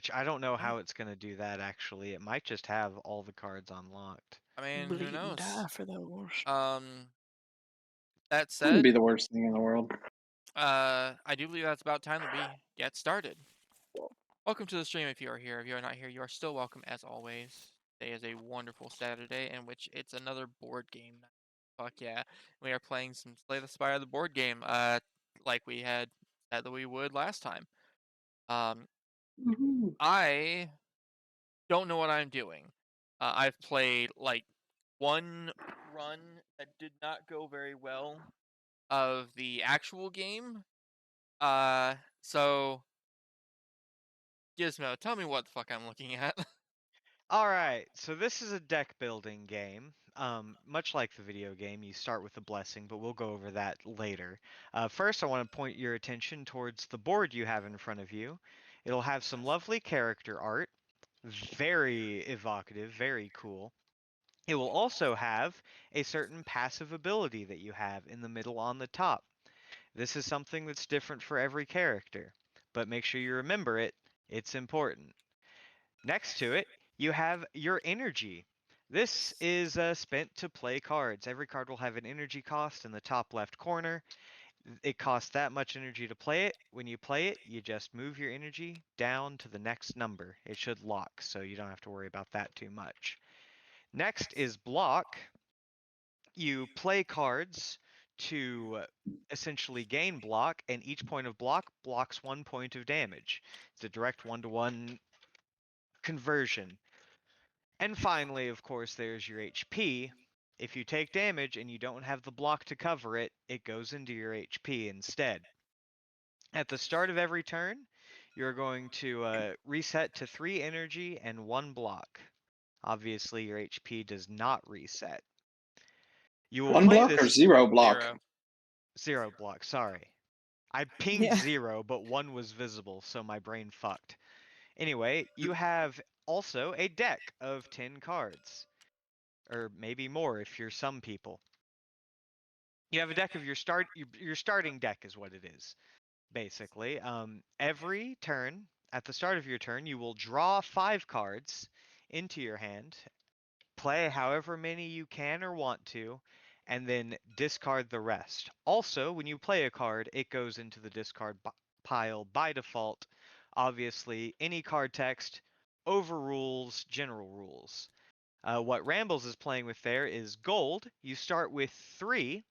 Which I don't know how it's going to do that, actually. It might just have all the cards unlocked. I mean, who Bleed and knows? die for those. That Wouldn't said, be the worst thing in the world. I do believe that's about time that we get started. Welcome to the stream if you are here. If you are not here, you are still welcome as always. Today is a wonderful Saturday in which it's another board game night. Fuck yeah. We are playing some Slay the Spire the board game, like we had said that we would last time. Woohoo. I don't know what I'm doing. I've played like one run that did not go very well of the actual game. So Gizmo, tell me what the fuck I'm looking at. Alright, so this is a deck building game. Much like the video game, you start with a blessing, but we'll go over that later. First, I want to point your attention towards the board you have in front of you. It'll have some lovely character art, very evocative, very cool. It will also have a certain passive ability that you have in the middle on the top. This is something that's different for every character, but make sure you remember it. It's important. Next to it, you have your energy. This is spent to play cards. Every card will have an energy cost in the top left corner. It costs that much energy to play it. When you play it, you just move your energy down to the next number. It should lock, so you don't have to worry about that too much. Next is block. You play cards to essentially gain block, and each point of block blocks 1 point of damage. It's a direct one-to-one conversion. And finally, of course, there's your HP. If you take damage and you don't have the block to cover it, it goes into your HP instead. At the start of every turn, you're going to reset to 3 energy and 1 block. Obviously, your HP does not reset. You will One play block or this 0 block? 0. 0 block, sorry. I pinged Yeah. 0, but 1 was visible, so my brain fucked. Anyway, you have also a deck of 10 cards. Or maybe more if you're some people. You have a deck of your starting deck is what it is, basically. Every turn, at the start of your turn, you will draw 5 cards into your hand, play however many you can or want to, and then discard the rest. Also, when you play a card, it goes into the discard pile by default. Obviously, any card text overrules general rules. What Rambles is playing with there is gold. You start with 3.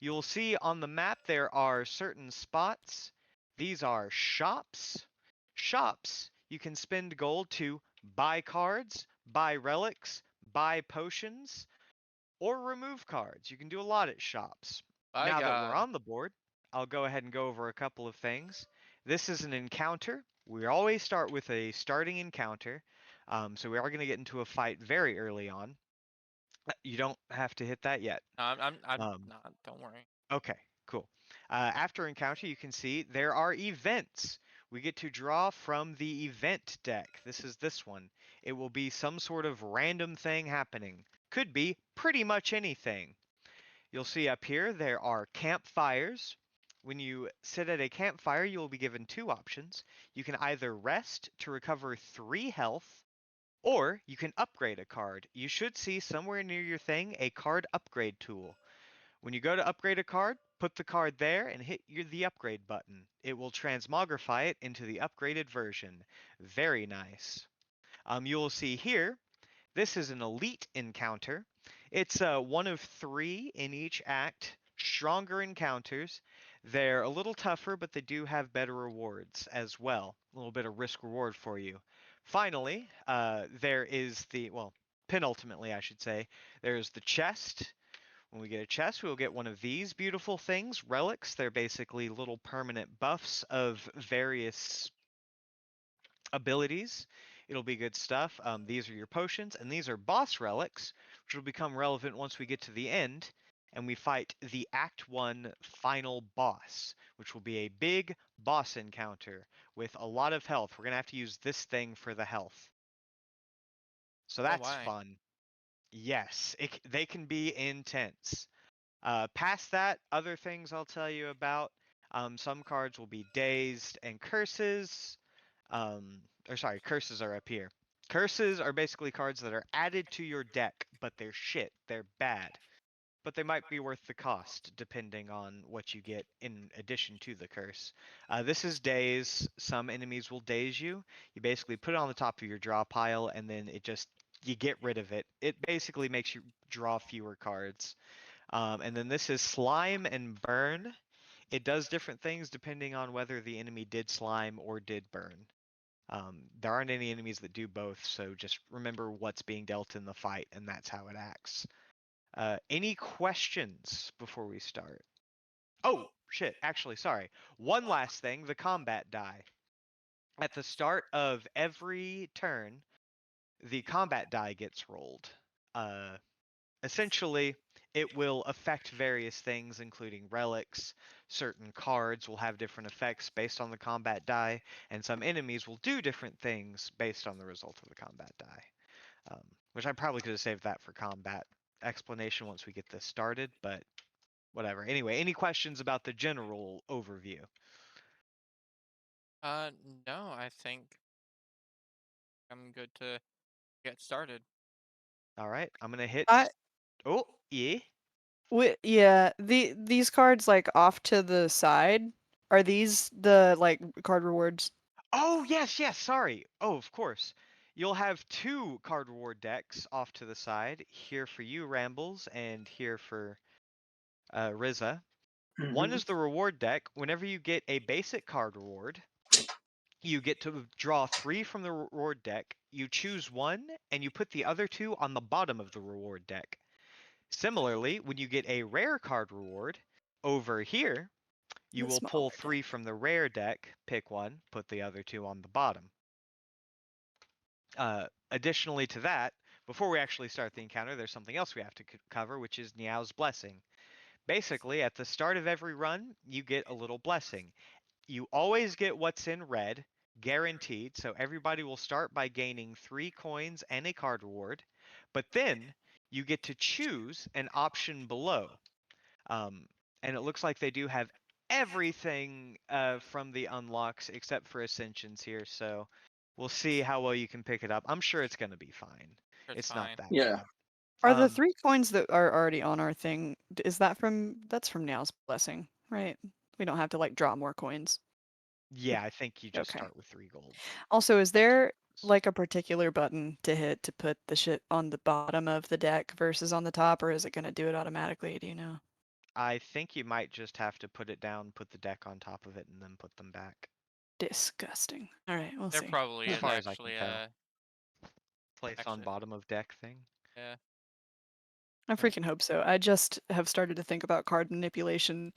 You'll see on the map there are certain spots. These are shops. Shops, you can spend gold to buy cards, buy relics, buy potions, or remove cards. You can do a lot at shops. By Now that we're God. on the board, I'll go ahead and go over a couple of things. This is an encounter. We always start with a starting encounter. So we are going to get into a fight very early on. You don't have to hit that yet. No, I'm Um, not. Don't worry. okay, cool. After encounter, you can see there are events. We get to draw from the event deck. This is this one. It will be some sort of random thing happening. Could be pretty much anything. You'll see up here there are campfires. When you sit at a campfire, you will be given 2 options. You can either rest to recover 3 health, or you can upgrade a card. You should see somewhere near your thing a card upgrade tool. When you go to upgrade a card, put the card there and hit the upgrade button. It will transmogrify it into the upgraded version. Very nice. You will see here, this is an elite encounter. It's one of 3 in each act. Stronger encounters. They're a little tougher, but they do have better rewards as well. A little bit of risk reward for you. Finally, there is the, well, penultimately, I should say, there's the chest. When we get a chest, we'll get one of these beautiful things, relics. They're basically little permanent buffs of various abilities. It'll be good stuff. These are your potions, and these are boss relics, which will become relevant once we get to the end, and we fight the Act 1 final boss, which will be a big boss encounter with a lot of health. We're going to have to use this thing for the health. So Oh that's my. fun. Yes, they can be intense. Past that, other things I'll tell you about. Some cards will be dazed and curses. or sorry, curses are up here. Curses are basically cards that are added to your deck, but they're shit. They're bad. But they might be worth the cost depending on what you get in addition to the curse. This is daze. Some enemies will daze you. You basically put it on the top of your draw pile, and then you get rid of it. It basically makes you draw fewer cards. And then this is slime and burn. It does different things depending on whether the enemy did slime or did burn. There aren't any enemies that do both, so just remember what's being dealt in the fight, and that's how it acts. Any questions before we start? Oh, shit. Actually, sorry. One last thing, the combat die. At the start of every turn, the combat die gets rolled. Uh, Essentially, it will affect various things, including relics. Certain cards will have different effects based on the combat die, and some enemies will do different things based on the result of the combat die. Which I probably could have saved that for combat explanation once we get this started, but whatever. Anyway, any questions about the general overview? Uh, no, I think I'm good to get started. All right, I'm gonna hit. I Oh, yeah. yeah, these cards like off to the side. Are these the like card rewards? Oh, yes, yes. Sorry. Oh, of course. You'll have two card reward decks off to the side. Here for you, Rambles, and here for Riza. One Hmm. is the reward deck. Whenever you get a basic card reward, you get to draw three from the reward deck. You choose one, and you put the other two on the bottom of the reward deck. Similarly, when you get a rare card reward, over here, you The will pull smaller three deck. from the rare deck, pick one, put the other two on the bottom. Additionally to that, before we actually start the encounter, there's something else we have to cover, which is Niao's Blessing. Basically, at the start of every run, you get a little blessing. You always get what's in red, guaranteed, so everybody will start by gaining 3 coins and a card reward, but then you get to choose an option below. Um, and it looks like they do have everything from the unlocks except for Ascensions here, so we'll see how well you can pick it up. I'm sure it's going to be fine. It's It's not fine. that Yeah. bad. Are the Um, 3 coins that are already on our thing? Is that that's from Now's Blessing, right? We don't have to like draw more coins. yeah, I think you just Okay. start with 3 gold. Also, is there like a particular button to hit to put the shit on the bottom of the deck versus on the top, or is it gonna do it automatically? Do you know? I think you might just have to put it down, put the deck on top of it, and then put them back. Disgusting. All right, we'll There see. probably As is far as I can actually tell. Place on actually, bottom of deck thing. yeah. I All right. freaking hope so. I just have started to think about card manipulation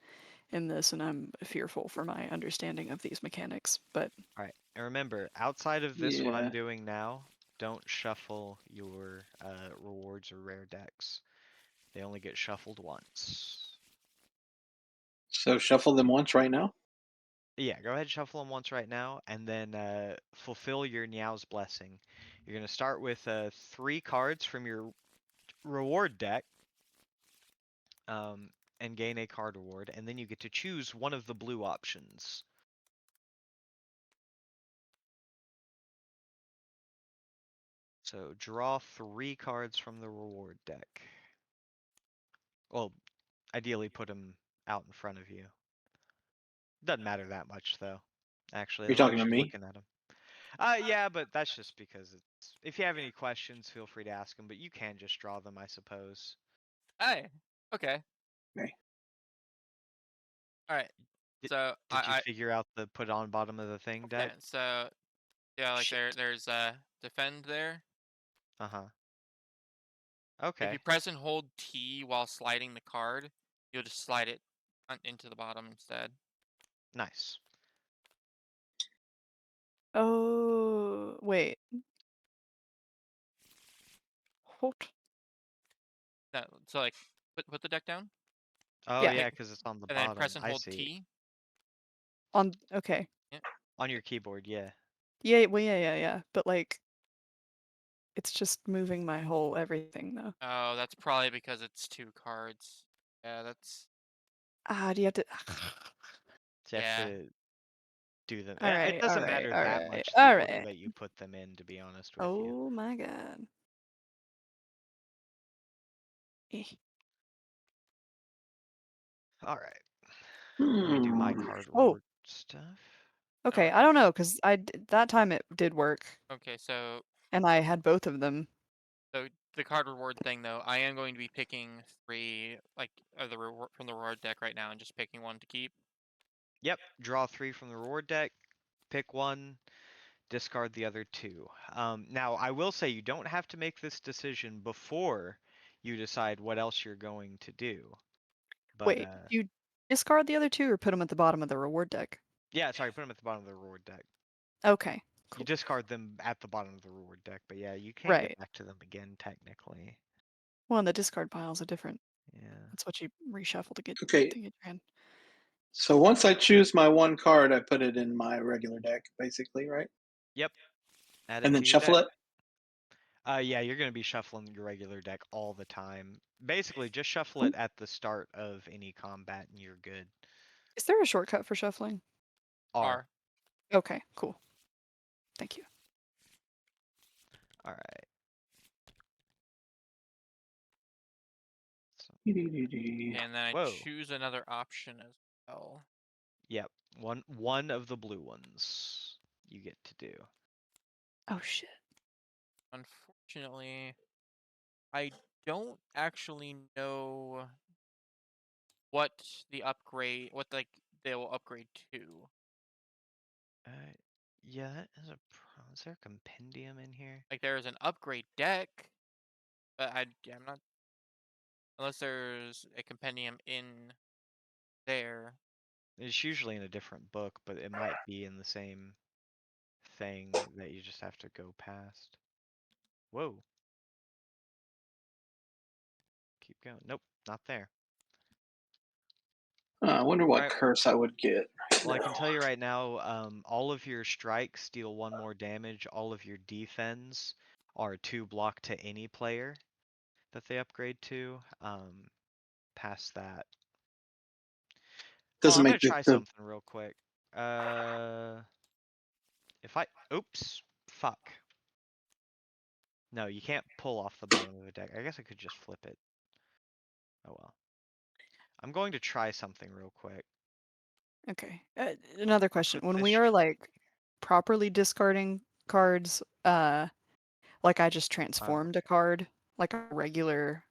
in this, and I'm fearful for my understanding of these mechanics. But All right. And remember, outside of this, what I'm Yeah. doing now, don't shuffle your rewards or rare decks. They only get shuffled once. So shuffle them once right now. Yeah, go ahead, shuffle them once right now, and then fulfill your Niao's Blessing. You're going to start with 3 cards from your reward deck and gain a card reward, and then you get to choose one of the blue options. So draw 3 cards from the reward deck. Well, ideally put them out in front of you. Doesn't matter that much though, actually, You're as long talking as to you're me. looking at them. Yeah, but that's just because it's. If you have any questions, feel free to ask them, but you can just draw them, I suppose. Hey, okay, Okay. all right. Did, So did you figure out the put on bottom of the thing yeah, deck? so yeah, like Shit. there's defend there. Uh-huh. If you Okay. press and hold T while sliding the card, you'll just slide it into the bottom instead. Nice. oh wait, hold. No, so like put the deck down Oh Yeah, yeah, like, because it's on the and then bottom. press and I hold see. T. on. Okay. Yeah. On your keyboard, yeah. Yeah. Well, yeah. But like, it's just moving my whole everything though. Oh, that's probably because it's 2 cards. Yeah, that's Do you have to? So you have yeah. to do them. All It right, doesn't all right, matter all that right, much the all order right. that you put them in, to be honest with you. Oh my god. Eh. All right. Let me do my card Oh, reward stuff. okay. Alright. I don't know because that time it did work, Okay, so and I had both of them. the card reward thing though, I am going to be picking 3 like of the reward from the reward deck right now and just picking one to keep. Yep. Draw 3 from the reward deck. Pick one. Discard the other 2. Now, I will say you don't have to make this decision before you decide what else you're going to do. But Wait, you discard the other two or put them at the bottom of the reward deck? yeah, sorry, put them at the bottom of the reward deck. Okay, You cool. discard them at the bottom of the reward deck, but yeah, you can get Right. back to them again technically. Well, and the discard piles are different. Yeah. That's what you reshuffle to get Okay, to get your hand. so once I choose my one card, I put it in my regular deck, basically, right? Yep. Add And it then to your shuffle deck. it. Yeah, you're gonna be shuffling your regular deck all the time. Basically, just shuffle it at the start of any combat and you're good. Is there a shortcut for shuffling? R. Okay, cool. Thank you. All right. So, And then I whoa. choose another option as well. Yep. One of the blue ones you get to do. Oh shit. Unfortunately, I don't actually know what what like they will upgrade to. Uh, yeah, that is a problem. Is there a compendium in here? Like there's an upgrade deck, but I'm not unless there's a compendium in there. It's usually in a different book, but it might be in the same thing that you just have to go past. Whoa. Keep going. Nope, not there. I wonder what Alright, curse I would get. well, I can tell you right now, all of your strikes deal 1 more damage. All of your defense are 2 block to any player that they upgrade to. Past that. Hold on, Doesn't I'm make gonna try the something real quick. If I, oops, fuck. No, you can't pull off the bottom of a deck. I guess I could just flip it. Oh well. I'm going to try something real quick. Okay. Another I'll question. put When this. we are like properly discarding cards, like I just transformed a card, like a regular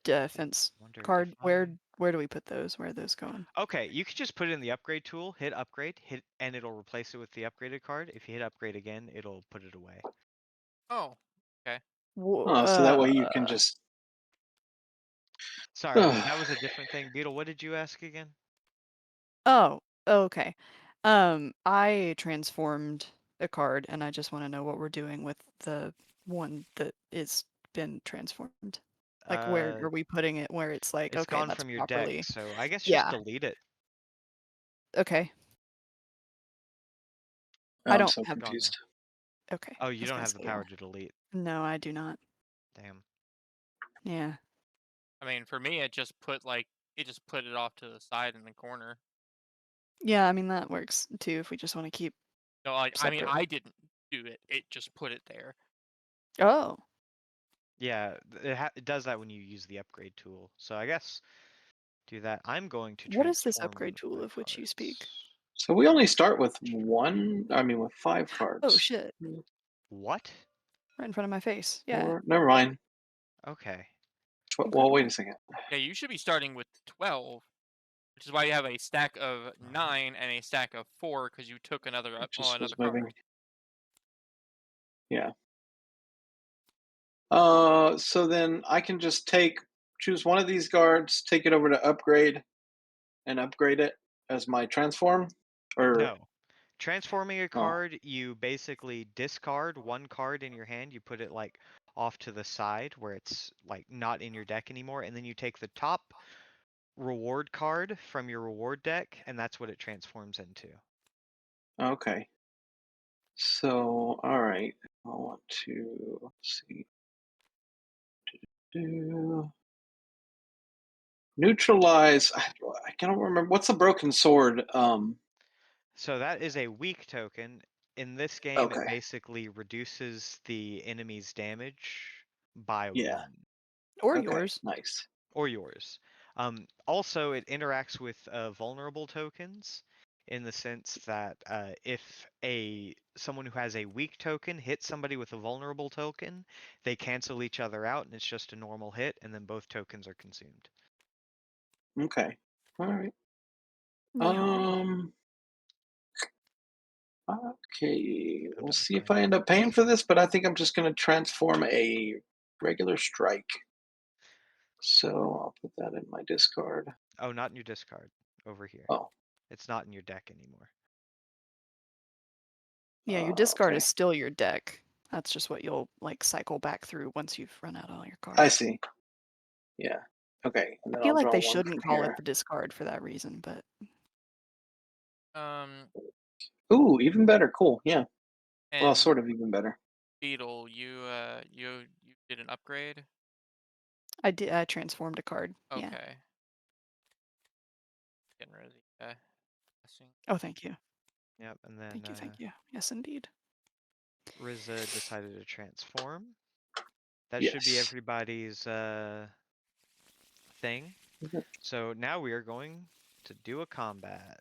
defense Wonder if card, I. where do we put those? Where are those going? Okay, you could just put it in the upgrade tool, hit upgrade, and it'll replace it with the upgraded card. If you hit upgrade again, it'll put it away. Oh, okay. so that way you can just. Sorry, that was a different thing. Beetle, what did you ask again? Oh, okay. I transformed a card, and I just want to know what we're doing with the one that is been transformed. Like, where are we putting it? Where it's like, It's okay, gone that's from your deck, properly. so I guess just Yeah. delete it. Okay. I I'm don't so have. Gone now. confused. Okay. Oh, I you was don't gonna have the say, power to delete. no, I do not. Damn. Yeah. I mean, for me, it just put it off to the side in the corner. Yeah, I mean that works too if we just want to keep No, I mean, separate. I didn't do it. It just put it there. Oh. Yeah, it does that when you use the upgrade tool. So I guess do that. I'm going to What is this transform one upgrade of tool my of which you speak? cards. So we only start with with 5 Oh cards. shit. What? Right in front of my face. Yeah. Or never mind. Okay. Well, wait Incredible. a second. Yeah, you should be starting with 12, which is why you have a stack of 9 and a stack of 4 because you took another It just was another moving. card. Yeah. So then I can just choose one of these guards, take it over to upgrade, and upgrade it as my transform. Or No. Transforming a oh, card, you basically discard 1 card in your hand. You put it like off to the side where it's like not in your deck anymore, and then you take the top reward card from your reward deck, and that's what it transforms into. okay. So all right, I want to let's see. Do neutralize. I cannot remember what's the broken sword. So that is a weak token. In this game, it Okay. basically reduces the enemy's damage by Yeah. 1, Or Okay. yours. Nice. or yours. Also, it interacts with vulnerable tokens in the sense that if someone who has a weak token hits somebody with a vulnerable token, they cancel each other out, and it's just a normal hit, and then both tokens are consumed. Okay. All right. Yeah. Okay. I'm We'll done see if playing. I end up paying for this, but I think I'm just going to transform a regular strike. So I'll put that in my discard. Oh, not in your discard. Over here. Oh, It's not in your deck anymore. Yeah, your discard okay. is still your deck. That's just what you'll like cycle back through once you've run out all your cards. I see. Yeah. Okay. And I then feel I'll like draw they one from shouldn't call it here. the discard for that reason, but Ooh, even better. Cool. Yeah. Well, And sort of even better. Beetle, you did an upgrade. I transformed a card. Yeah. Okay. Getting rid of the blessing. Oh, thank you. Yep, and then Thank you. Thank you. Yes, indeed. Riza decided to transform. That should be Yes. everybody's thing. So now we are going to do a combat.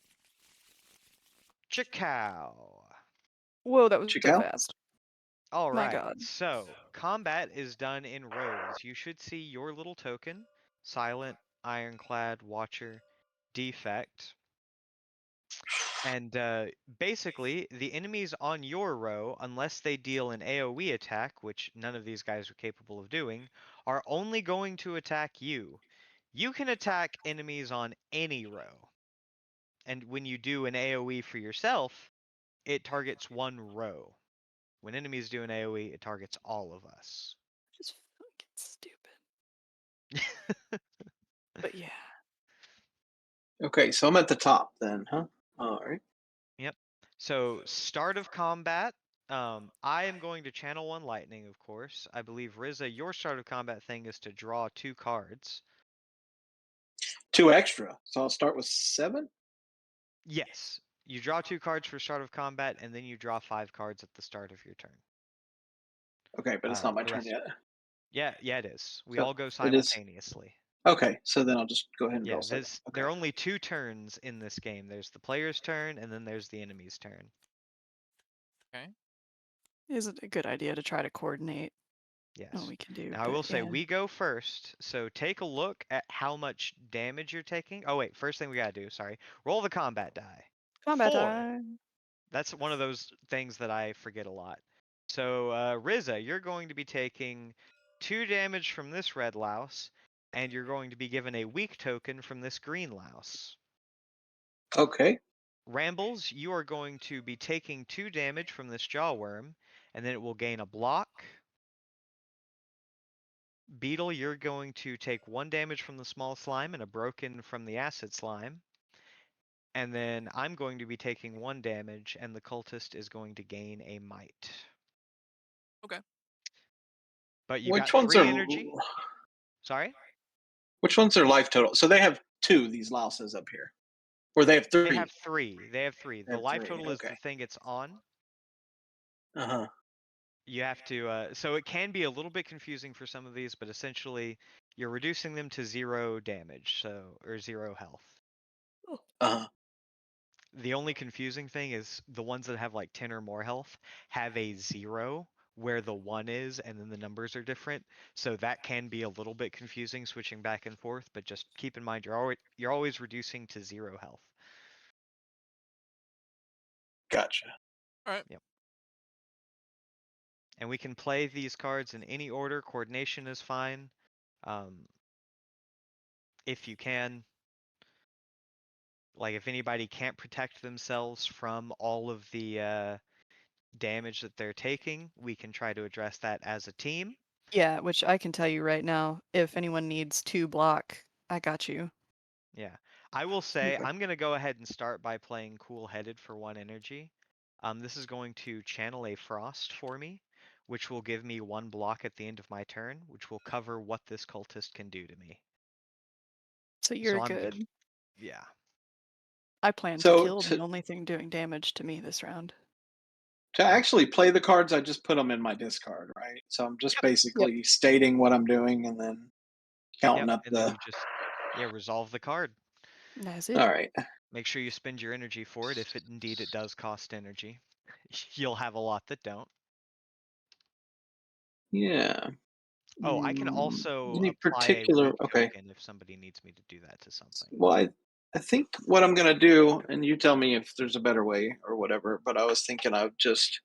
Chickow! Whoa, that was Check so out. fast. All My right, God. so combat is done in rows. You should see your little token: Silent, Ironclad, Watcher, Defect. And basically, the enemies on your row, unless they deal an AoE attack, which none of these guys are capable of doing, are only going to attack you. You can attack enemies on any row. And when you do an AoE for yourself, it targets one row. When enemies do an AoE, it targets all of us. Just fucking stupid. But yeah. Okay, so I'm at the top then, huh? All right. Yep. So start of combat. I am going to channel one lightning, of course. I believe Riza, your start of combat thing is to draw 2 cards. 2 extra. So I'll start with 7. Yes. You draw 2 cards for start of combat, and then you draw 5 cards at the start of your turn. Okay, but it's not my The turn rest. yet. Yeah, it is. We So all go it is. simultaneously. Okay, so then I'll just go ahead and draw Yeah, 7. there Okay. are only 2 turns in this game. There's the player's turn, and then there's the enemy's turn. Okay. Is it a good idea to try to coordinate what Yes. we can do? Now I But will say yeah. we go first, so take a look at how much damage you're taking. Oh wait, first thing we gotta do, sorry. Roll the combat die. Combat 4. time. That's one of those things that I forget a lot. So Riza, you're going to be taking 2 damage from this red louse, and you're going to be given a weak token from this green louse. Okay. Rambles, you are going to be taking 2 damage from this jawworm, and then it will gain a block. Beetle, you're going to take 1 damage from the small slime and a broken from the acid slime. And then I'm going to be taking 1 damage, and the cultist is going to gain a might. Okay. But you Which got ones 3 are energy. Sorry? which ones are life total? So they have 2 these louses up here. Or they have They have 3. 3. They have 3. They The have life 3. total is Okay. the thing it's on. Uh-huh. You have to, so it can be a little bit confusing for some of these, but essentially you're reducing them to 0 damage, or 0 health. Uh-huh. The only confusing thing is the ones that have like 10 or more health have a 0 where the 1 is, and then the numbers are different. So that can be a little bit confusing switching back and forth, but just keep in mind you're always reducing to 0 health. Gotcha. All right. Yep. And we can play these cards in any order. Coordination is fine. If you can. Like if anybody can't protect themselves from all of the damage that they're taking, we can try to address that as a team. Yeah, which I can tell you right now, if anyone needs 2 block, I got you. Yeah. I will say Okay. I'm going to go ahead and start by playing Cool Headed for 1 energy. This is going to channel a Frost for me, which will give me 1 block at the end of my turn, which will cover what this cultist can do to me. So So you're I'm good. yeah. I plan to So kill the only thing doing damage to me this round. to Yeah. actually play the cards, I just put them in my discard, right? So I'm just Yep. basically stating what I'm doing and then counting Yep. up And then the. you just resolve the card. That's it. All right. Make sure you spend your energy for it if indeed it does cost energy. You'll have a lot that don't. Yeah. Oh, I can also Any apply a particular? weak Okay. token if somebody needs me to do that to something. Well, I think what I'm gonna do, and you tell me if there's a better way or whatever. But I was thinking of just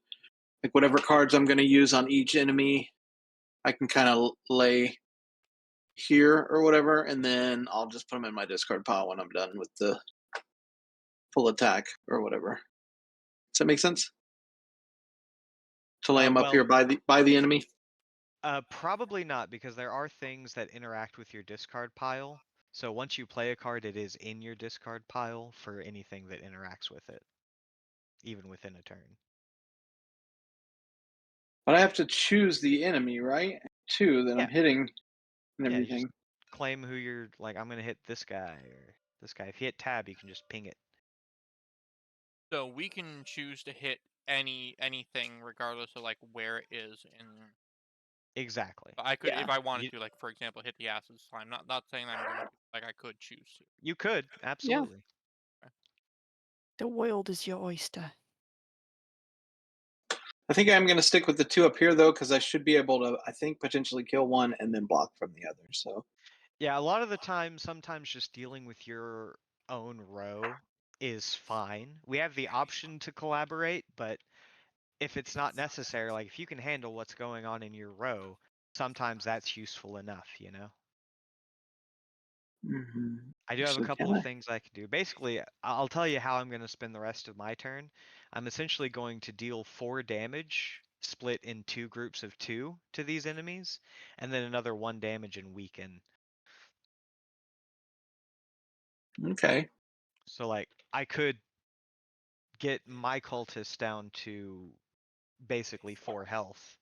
like whatever cards I'm gonna use on each enemy, I can kind of lay here or whatever, and then I'll just put them in my discard pile when I'm done with the full attack or whatever. Does that make sense? To lay them up here Well, by the enemy. probably not, because there are things that interact with your discard pile. So once you play a card, it is in your discard pile for anything that interacts with it, even within a turn. But I have to choose the enemy, right? Too that I'm Yeah. hitting and Yeah, you just everything. claim who you're like, I'm gonna hit this guy or this guy. If you hit tab, you can just ping it. So we can choose to hit anything regardless of like where it is in. Exactly. I could, Yeah. if I wanted You, to, like for example, hit the acid slime. Not saying I'm going to. Like I could choose to. you could, Yeah. absolutely. The world is your oyster. I think I'm going to stick with the two up here though, because I should be able to, I think, potentially kill one and then block from the other. So Yeah, a lot of the time, sometimes just dealing with your own row is fine. We have the option to collaborate, but if it's not necessary, like if you can handle what's going on in your row, sometimes that's useful enough, you know? I do have a so couple can of I? things I can do. Basically, I'll tell you how I'm going to spend the rest of my turn. I'm essentially going to deal 4 damage, split in 2 groups of 2 to these enemies, and then another 1 damage and weaken. Okay. So, like, I could get my cultist down to basically 4 health,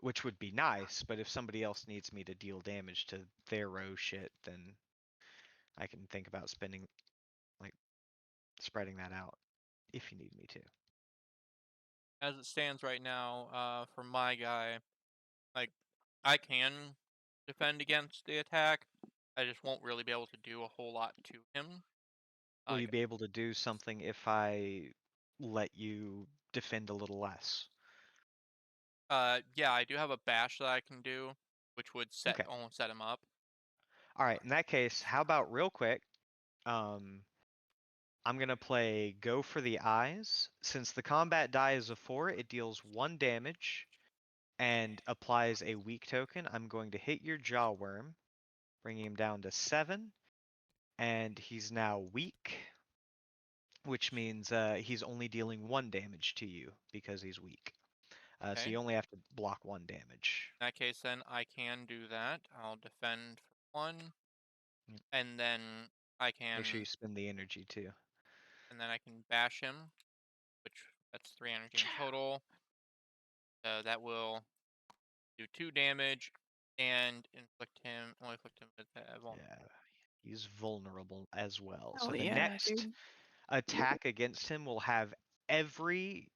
which would be nice, but if somebody else needs me to deal damage to their row shit, then I can think about spending, like, spreading that out if you need me to. As it stands right now, for my guy, like I can defend against the attack. I just won't really be able to do a whole lot to him. Will you Like, be able to do something if I let you defend a little less? yeah, I do have a bash that I can do, which would Okay. almost set him up. All right. In that case, how about real quick? Um, I'm gonna play Go for the Eyes. Since the combat die is a 4, it deals 1 damage and applies a weak token. I'm going to hit your Jaw Worm, bringing him down to 7, and he's now weak, which means he's only dealing 1 damage to you because he's weak. So Okay. you only have to block 1 damage. In that case, then I can do that. I'll defend for 1, Mm. and then I Make sure you can, spend the energy too. bash him, which that's 3 energy in total. That will do 2 damage and only inflict him with Yeah, he's vulnerable as well. So Hell the yeah, next dude. attack against him will have every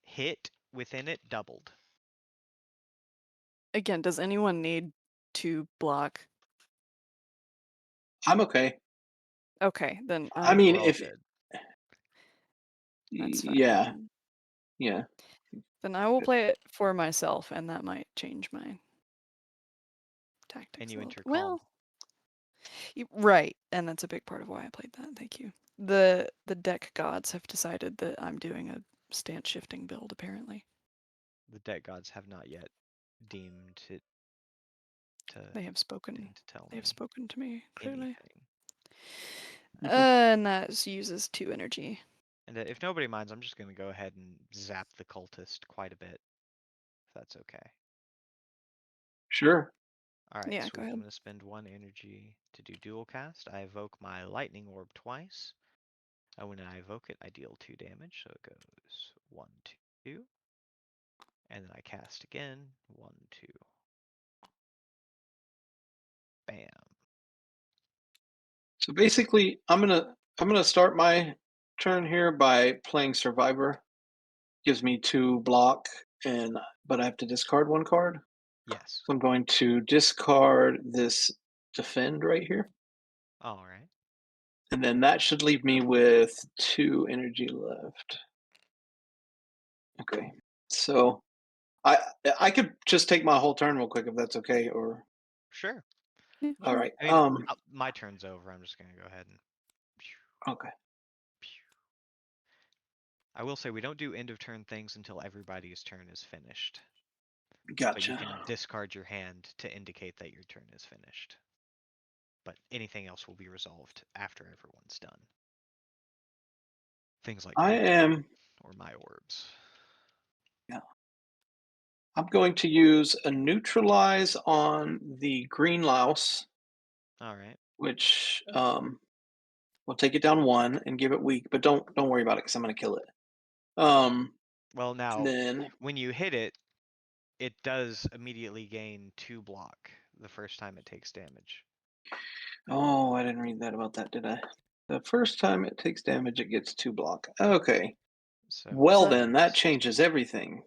hit within it doubled. Again, does anyone need to block? I'm okay. Okay, then I I think I'm mean, we're all if good. that's yeah, fine. yeah. Then I will play it for myself, and that might change my And tactics a you little enter bit. calm. Well, right, and that's a big part of why I played that. Thank you. The deck gods have decided that I'm doing a stance shifting build. Apparently, The deck gods have not yet deemed it to they have spoken. deign to tell They have me spoken to me clearly. anything. And that uses 2 energy. And if nobody minds, I'm just going to go ahead and zap the cultist quite a bit, if that's okay. Sure. All right, Yeah, go sweet. I'm ahead. going to spend 1 energy to do dual cast. I evoke my lightning orb twice. When I evoke it, I deal 2 damage, so it goes 1, 2, and then I cast again, 1, 2. Bam. So basically, I'm gonna start my turn here by playing Survivor. Gives me 2 block, but I have to discard 1 card. Yes. So I'm going to discard this defend right here, All right. and then that should leave me with 2 energy left. Okay, so I I could just take my whole turn real quick if that's okay, or Sure. Yeah, all sure. right. I mean, my turn's over. I'm just gonna go ahead and. Okay. I will say we don't do end of turn things until everybody's turn is finished. But you Gotcha. can discard your hand to indicate that your turn is finished. But anything else will be resolved after everyone's done. Things like I my am. or my orbs. Yeah. I'm going to use a neutralize on the green louse, All right. which will take it down 1 and give it weak. But don't worry about it because I'm going to kill it. Well, And now then when you hit it, it does immediately gain 2 block the first time it takes damage. oh, I didn't read that about that, did I? The first time it takes damage, it gets 2 block. Okay. So Well, So- then that changes everything.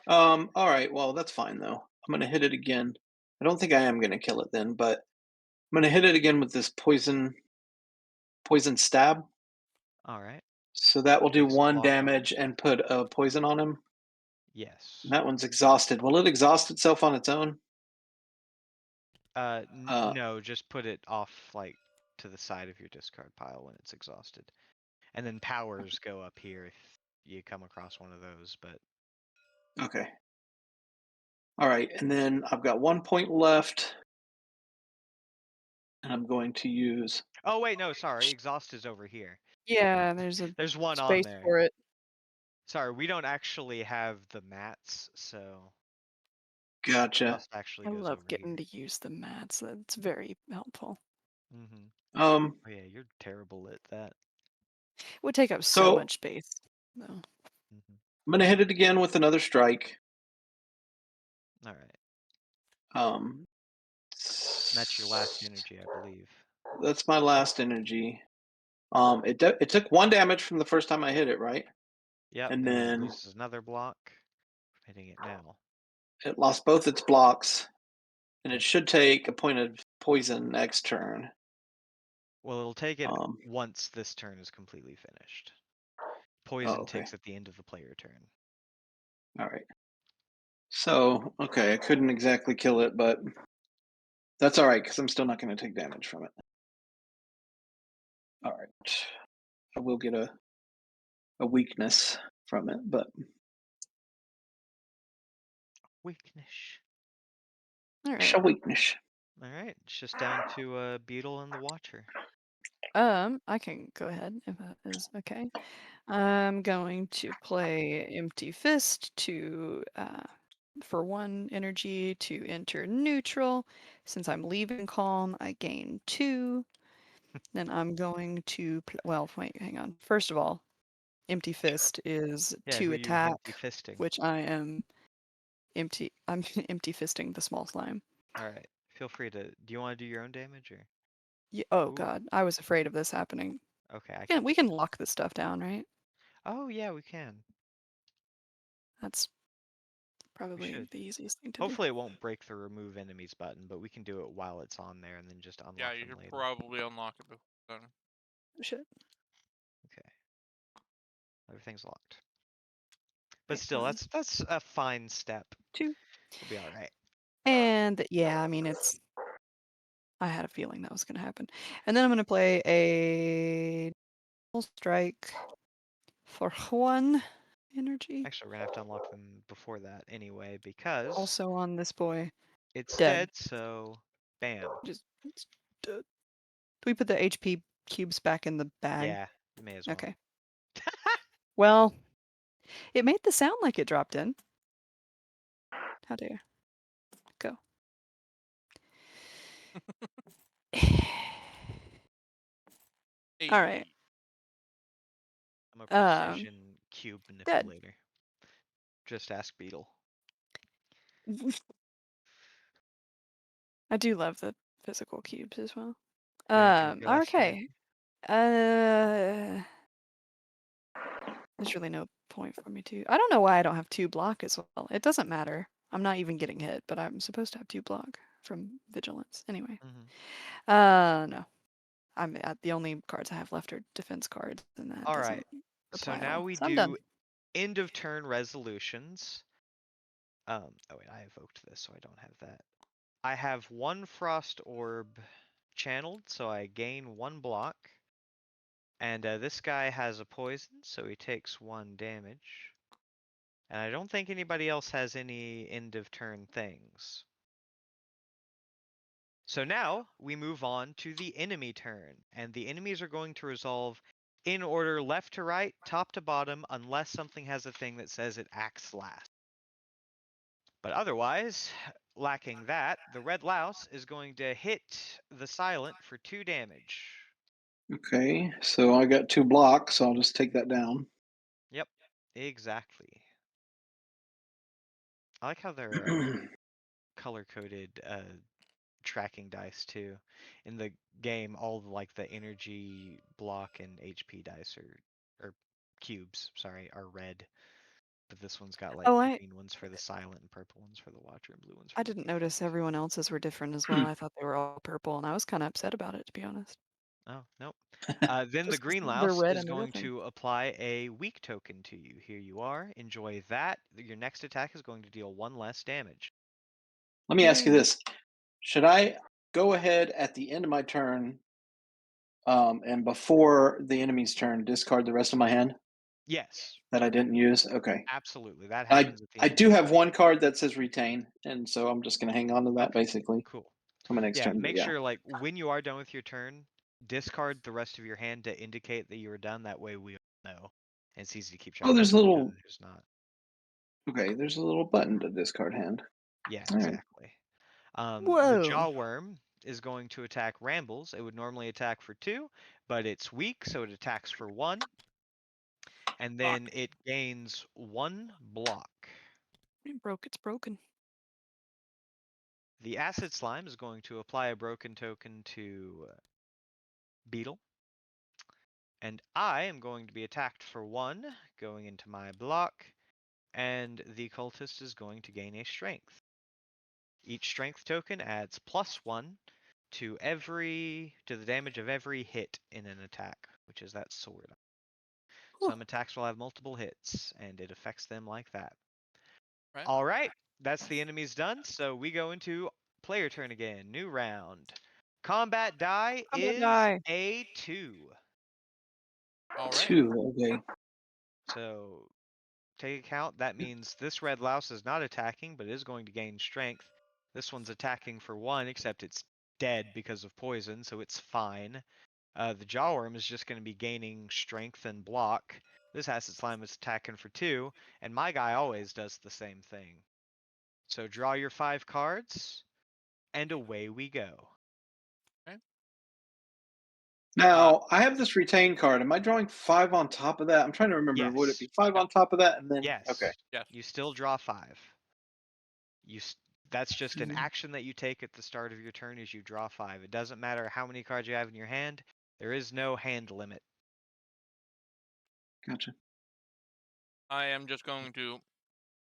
All right. Well, that's fine though. I'm gonna hit it again. I don't think I am gonna kill it then, but I'm gonna hit it again with this poison stab. all right. So that will do Takes 1 claw damage. damage and put a poison on him. Yes. And that one's exhausted. Will it exhaust itself on its own? Uh, No, just put it off like to the side of your discard pile when it's exhausted. And then powers go up here if you come across one of those, but okay. All right, and then I've got 1 point left, and I'm going to use. oh wait, no, sorry, exhaust is over here. Yeah, there's a There's one on space there. for it. Sorry, we don't actually have the mats, so Gotcha. exhaust actually I goes love over getting here. to use the mats. That's very helpful. Mm-hmm. Um. Oh yeah, you're terrible at that. It would take up so So much space, though. Mm-hmm. I'm gonna hit it again with another strike. All right, Um. and that's your last energy, I believe. That's my last energy. It took 1 damage from the first time I hit it, right? Yep, And and then it then loses another block. Hitting it now. it lost both its blocks, and it should take a point of poison next turn. Well, it'll take it Um. once this turn is completely finished. Oh, Poison okay. takes at the end of the player turn. All right. So okay, I couldn't exactly kill it, but that's all right because I'm still not going to take damage from it. All right. I will get a weakness from it, but Weakness. All it's a right. weakness. All right, it's just down to Beetle and the Watcher. I can go ahead if that is okay. I'm going to play Empty Fist to for 1 energy to enter neutral. Since I'm leaving Calm, I gain 2. Then I'm going to well, wait, hang on. First of all, Empty Fist is Yeah, 2 who you empty attack, fisting? which I'm empty fisting the small slime. All right, feel free to. Do you want to do your own damage or? Oh Ooh, god, I was afraid of this happening. okay, I Yeah, can. we can lock this stuff down, right? Oh yeah, we can. That's We probably should. the easiest thing to do. Hopefully, it won't break the remove enemies button, but we can do it while it's on there and then just unlock Yeah, you them should later. probably unlock it before then. Shit. Okay, everything's locked. But Okay, still, 1, that's a fine step. 2. We'll be all right. And yeah, I mean, I had a feeling that was going to happen. And then I'm going to play a full strike for 1 energy. Actually, we're gonna have to unlock them before that anyway because Also on this boy. it's Dead. dead. So, bam. Just it's dead. Do we put the HP cubes back in the bag? Yeah, may as well. Okay. Well, it made the sound like it dropped in. How dare. Go. All right. Hey, I'm a Um, precision cube dead. manipulator. Just ask Beetle. I do love the physical cubes as well. You gonna give it your last stab? Okay. Uh, There's really no point for me to. I don't know why I don't have 2 block as well. It doesn't matter. I'm not even getting hit, but I'm supposed to have 2 block from vigilance. Anyway. No. I'm the only cards I have left are defense cards, and that All doesn't right. So apply at now all. we So I'm done. do end of turn resolutions. Oh wait, I evoked this, so I don't have that. I have 1 frost orb channeled, so I gain 1 block. And this guy has a poison, so he takes 1 damage. And I don't think anybody else has any end of turn things. So now we move on to the enemy turn, and the enemies are going to resolve in order left to right, top to bottom, unless something has a thing that says it acts last. But otherwise, lacking that, the red louse is going to hit the silent for 2 damage. Okay, so I got 2 blocks, so I'll just take that down. Yep, exactly. I like how they're color-coded tracking dice too. In the game, all like the energy block and HP dice or cubes, sorry, are red. But this one's got like Oh, green ones for the silent and purple ones for the watcher and blue ones I for the didn't notice vigilant. everyone else's were different as well. I thought they were all purple, and I was kind of upset about it, to be honest. Oh, nope. Then the Just 'cause green they're louse red is and going everything. to apply a weak token to you. Here you are. Enjoy that. Your next attack is going to deal 1 less damage. Let me ask you Yay. this: should I go ahead at the end of my turn, and before the enemy's turn, discard the rest of my hand Yes, that I didn't use? Okay. absolutely. That I happens at the I end of do your have turn. 1 card that says retain, and so I'm just going to hang on to that Okay, basically cool. for my next Yeah, turn. But make yeah. sure like when you are done with your turn, discard the rest of your hand to indicate that you are done. That way we all know. And it's easy to keep Oh, track of there's a who's done little. and who's not. Okay, there's a little button to discard hand. Yeah, All right. exactly. The Whoa. jaw worm is going to attack Rambles. It would normally attack for 2, but it's weak, so it attacks for 1. And then it gains 1 block. It broke. It's broken. The acid slime is going to apply a broken token to Beetle. And I am going to be attacked for 1, going into my block. And the cultist is going to gain a strength. Each strength token adds +1 to the damage of every hit in an attack, which is that sword. Whew. Some attacks will have multiple hits, and it affects them like that. Right. All right, that's the enemies done. So we go into player turn again. New round. Combat die I'm gonna is die. a 2. All right. 2. Okay. So take account. That means this red louse is not attacking, but is going to gain strength. This one's attacking for 1, except it's dead because of poison, so it's fine. The jawworm is just going to be gaining strength and block. This acid slime is attacking for 2, and my guy always does the same thing. So draw your 5 cards, and away we go. Okay. Now I have this retain card. Am I drawing 5 on top of that? I'm trying to remember. Would it Yes. be 5 Yeah. on top of that, and then okay? Yes. Yes. You still draw 5. That's just an Mhm. action that you take at the start of your turn as you draw 5. It doesn't matter how many cards you have in your hand. There is no hand limit. Gotcha. I am just going to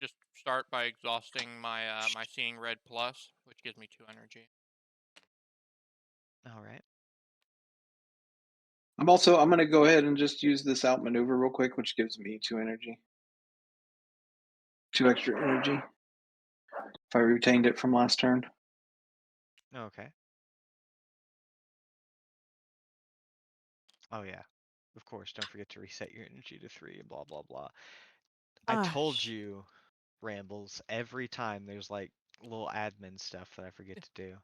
just start by exhausting my my seeing red plus, which gives me 2 energy. All right. I'm going to go ahead and just use this outmaneuver real quick, which gives me 2 energy, 2 extra energy. If I retained it from last turn. Okay. Oh yeah. Of course, don't forget to reset your energy to 3 and blah blah blah. I told Gosh. you, Rambles, every time there's like little admin stuff that I forget Yeah, to do.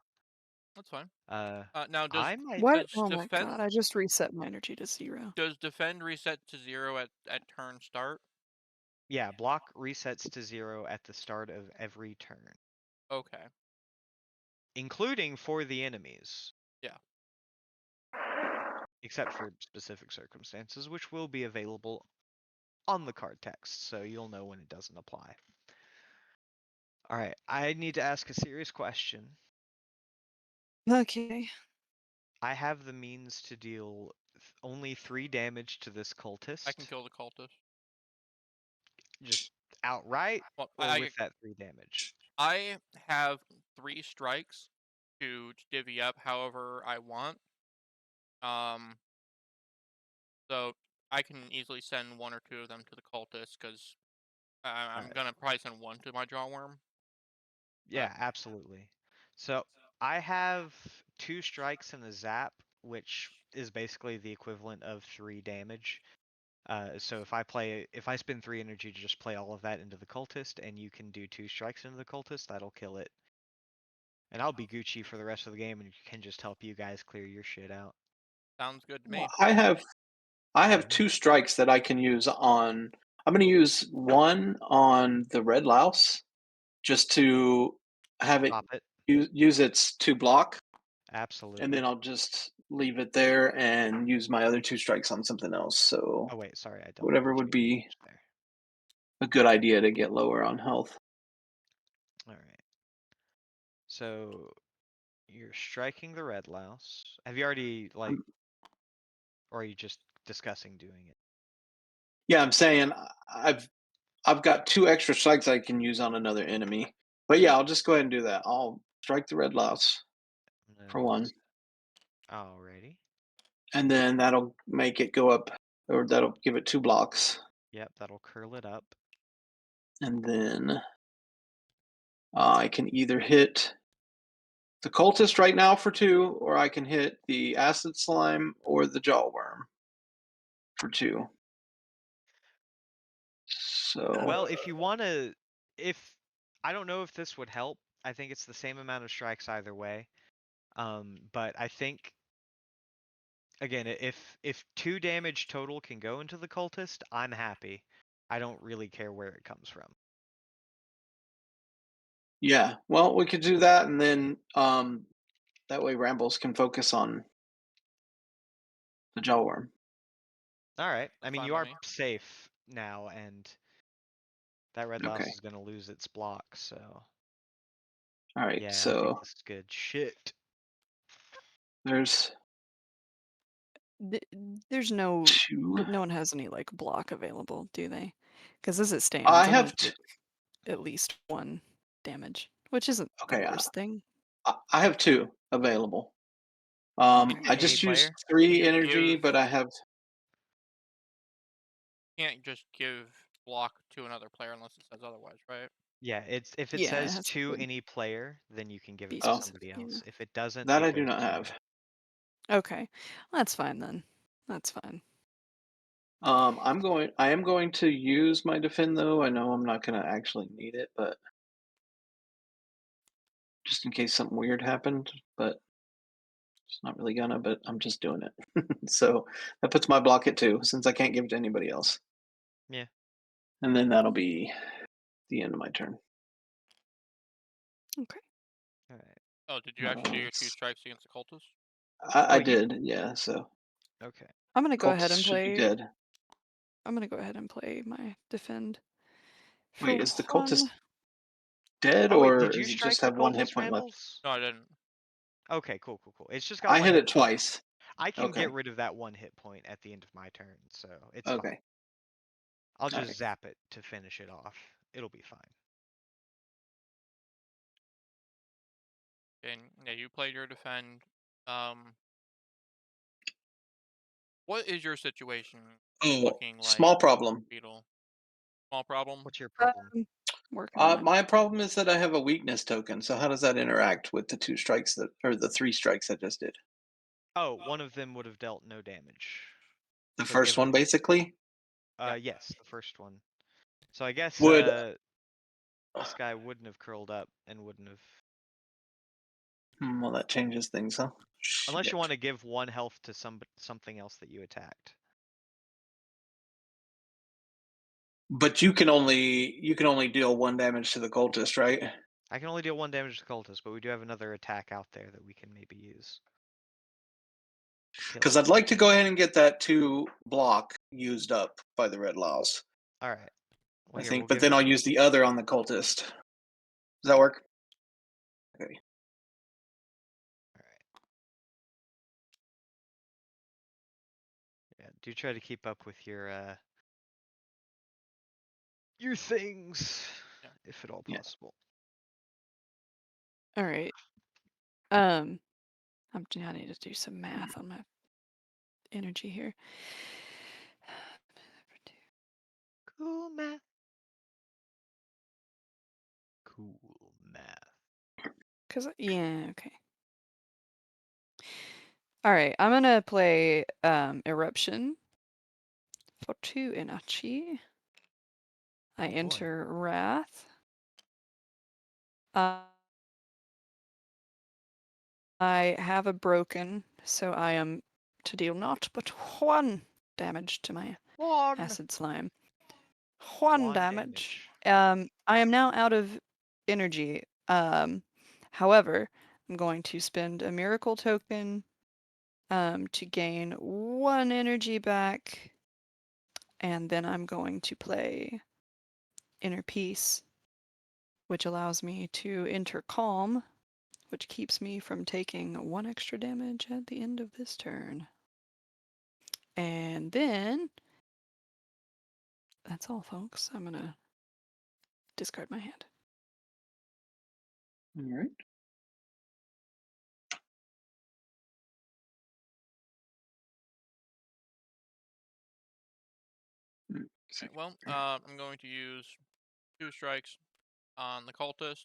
that's fine. Uh Now I might What? does Oh my god, defend I just reset my energy to 0. reset to 0 at turn start? yeah, block resets to 0 at the start of every turn, Okay. including for the enemies, Yeah. except for specific circumstances, which will be available on the card text, so you'll know when it doesn't apply. All right, I need to ask a serious question. Okay. I have the means to deal only 3 damage to this I can cultist. kill the cultist. just outright, Well, or with that 3 damage? I have 3 strikes to divvy up however I want. So I can easily send 1 or 2 of them to the cultists because I'm Alright. gonna probably send 1 to my jawworm. Yeah, absolutely. So I have 2 strikes and a zap, which is basically the equivalent of 3 damage. So if I spend 3 energy to just play all of that into the cultist, and you can do 2 strikes into the cultist, that'll kill it. And I'll be Gucci for the rest of the game, and can just help you guys clear your shit out. Sounds good to Well, me. I have Mhm. 2 strikes that I can use on. I'm going to use one on the red louse just to have it Stop it. use its 2 block, and Absolutely. then I'll just leave it there and use my other 2 strikes on something else. So Oh wait, sorry, I double whatever would changed be there. a good idea to get lower on health. All right. So you're striking the red louse. Have you already or are you just discussing doing it? Yeah, I'm saying I've got 2 extra strikes I can use on another enemy. But yeah, I'll just go ahead and do that. I'll strike the red louse for one, Alrighty. and then that'll make it go up, or that'll give it 2 blocks. Yep, that'll curl it up. And then I can either hit the cultist right now for 2, or I can hit the acid slime or the jawworm for 2. So Well, if you want to, if I don't know if this would help. I think it's the same amount of strikes either way. But I think again, if 2 damage total can go into the cultist, I'm happy. I don't really care where it comes from. yeah, well, we could do that, and then that way Rambles can focus on the jawworm. All right. I That's mean, fine you by are me. safe now, and that red louse Okay. is going to lose its block, so All right. yeah, I think So this is good shit. there's Th- There's no 2. no one has any like block available, do they? Because as it I stands, I'm gonna have take at least 1 damage, which isn't the okay. worst thing. I have 2 available. You Okay. I Any just used player? 3 can't energy, give but I have can't just give block to another player unless it says otherwise, right? Yeah, it's if it Yeah, it says has to to any player, then you can give it be to oh, somebody specific. Yeah. else. If it doesn't, that it I do goes not to you. have. Okay, that's fine then. That's fine. I am going to use my defend though. I know I'm not going to actually need it, but just in case something weird happened, but it's not really gonna, but I'm just doing it. So that puts my block at 2 since I can't give it to anybody else. Yeah. And then that'll be the end of my turn. Okay. All right. Oh, did you actually do your 2 S- strikes against the cultists? I Oh, you did, yeah. So okay? I'm gonna go ahead cultists and should be play. dead. I'm gonna go ahead and play my defend Wait, for is the one. cultist dead, Oh wait, or did you is it just strike the have 1 hit cultist, point left? Rambles? No, I didn't. Okay, cool, cool, cool. It's just got I one hit hit it point. twice. I can get Okay. rid of that 1 hit point at the end of my turn, so it's fine. Okay. I'll All just right. zap it to finish it off. It'll be fine. And yeah, you played your defend. Um, what is your situation Oh, looking like, small problem. Beetle? Small problem? What's your problem? Working on it. My problem is that I have a weakness token. So how does that interact with the 2 strikes that, or the 3 strikes I just did? Oh, one of them would have dealt no damage. The So first give one, basically, Yeah. yes, the first one. So I guess would. this guy wouldn't have curled up and wouldn't have, Well, that changes things, huh? unless you Shit. want to give 1 health to something else that you attacked. But you can only deal 1 damage to the cultist, right? I can only deal 1 damage to cultists, but we do have another attack out there that we can maybe use to kill Because it. I'd like to go ahead and get that 2 block used up by the red laws. All right. Well, I here we'll think, but give then it. I'll use the other on the cultist. Does that work? Okay. All right. Yeah. Do try to keep up with your your things, Yeah. if at all Yeah. possible. All right. I need to do some math on my energy here. Cool math. Cool math. Yeah, okay. All right, I'm gonna play Eruption for 2 energy. I Oh, boy. enter Wrath. I have a broken, so I am to deal not but 1 damage to my One. acid slime. 1 One damage. damage. I am now out of energy. However, I'm going to spend a miracle token to gain 1 energy back, and then I'm going to play Inner Peace, which allows me to enter Calm, which keeps me from taking 1 extra damage at the end of this turn. And then that's all, folks. I'm gonna discard my hand. All right. Okay, well, I'm going to use 2 strikes on the cultist.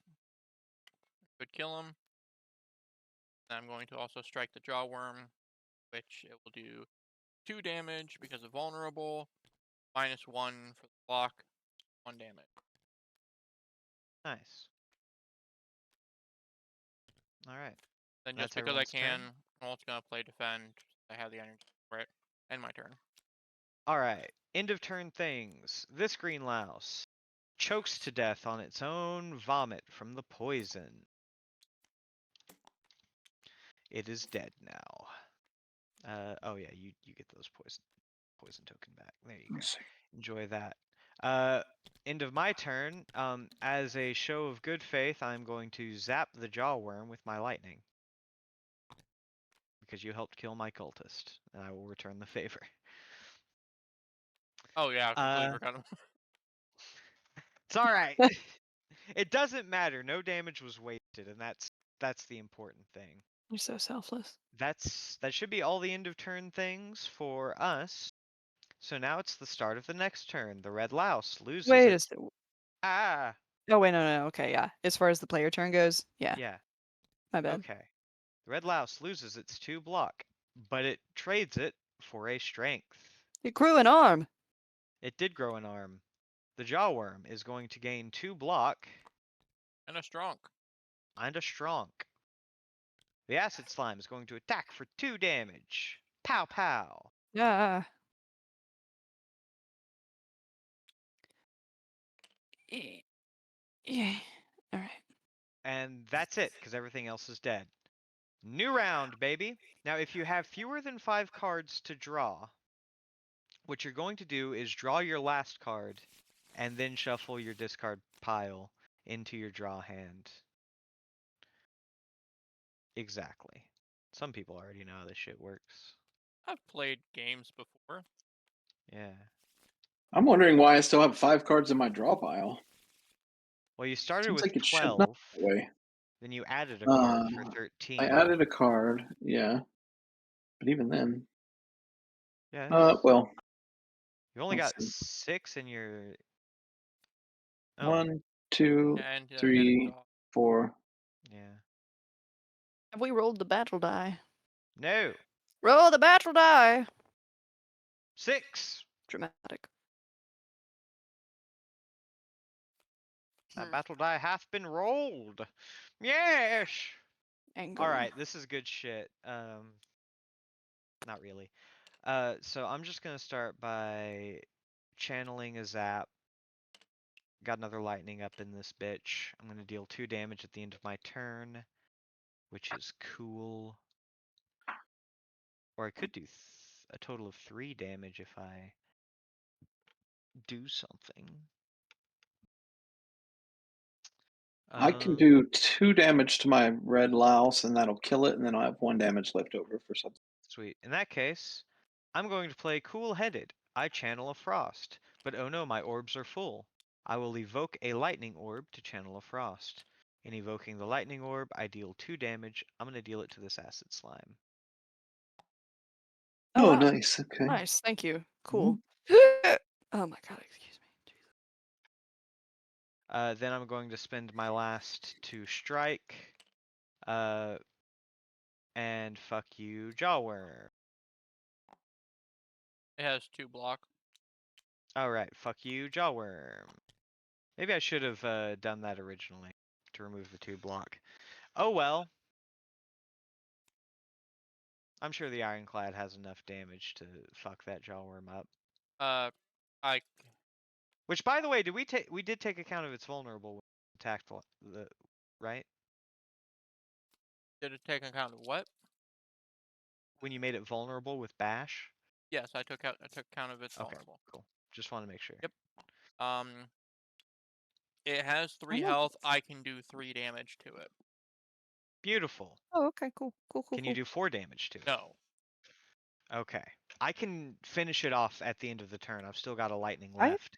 Could kill him. And I'm going to also strike the jawworm, which it will do 2 damage because of vulnerable, -1 for the block, 1 damage. Nice. All right. Then That's just because I everyone's can, turn? I'm also gonna play defend. I have the energy for it. End my turn. All right. End of turn things. This green louse chokes to death on its own vomit from the poison. It is dead now. Oh yeah, you get those poison token back. There you go. Let's see. Enjoy that. End of my turn. As a show of good faith, I'm going to zap the jawworm with my lightning. Because you helped kill my cultist, and I will return the favor. Oh yeah, I completely Uh, forgot him. it's all right. It doesn't matter. No damage was wasted, and that's the important thing. You're so selfless. That should be all the end of turn things for us. So now it's the start of the next turn. The red louse loses Wait a its ah Oh wait, no. Okay, yeah. As far as the player turn goes, yeah. yeah. My bad. Okay. The red louse loses its 2 block, but it trades it for a strength. It grew an arm. It did grow an arm. The jawworm is going to gain 2 block And a strong. and a strong. The acid slime is going to attack for 2 damage. Pow pow. Yeah. Yeah. All right. And that's it, because everything else is dead. New round, baby. Now, if you have fewer than 5 cards to draw, what you're going to do is draw your last card, and then shuffle your discard pile into your draw hand. Exactly. Some people already know how this shit works. I've played games before. Yeah. I'm wondering why I still have 5 cards in my draw pile. Well, you started Seems with like it should 12, not be that way. then you added a card for I 13. added a card, yeah. But even then, Yes. well, You only let's got see. 6 in your. Oh, 1, 2, And it's 3, off. 4. yeah. Have we rolled the battle die? No. Roll the battle die! 6. Dramatic. That battle die hath been rolled. Yes. Anger. All right, this is good shit. Not really. So I'm just gonna start by channeling a zap. Got another lightning up in this bitch. I'm gonna deal 2 damage at the end of my turn, which is cool. Or I could do a total of 3 damage if I do something. I can do 2 damage to my red louse, and that'll kill it, and then I'll have 1 damage left over for something. Sweet. In that case, I'm going to play cool-headed. I channel a frost, but oh no, my orbs are full. I will evoke a lightning orb to channel a frost. In evoking the lightning orb, I deal 2 damage. I'm going to deal it to this acid slime. Oh, wow. nice. Okay. Nice. Thank you. Mm-hmm. Cool. Oh my god, excuse me. Then I'm going to spend my last 2 strike. And fuck you, Jawworm. It has 2 block. Alright, fuck you, Jawworm. Maybe I should have done that originally to remove the 2 block. Oh well. I'm sure the Ironclad has enough damage to fuck that Jawworm up. I Which, by the way, we did take account of its vulnerable when we attacked the right did it take account of what? when you made it vulnerable with bash. Yes, I took account of its Okay, vulnerable. cool. Just want to make sure. Yep. It has 3 know. health. I can do 3 damage to it. Beautiful. Oh, okay, cool. Can you do 4 damage to it? No. Okay. I can finish it off at the end of the turn. I've still got a lightning I- left.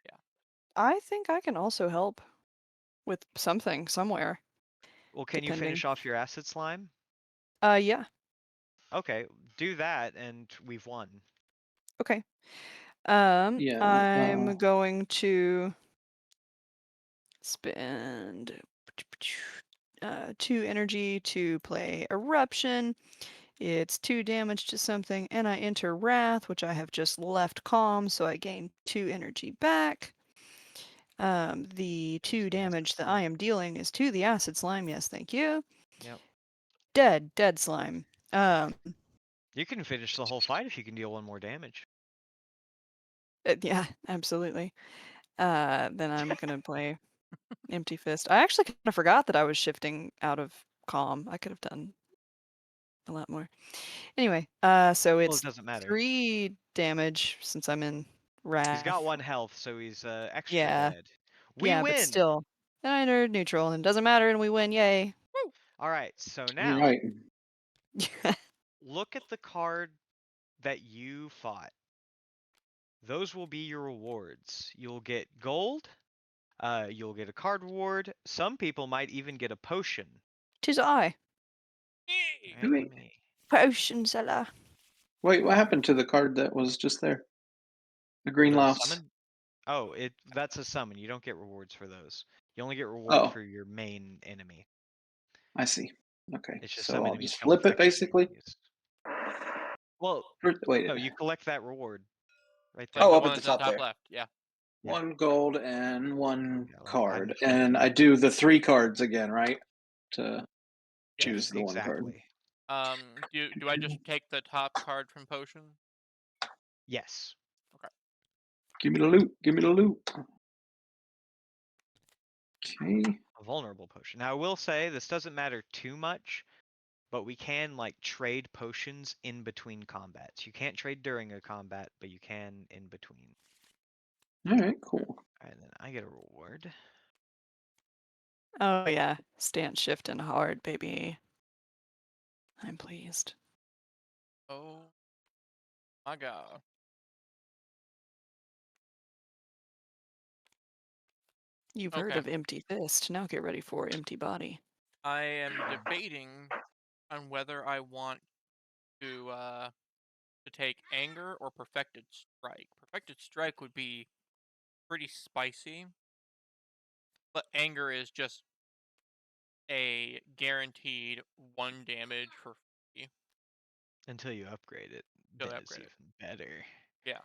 I think I can also help with something somewhere. Well, can you depending. finish off your acid slime? Yeah. Okay, do that, and we've won. Okay. Yeah, I'm going to spend 2 energy to play Eruption. It's 2 damage to something, and I enter Wrath, which I have just left calm, so I gain 2 energy back. The 2 the damage acid that slime. I am dealing is to the acid slime. Yes, thank you. Yep. Dead slime. You can finish the whole fight if you can deal 1 more damage. Yeah, absolutely. Then I'm gonna play Empty Fist. I actually kind of forgot that I was shifting out of calm. I could have done a lot more. Anyway, so Well, it's it doesn't matter. 3 damage since I'm in Wrath. He's got 1 health, so he's extra Yeah. dead. We Yeah, win. but still, then I entered neutral, and it doesn't matter, and we win. Yay! All right, so all now right. look at the card that you fought. Those will be your rewards. You'll get gold. You'll get a card reward. Some people might even get a potion. 'Tis I, Right, Wait. let me. potion seller. Wait, what happened to the card that was just there? The green The louse. summon? Oh, that's a summon. You don't get rewards for those. You only get reward Oh. for your main enemy. I see. Okay, It's just so some I'll enemies just come with flip it extra basically. use. Well, Wait. no, you collect that reward right there. Like Oh, the up one at the that's on top top there. left. Yeah. Yeah. 1 gold and 1 Yeah, card, I'm and I do the 3 cards again, right? To Yes. choose the 1 card. exactly. Do I just take the top card from potion? Yes. Give me the loot. Give me the loot. Okay. A vulnerable potion. Now I will say this doesn't matter too much, but we can like trade potions in between combats. You can't trade during a combat, but you can in between. All right. Cool. And then I get a reward. Oh yeah, stance shift and hard, baby. I'm pleased. Oh my god. You've heard Okay. of Empty Fist. Now get ready for Empty Body. I am debating on whether I want to take Anger or Perfected Strike. Perfected Strike would be pretty spicy, but Anger is just a guaranteed 1 damage for free. Until you upgrade it. Till Then I it's upgrade even it. better. Yeah.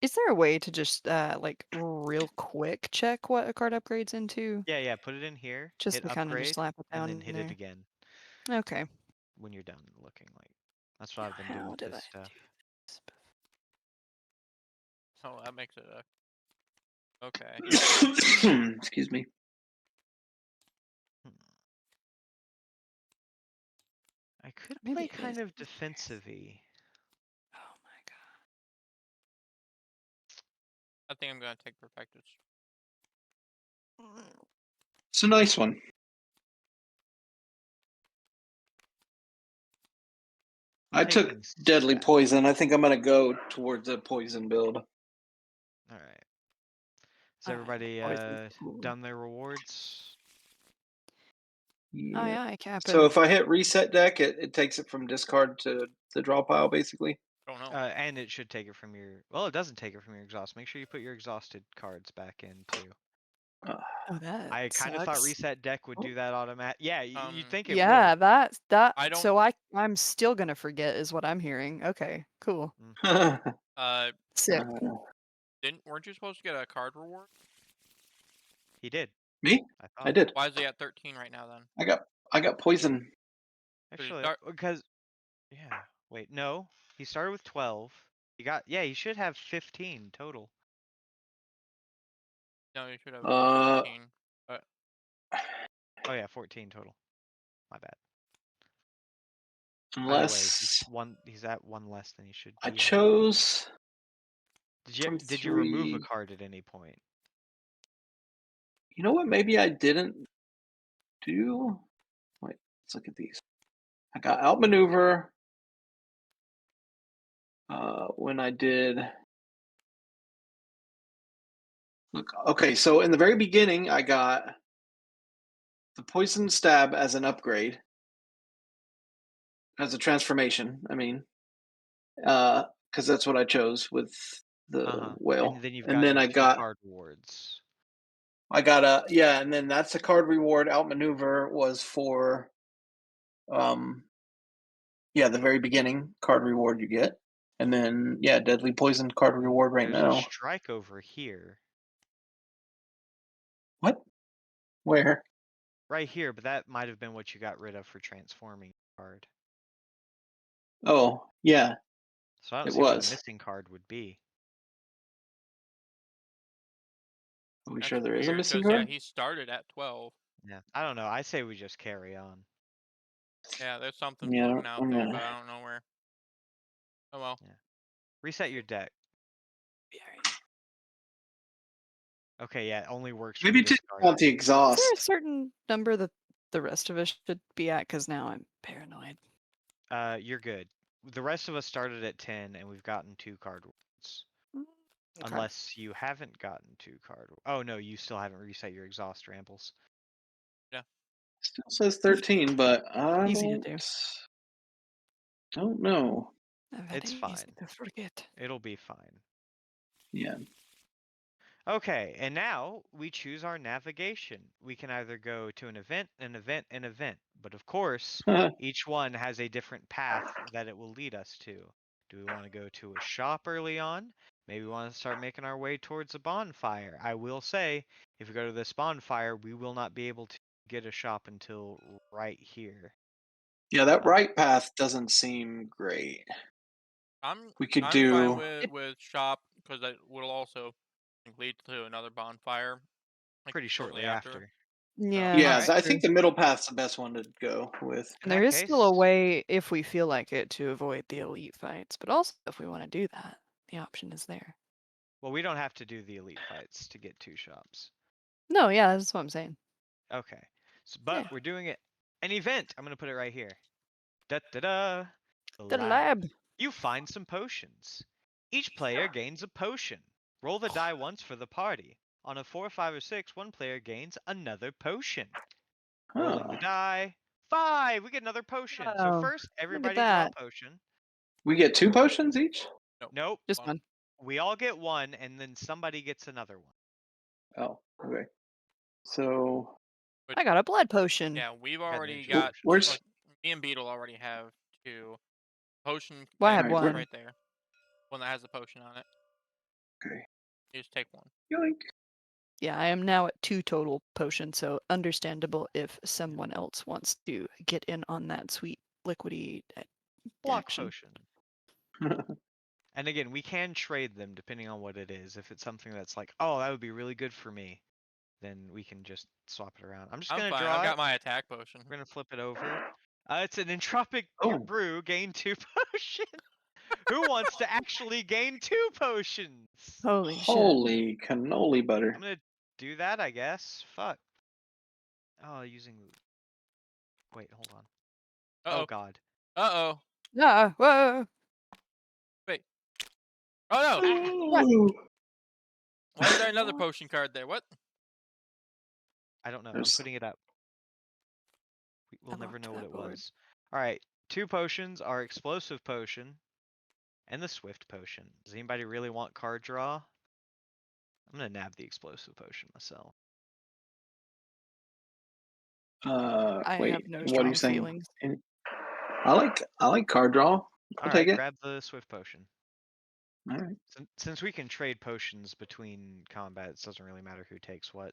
Is there a way to just like real quick check what a card upgrades into? Yeah, put it in here, Just hit to kind of just upgrade, slap it and down then in hit it there. again Okay. when you're done looking. Like that's what Now, I've been doing how with did this I stuff. do this? Oh, that makes it a... Okay. Excuse me. Hmm. I could Maybe play it kind is of in here. defensively. Oh my I think I'm gonna take Perfected. god. It's a nice one. I took taking deadly stab. poison. I think I'm gonna go towards a poison build. All right. Has Alright, everybody poison. Ooh. done their rewards? Aye, Yeah. aye, Captain. So if I hit reset deck, it takes it from discard to the draw pile, basically. Don't know. And it should take it from your. Well, it doesn't take it from your exhaust. Make sure you put your exhausted cards back in too. Uh, Oh, that I kind of thought sucks. reset deck would do that automatic. Yeah, you'd think it Yeah, would. that. I don't- So I'm still gonna forget, is what I'm hearing. Okay, cool, sick. weren't you supposed to get a card reward? He did. Me? I I thought. did. Why is he at 13 right now then? I got poison. Actually, start- because yeah. Wait, no. He started with 12. He got he should have 15 total. No, you should have Uh, 14. Oh yeah, 14 total. My bad. Either way, unless he's at one less than he should I be at. chose from Did you remove a 3. card at any point? You know what? Maybe I didn't do. Wait, let's look at these. I got outmaneuver. When I did. Look, okay, so in the very beginning, I got the poison stab as an upgrade, as a transformation. I mean, because that's what I chose with the whale. And then you've And got then your I 2 got card rewards. and then that's a card reward. Outmaneuver was for the very beginning card reward you get. And then deadly poison card reward right There's a now. strike over here. What? Where? Right here, but that might have been what you got rid of for transforming card. Oh, yeah, So I don't it see where the was. missing card would be. Are we That's sure there is a weird, missing 'cause, card? he started at 12. Yeah, I don't know. I say we just carry on. Yeah, there's something Yeah, floating out I'm there, gonna- but I don't know where. Oh well. Reset your deck. Okay, yeah, it only works from Maybe take discard. out the Is there exhaust. a certain number that the rest of us should be at? Because now I'm paranoid. You're good. The rest of us started at 10, and we've gotten 2 card rewards. Okay. Unless you haven't gotten 2 card. Oh no, you still haven't reset your exhaust rambles. Still says 13, but I Easy to do. don't know. Very It's easy fine. to forget. It'll be fine. Yeah. Okay, and now we choose our navigation. We can either go to an event, an event, an event. But of course, each one has a different path that it will lead us to. Do we want to go to a shop early on? Maybe we want to start making our way towards a bonfire. I will say, if we go to this bonfire, we will not be able to get a shop until right here. Yeah, that right path doesn't seem great. We could I'm do. fine with shop, because that will also lead to another bonfire. Like, Pretty shortly after. Yeah. Yeah, Alright. I true. think the middle path's the best one to go with. In And there that is still a case- way, if we feel like it, to avoid the elite fights. But also, if we want to do that, the option is there. Well, we don't have to do the elite fights to get 2 shops. No, yeah, that's what I'm saying. Okay. But Yeah. we're doing it an event. I'm gonna put it right here. Da da da. The lab. You find some potions. Each player gains a potion. Roll the die once for the party. On a 4, 5, or 6, one player gains another potion. Rolling the die. 5. We get another potion. So Oh, first, look at everybody draw a that. potion. We get 2 potions each? Nope. Just one. We all get one, and then somebody gets another one. Oh, okay. So I got a blood potion. Yeah, we've Got an already ancient got. potion. where's Like, me and Beetle already have 2 potion. Well, I have containers one. right there. One that has the potion on it. okay? You just take one. Yoink. Yeah, I am now at 2 total potions, so understandable if someone else wants to get in on that sweet liquidy Block action. potion. And again, we can trade them depending on what it is. If it's something that's like, oh, that would be really good for me, then we can just swap it around. I'm just I'm gonna fine. draw I've it. got my attack potion. We're gonna flip it over. It's an entropic Oh. brew. Gain 2 potions. Who wants to actually gain 2 potions? Holy shit. Holy cannoli butter. I'm gonna do that, I guess. Fuck. Oh, using. Wait, hold on. Uh-oh. Oh God. Uh-oh. Ah, whoa. Wait. Oh no! What? Ooh. Why is there another What? potion card there? What? I don't know. I'm There's- putting it up. We'll I never locked know what that it board. was. All right. 2 potions are explosive potion and the swift potion. Does anybody really want card draw? I'm gonna nab the explosive potion myself. I wait, have no what are you strong saying? feelings. I like card draw. All I'll right, take it. grab the swift potion. All right. Since we can trade potions between combats, it doesn't really matter who takes what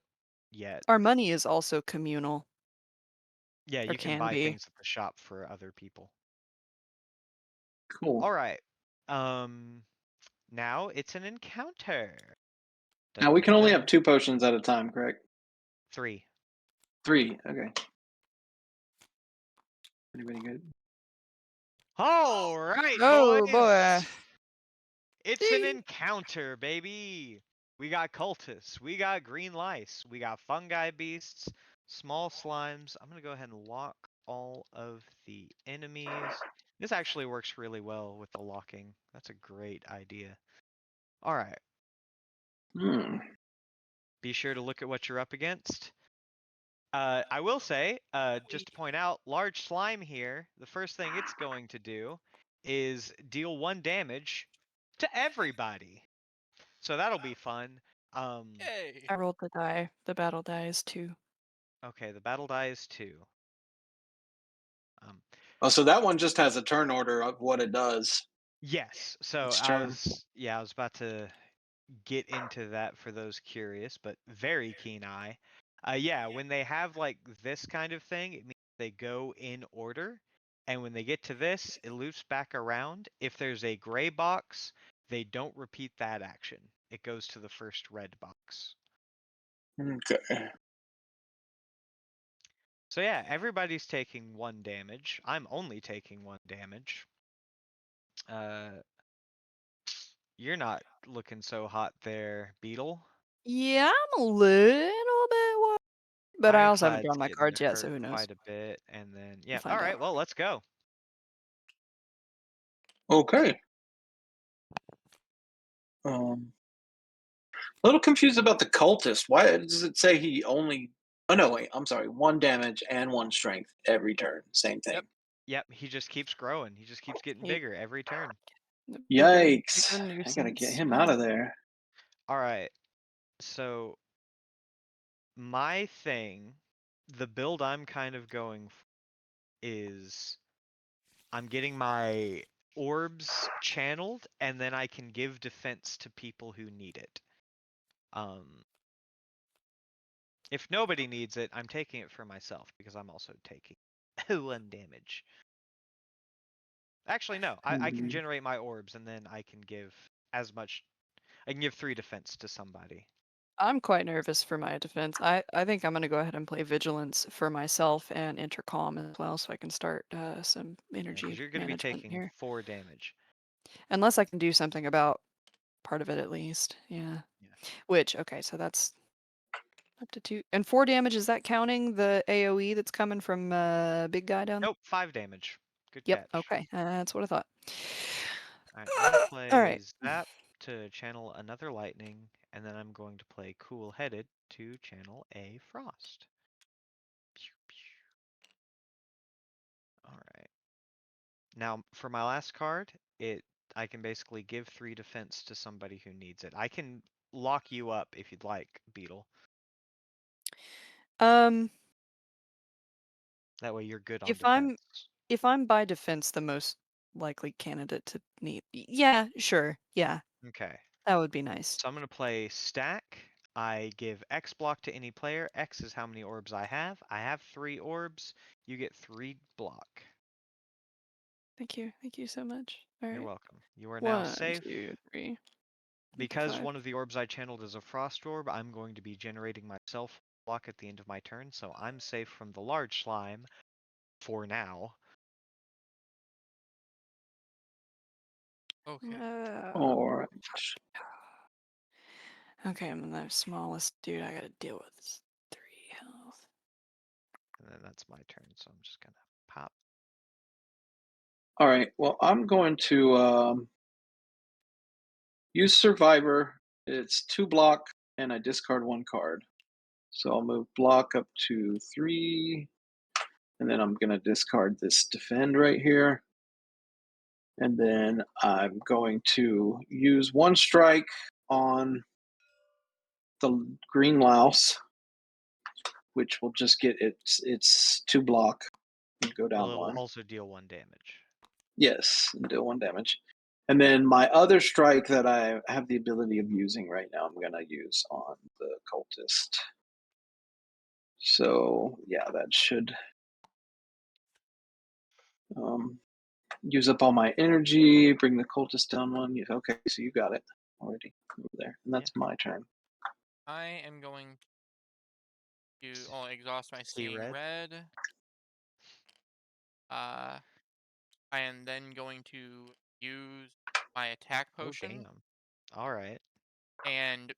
yet. Our money is also communal. Yeah, Or you can can buy be. things at the shop for other people. Cool. All right. Now it's an encounter. Now we can only have Dun-dun-dun. 2 potions at a time, correct? 3. 3. Okay. Anybody good? All right, Oh boy. boys. It's an Ding. encounter, baby. We got cultists, we got green lice, we got fungi beasts, small slimes. I'm gonna go ahead and lock all of the enemies. This actually works really well with the locking. That's a great idea. All right. Hmm. Be sure to look at what you're up against. I will say, just to point out, large slime here, the first thing it's going to do is deal 1 damage to everybody. So that'll be fun. Yay! I rolled the die. The battle die is 2. Okay, the battle die is 2. Um, Oh, so that one just has a turn order of what it does yes. So each I turn. was about to get into that for those curious, but very keen eye. Yeah, when they have like this kind of thing, it means they go in order, and when they get to this, it loops back around. If there's a gray box, they don't repeat that action. It goes to the first red box. Okay. So yeah, everybody's taking 1 damage. I'm only taking 1 damage. You're not looking so hot there, Beetle. Yeah, I'm a little bit worried. But I also haven't Ironclad's drawn my getting cards yet, so hurt who knows? quite a bit, and then We'll yeah. All find right, out. well, let's go. Okay. A little confused about the cultist. Why does it say he only? Oh no, wait. I'm sorry. 1 damage and 1 strength every turn. Same thing. Yep, he just keeps growing. He just keeps getting He- bigger every turn. The Yikes! bigger I gotta get nuisance. him Yeah. out of there. All right. So my thing, the build I'm kind of going is I'm getting my orbs channeled, and then I can give defense to people who need it. If nobody needs it, I'm taking it for myself because I'm also taking 1 damage. Actually, no. I can Mhm. generate my orbs, and then I can give as much. I can give 3 defense to somebody. I'm quite nervous for my defense. I think I'm going to go ahead and play Vigilance for myself and Intercom as well, so I can start some Yeah, energy because you're going to be management taking here. 4 damage. Unless I can do something about part of it at least. Yeah. Yeah. Which, okay, so that's up to 2. And 4 damage, is that counting the AoE that's coming from big guy down? Nope, 5 damage. Good Yep, catch. okay. That's what I thought. Alright, I'm going to All play right. Zap to channel another Lightning, and then I'm going to play Cool Headed to channel a Frost. Alright. Now, for my last card, I can basically give 3 defense to somebody who needs it. I can lock you up if you'd like, Beetle. Um, That way you're good on if I'm defense. if I'm by defense the most likely candidate to need, yeah, sure, yeah, Okay. that would be nice. So I'm going to play Stack. I give X block to any player. X is how many orbs I have. I have 3 orbs. You get 3 block. Thank you so much. All You're right, welcome. You are now 1, safe. 2, 3, Because 5. one of the orbs I channeled is a Frost Orb, I'm going to be generating myself block at the end of my turn, so I'm safe from the large slime for now. Okay. All right. Okay, I'm the smallest dude I gotta deal with. Is 3 health. And then that's my turn, so I'm just gonna pop. All right. Well, I'm going to use Survivor. It's 2 block, and I discard 1 card. So I'll move block up to 3, and then I'm going to discard this defend right here. And then I'm going to use 1 strike on the green louse, which will just get its 2 block and go Well, down it'll 1. also deal 1 damage. Yes, and deal 1 damage. And then my other strike that I have the ability of using right now, I'm going to use on the cultist. So, yeah, that should use up all my energy, bring the cultist down 1. Okay, so you got it already over there. And that's my turn. I am going to exhaust my See seeing red? red. I am then going to use my attack Oh, potion damn. Alright. and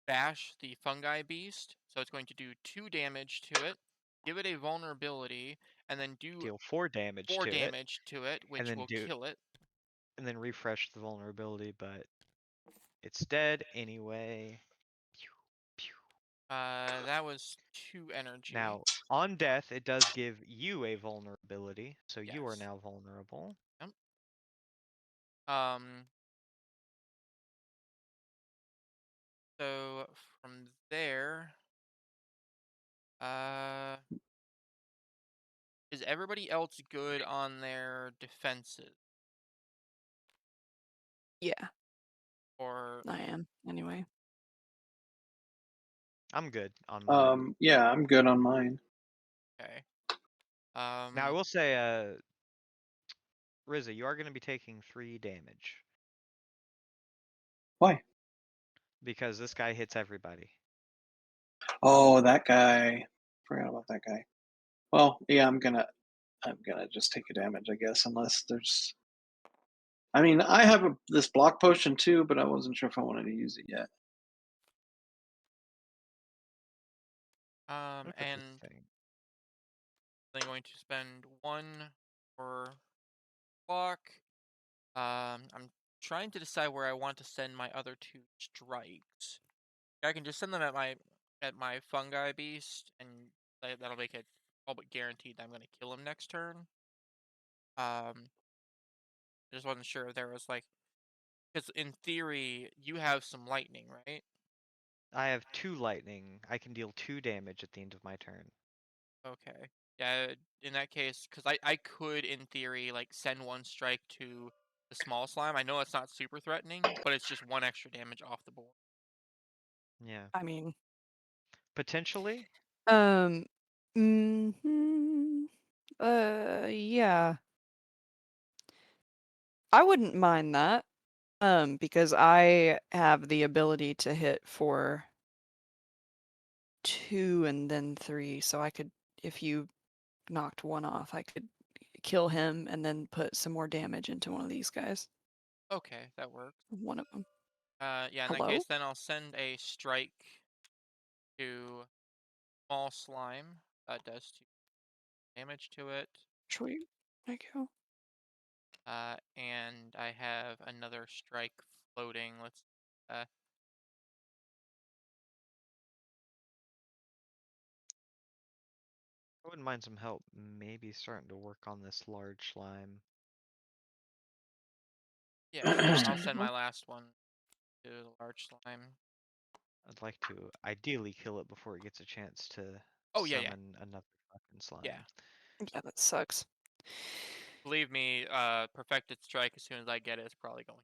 bash the fungi beast. So it's going to do 2 damage to it, give it a vulnerability, and then do Deal 4 damage 4 to it, damage to it, and which then will kill it. and then refresh the vulnerability, but it's dead anyway. Pew, pew. That was 2 energy. Now, on death, it does give you a vulnerability, so you are Yes. now vulnerable. Yep. So from there, is everybody else good on their defenses? Yeah, Or I am anyway. I'm good on mine. Yeah, I'm good on mine. okay. Now, I will say, Rizza, you are going to be taking 3 damage. Why? Because this guy hits everybody. Oh, that guy. Forgot about that guy. Well, yeah, I'm gonna just take a damage, I guess, unless there's. I mean, I have this block potion too, but I wasn't sure if I wanted to use it yet. Look at this and thing. I'm going to spend 1 for block. I'm trying to decide where I want to send my other 2 strikes. I can just send them at my fungi beast, and that'll make it all but guaranteed that I'm gonna kill him next turn. I just wasn't sure if there was because in theory you have some lightning, right? I have 2 lightning. I can deal 2 damage at the end of my turn. Okay. Yeah, in that case, because I could, in theory, send 1 strike to the small slime. I know it's not super threatening, but it's just 1 extra damage off the board. Yeah. I mean, Potentially? um, mhm, yeah, I wouldn't mind that. Because I have the ability to hit for 2 and then 3, so I could, if you knocked 1 off, I could kill him and then put some more damage into one of these guys. Okay, that works. One of them. Yeah, in that Hello? case, then I'll send a strike to small slime. That does 2 damage to it. Sweet. Thank you. And I have another strike floating. Let's. I wouldn't mind some help maybe starting to work on this large slime. Yeah, I'll send my Understandable. last one to the large slime. I'd like to ideally kill it before it gets a chance to Oh yeah, yeah, summon another fucking slime. yeah. Yeah, that sucks. Believe me, perfected strike as soon as I get it is probably going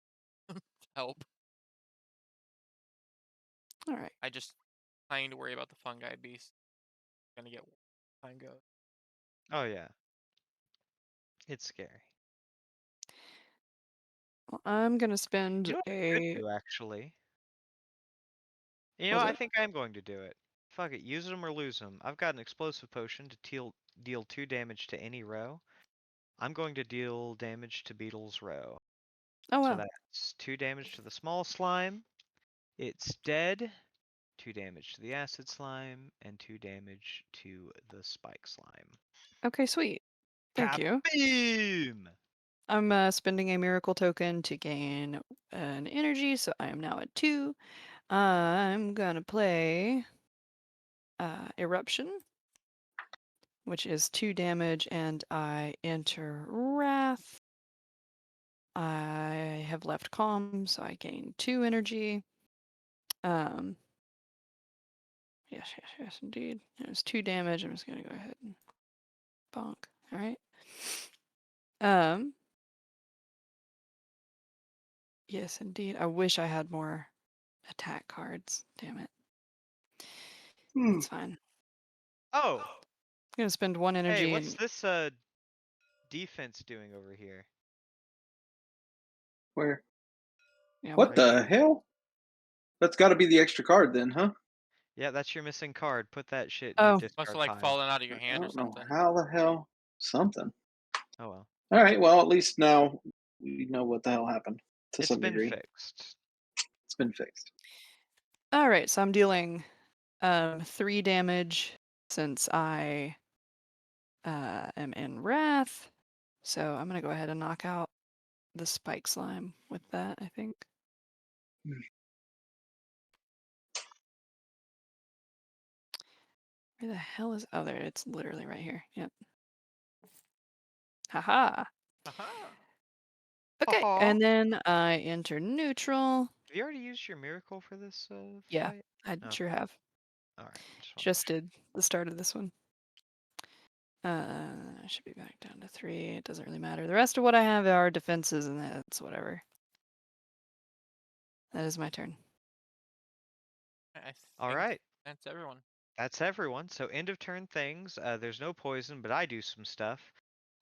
to help. All right. I just trying to worry about the fungi beast. Gonna get time goes. Oh yeah. It's scary. Well, I'm gonna spend You know what I could do actually? You know, Was I it? think I'm going to do it. Fuck it, use them or lose them. I've got an explosive potion to deal 2 damage to any row. I'm going to deal damage to Beetle's row. Oh So wow. that's 2 damage to the small slime. It's dead. 2 damage to the acid slime, and 2 damage to the spike slime. Okay, sweet. Thank you. Kaboom! I'm spending a miracle token to gain an energy, so I am now at 2. I'm gonna play Eruption, which is 2 damage, and I enter Wrath. I have left Calm, so I gain 2 energy. Yes, indeed. It's 2 damage. I'm just gonna go ahead and bonk. All right. Yes, indeed. I wish I had more attack cards. Damn it. That's fine. Oh, I'm gonna spend 1 hey, energy what's and this defense doing over here? Where? yeah, What Right the here. hell? That's got to be the extra card then, huh? Yeah, that's your missing card. Put that shit in your Oh, Must have discard like pile. fallen out of your I hand or don't know something. how the hell. Something. Oh well. All right. Well, at least now we know what the hell happened to It's some been degree. fixed. It's been fixed. all right. So I'm dealing 3 damage since I am in Wrath. So I'm gonna go ahead and knock out the spike slime with that, I think. Where the hell is... Oh, there. It's literally right here. Yep. Haha. Aha. Okay. Aw. And then I enter neutral. Have you already used your miracle for this Yeah, fight? I Okay. sure have. All right. Just did the start of this one. I should be back down to 3. It doesn't really matter. The rest of what I have are defenses, and that's whatever. That is my turn. I All think right. that's everyone. That's everyone. So end of turn things. There's no poison, but I do some stuff.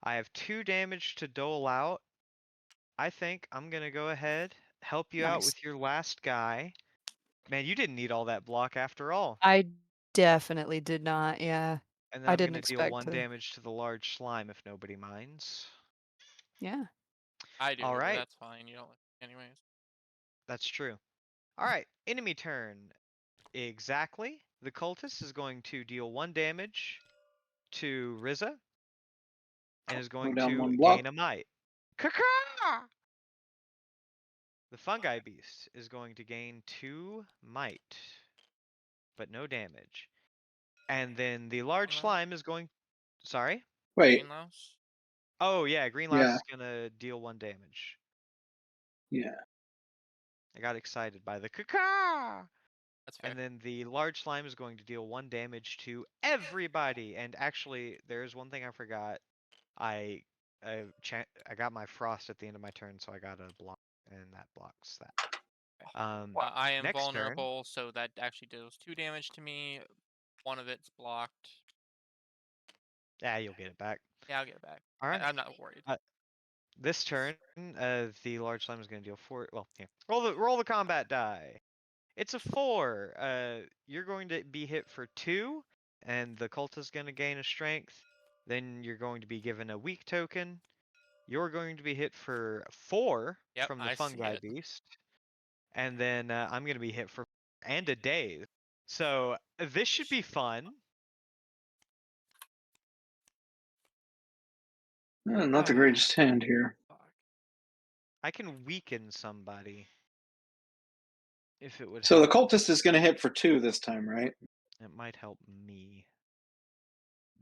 I have 2 damage to dole out. I think I'm gonna go ahead, help you out Nice. with your last guy. Man, you didn't need all that block after all. I definitely did not. Yeah, And then I I'm didn't gonna deal expect 1 to. damage to the large slime if nobody minds. Yeah. I do, All but right, that's fine. You don't like it anyways. that's true. All right, enemy turn. Exactly. The cultist is going to deal 1 damage to Riza and is Go going down to one block. gain a might. Caca! The fungi beast is going to gain 2 might, but no damage. And then the large Greenlouse? slime is going. Sorry? Wait. Greenlouse? Oh, yeah, green louse Yeah. is gonna deal 1 damage. Yeah. I got excited by the caca! That's fair. And then the large slime is going to deal 1 damage to everybody. And actually, there's one thing I forgot. I I got my frost at the end of my turn, so I got a block, and that blocks that. Okay. Um, I am next turn. vulnerable, so that actually deals 2 damage to me. One of it's blocked. Yeah, you'll get it back. Yeah, I'll get it back. All right. I'm not worried. This turn, the large slime is going to deal 4. Well, here, roll the combat die. It's a 4. You're going to be hit for 2, and the cult is going to gain a strength. Then you're going to be given a weak token. You're going to be hit for 4 Yep, from the I see fungi it. beast, and then I'm going to be hit for and a daze. So this should be fun. Not the greatest hand here. Fuck. I can weaken somebody if it would So the help. cultist is going to hit for 2 this time, right? It might help me.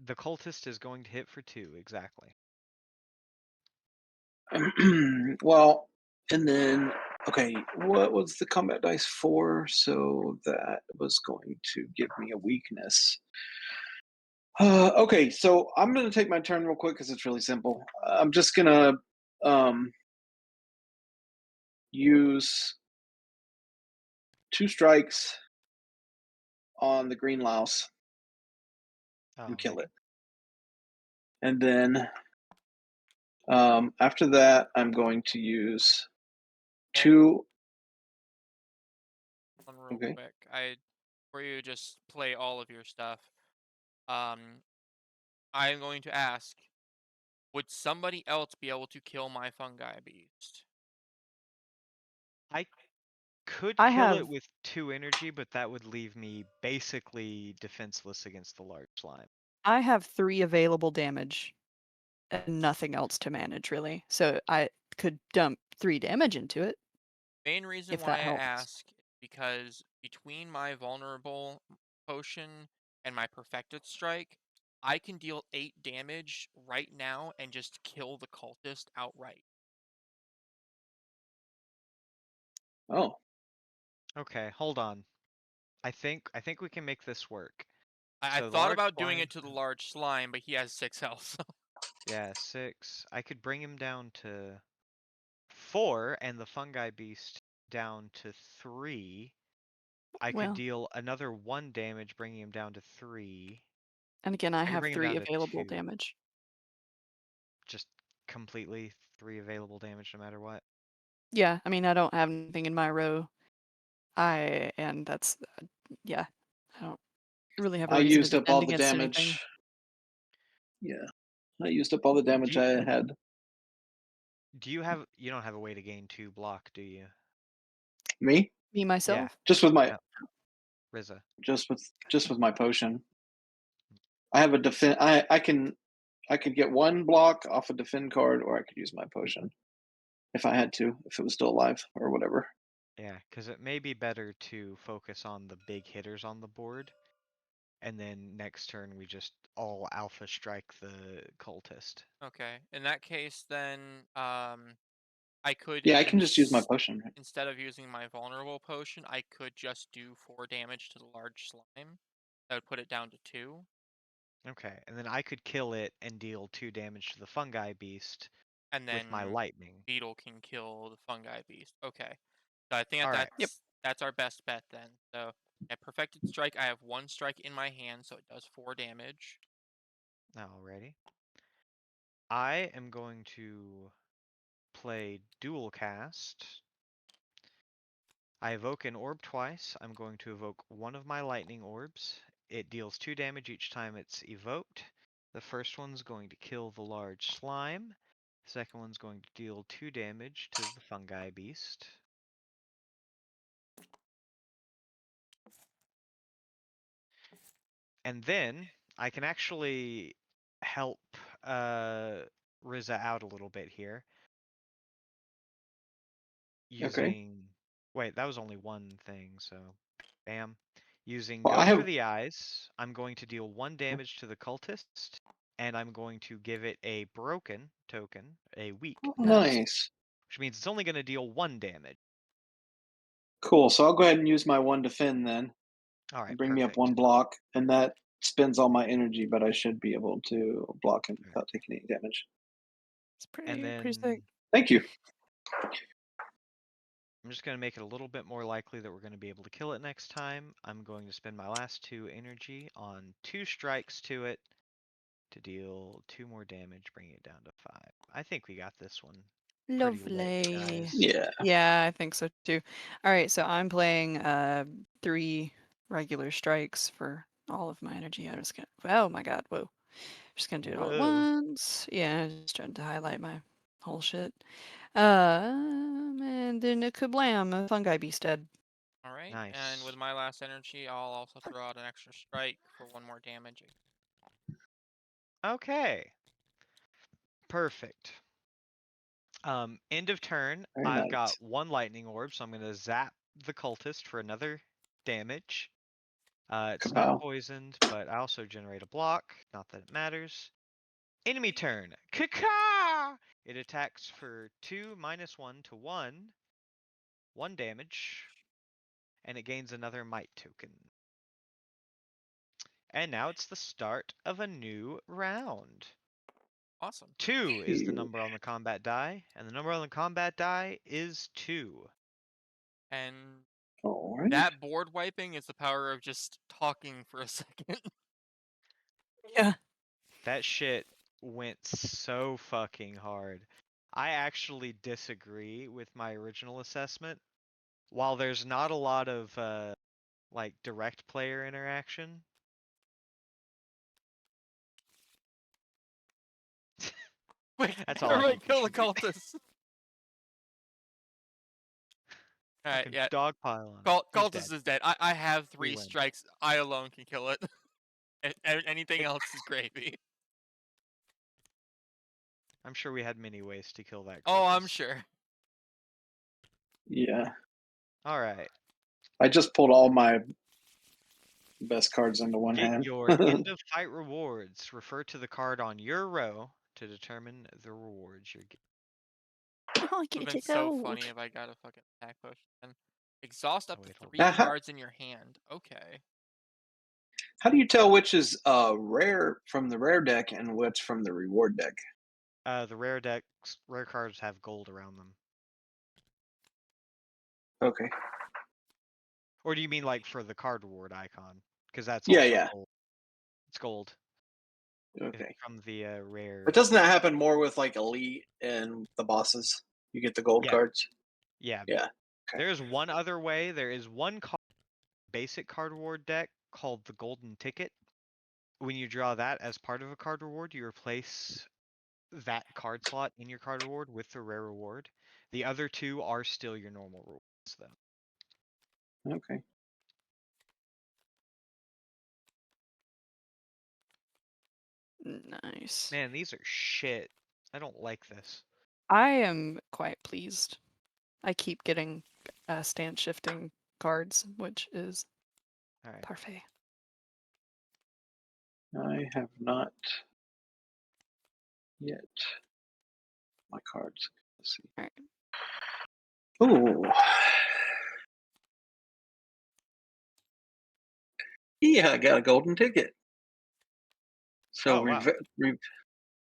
The cultist is going to hit for 2, exactly. Well, and then okay, what was the combat dice for? So that was going to give me a weakness. Okay, so I'm gonna take my turn real quick because it's really simple. I'm just gonna use 2 strikes on the green louse and kill Alrighty. it, and then after that, I'm going to use Hey. 2. One real Okay. quick. Before you just play all of your stuff, I am going to ask, would somebody else be able to kill my fungi beast? I could I kill have it with 2 energy, but that would leave me basically defenseless against the large slime. I have 3 available damage. and nothing else to manage really. So I could dump 3 damage into it Main reason if why that I helps. ask is because between my vulnerable potion and my perfected strike, I can deal 8 damage right now and just kill the cultist outright. Oh, Okay, hold on. I think we can make this work. I So the thought large about doing slime, it to the large slime, but he has 6 health. So. yeah, 6. I could bring him down to 4 and the fungi beast down to 3. I could Well, deal another 1 damage, bringing him down to 3. and again, I I could have bring him 3 down to available 2. damage. Just completely 3 available damage no matter what. Yeah, I mean, I don't have anything in my row. And that's yeah, I don't really have a I reason to used up defend all the against anything. damage. Yeah, I used up all the damage Do I had. you don't have a way to gain 2 block, do you? Me, Me Yeah, myself? just with my no, Riza. just with my potion. I have a defend. I could get 1 block off a defend card, or I could use my potion if I had to, if it was still alive or whatever. Yeah, because it may be better to focus on the big hitters on the board, and then next turn we just all alpha strike the cultist. Okay. In that case, then I could Yeah, I can just use my potion. Right? instead of using my vulnerable potion, I could just do 4 damage to the large slime. That would put it down to 2. Okay, and then I could kill it and deal 2 damage to the fungi beast And with my then lightning. beetle can kill the fungi beast. Okay. So I think All right, Yep. that's our best bet then. So at perfected strike, I have 1 strike in my hand, so it does 4 damage. alrighty. I am going to play dual cast. I evoke an orb twice. I'm going to evoke one of my lightning orbs. It deals 2 damage each time it's evoked. The first one's going to kill the large slime. The second one's going to deal 2 damage to the fungi beast. And then I can actually help Riza out a little bit here Okay. using. Wait, that was only one thing, so bam. Using Well, I Go for have. the Eyes, I'm going to deal 1 damage to the cultist, and I'm going to give it a broken token, a weak Oh, token, Nice. nice. which means it's only going to deal 1 damage. Cool. So I'll go ahead and use my 1 defend then. All right, Bring me up 1 perfect. block, and that spends all my energy, but I should be able to block him All right. without taking any damage. It's And pretty sick. then Thank you. I'm just going to make it a little bit more likely that we're going to be able to kill it next time. I'm going to spend my last 2 energy on 2 strikes to it to deal 2 more damage, bringing it down to 5. I think we got this one pretty lit, Lovely. guys. Yeah. Yeah, I think so too. All right, so I'm playing 3 regular strikes for all of my energy. I'm just gonna. Oh my god! Whoa! Just gonna do it all at Whoa. once. Yeah, just trying to highlight my whole shit. And then a kablam! A fungi beast dead. All right. And with Nice. my last energy, I'll also throw out an extra strike for 1 more damage. Okay. Perfect. End of turn. Very I've nice. got 1 lightning orb, so I'm going to zap the cultist for another damage. It's not Kapow. poisoned, but I also generate a block. Not that it matters. Enemy turn. Kaka! It attacks for 2 minus 1 to 1. 1 damage. And it gains another might token. And now it's the start of a new round. Awesome. 2 is the Cute. number on the combat die, and the number on the combat die is 2. And All right. that board wiping is the power of just talking for a second. Yeah. That shit went so fucking hard. I actually disagree with my original assessment. While there's not a lot of like direct player interaction. Quick, That's all I can everybody kill the contribute. cultists. All right, Fucking yeah. dogpile on him. He's dead. Cultist is dead. I have We 3 win. strikes. I alone can kill it. Anything else is gravy. I'm sure we had many ways to kill that. Oh, I'm cultist. sure. Yeah. All right. I just pulled all my best cards into one Get hand. your end of fight rewards. Refer to the card on your row to determine the rewards you're getting. Oh, Would get have been it so gold. funny if I got a fucking attack potion. And exhaust up Oh, to wait, hold 3 on. cards in your hand. Okay. How do you tell which is rare from the rare deck and what's from the reward deck? The rare cards have gold around them. Okay. Or do you mean like for the card reward icon? Because that's Yeah, also yeah. gold. It's gold. Okay. From the rare. But doesn't that happen more with like elite and the bosses? You get the gold Yeah. cards. Yeah. Yeah. Okay. There's one other way. There is one basic card reward deck called the Golden Ticket. When you draw that as part of a card reward, you replace that card slot in your card reward with the rare reward. The other two are still your normal rewards, though. Okay. Nice. Man, these are shit. I don't like this. I am quite pleased. I keep getting stance shifting cards, which is All right. parfait. I have not yet. My cards. Let's see. All right. Ooh. Yeah, I got a golden ticket. So Oh, wow.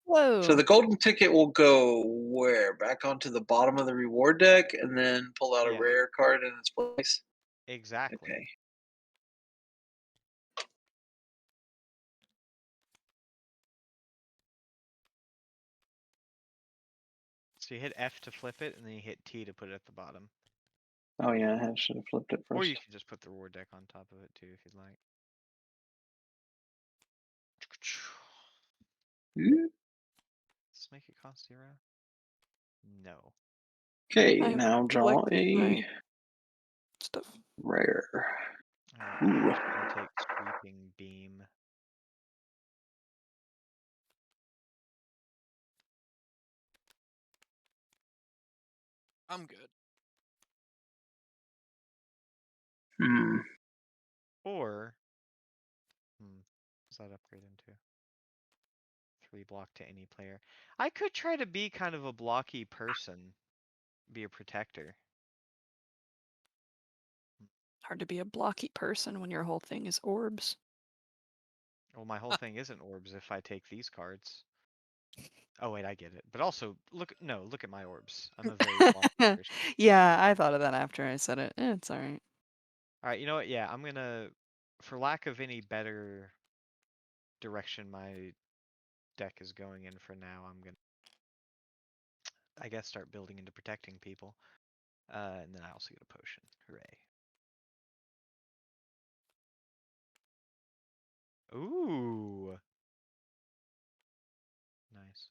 Whoa. so the golden ticket will go where? Back onto the bottom of the reward deck and then pull out a Yeah. rare card in its place? Exactly. Okay. So you hit F to flip it, and then you hit T to put it at the bottom. Oh yeah, I should have flipped it Or first. you can just put the reward deck on top of it too, if you'd like. Let's make it cost 0. No. Okay, I now draw collected a my stuff. rare. Alright, Ooh. I'm gonna take Sweeping Beam. I'm good. Hmm. Or, what's that upgrade into? 3 block to any player. I could try to be kind of a blocky person. Be a protector. Hard to be a blocky person when your whole thing is orbs. Well, my whole thing isn't orbs if I take these cards. Oh wait, I get it. But also, look at my orbs. I'm a very blocky person. Yeah, I thought of that after I said it. It's all right. Alright, you know what? Yeah, I'm gonna, for lack of any better direction my deck is going in for now, I'm gonna, I guess, start building into protecting people. And then I also get a potion. Hooray. Ooh. Nice.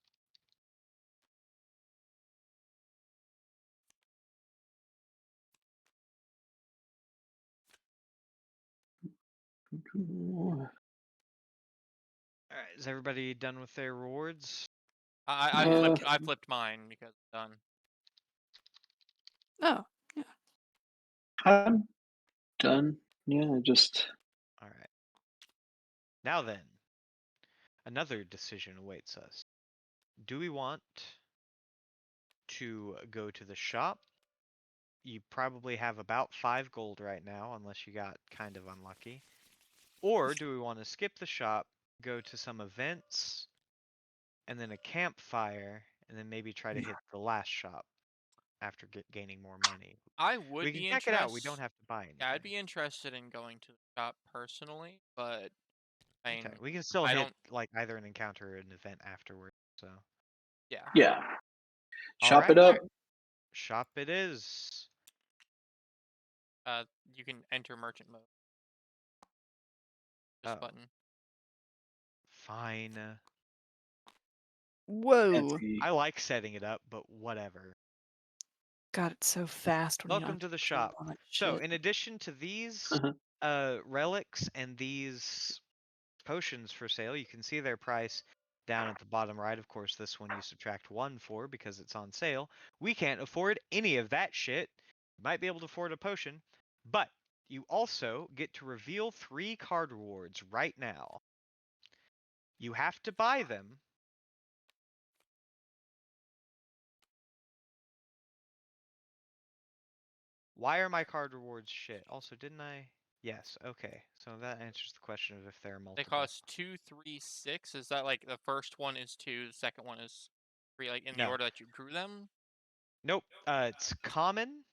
Alright, is everybody done with their rewards? I flipped mine because I'm done. Oh, yeah. I'm done. Yeah, just Alright. Now then, another decision awaits us. Do we want to go to the shop? You probably have about 5 gold right now, unless you got kind of unlucky. Or do we want to skip the shop, go to some events, and then a campfire, and then maybe try to hit the last shop after gaining more money? I would We be can check it out. We don't interested. have to buy anything. Yeah, I'd be interested in going to the shop personally, but I mean, Okay, we can still I hit don't. like either an encounter or an event afterward. So, Yeah. yeah. all Chop it right, up. shop it is. You can enter merchant mode. This Oh, button. fine. Whoa. I like setting it up, but whatever. God, it's so fast when you don't Welcome have to the kill shop. all that So, shit. in addition to these relics and these potions for sale, you can see their price down at the bottom right, of course, this one you subtract 1 for because it's on sale. We can't afford any of that shit. You might be able to afford a potion, but you also get to reveal 3 card rewards right now. You have to buy them. Why are my card rewards shit? Also, didn't I? Yes, okay. So that answers the question of if there are They multiple. cost 2, 3, 6. Is that like the first one is 2, the second one is 3, like in the No. order that you drew them? Nope. It's common,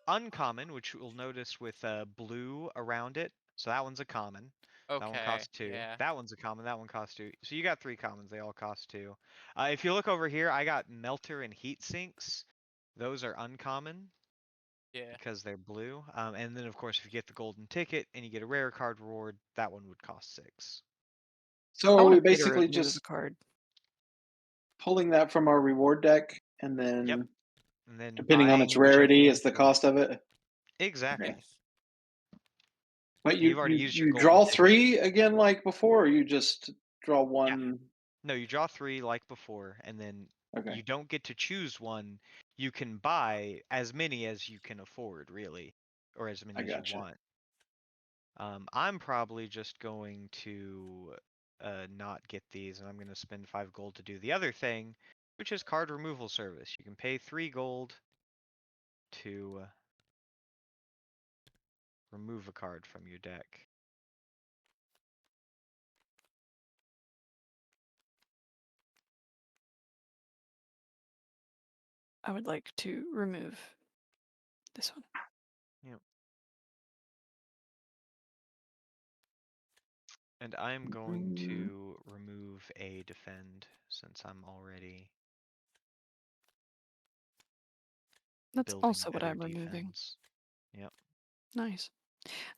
uncommon, which you'll notice with blue around it. So that one's a common. That one Okay, costs 2. yeah. That one's a common. That one costs 2. So you got 3 commons. They all cost 2. If you look over here, I got melter and heat sinks. Those are uncommon Yeah. because they're blue. And then of course, if you get the golden ticket and you get a rare card reward, that one would cost 6. So I are want we to pay to basically remove a just card. pulling that from our reward deck, and Yep. then And then depending on its buying whichever rarity ones is the you want. cost of it? Exactly. Okay. Yes. But And you you've already you used your you golden draw ticket. 3 again like before, or you just draw Yeah. 1? No, you draw 3 like before, and then Okay. you don't get to choose one. You can buy as many as you can afford, really, or as many I as you gotcha. want. I'm probably just going to not get these, and I'm going to spend 5 gold to do the other thing, which is card removal service. You can pay 3 gold to remove a card from your deck. I would like to remove this one. Yep. And I'm going to remove a defend since I'm already That's building also what better I'm removing. defense. Yep. Nice.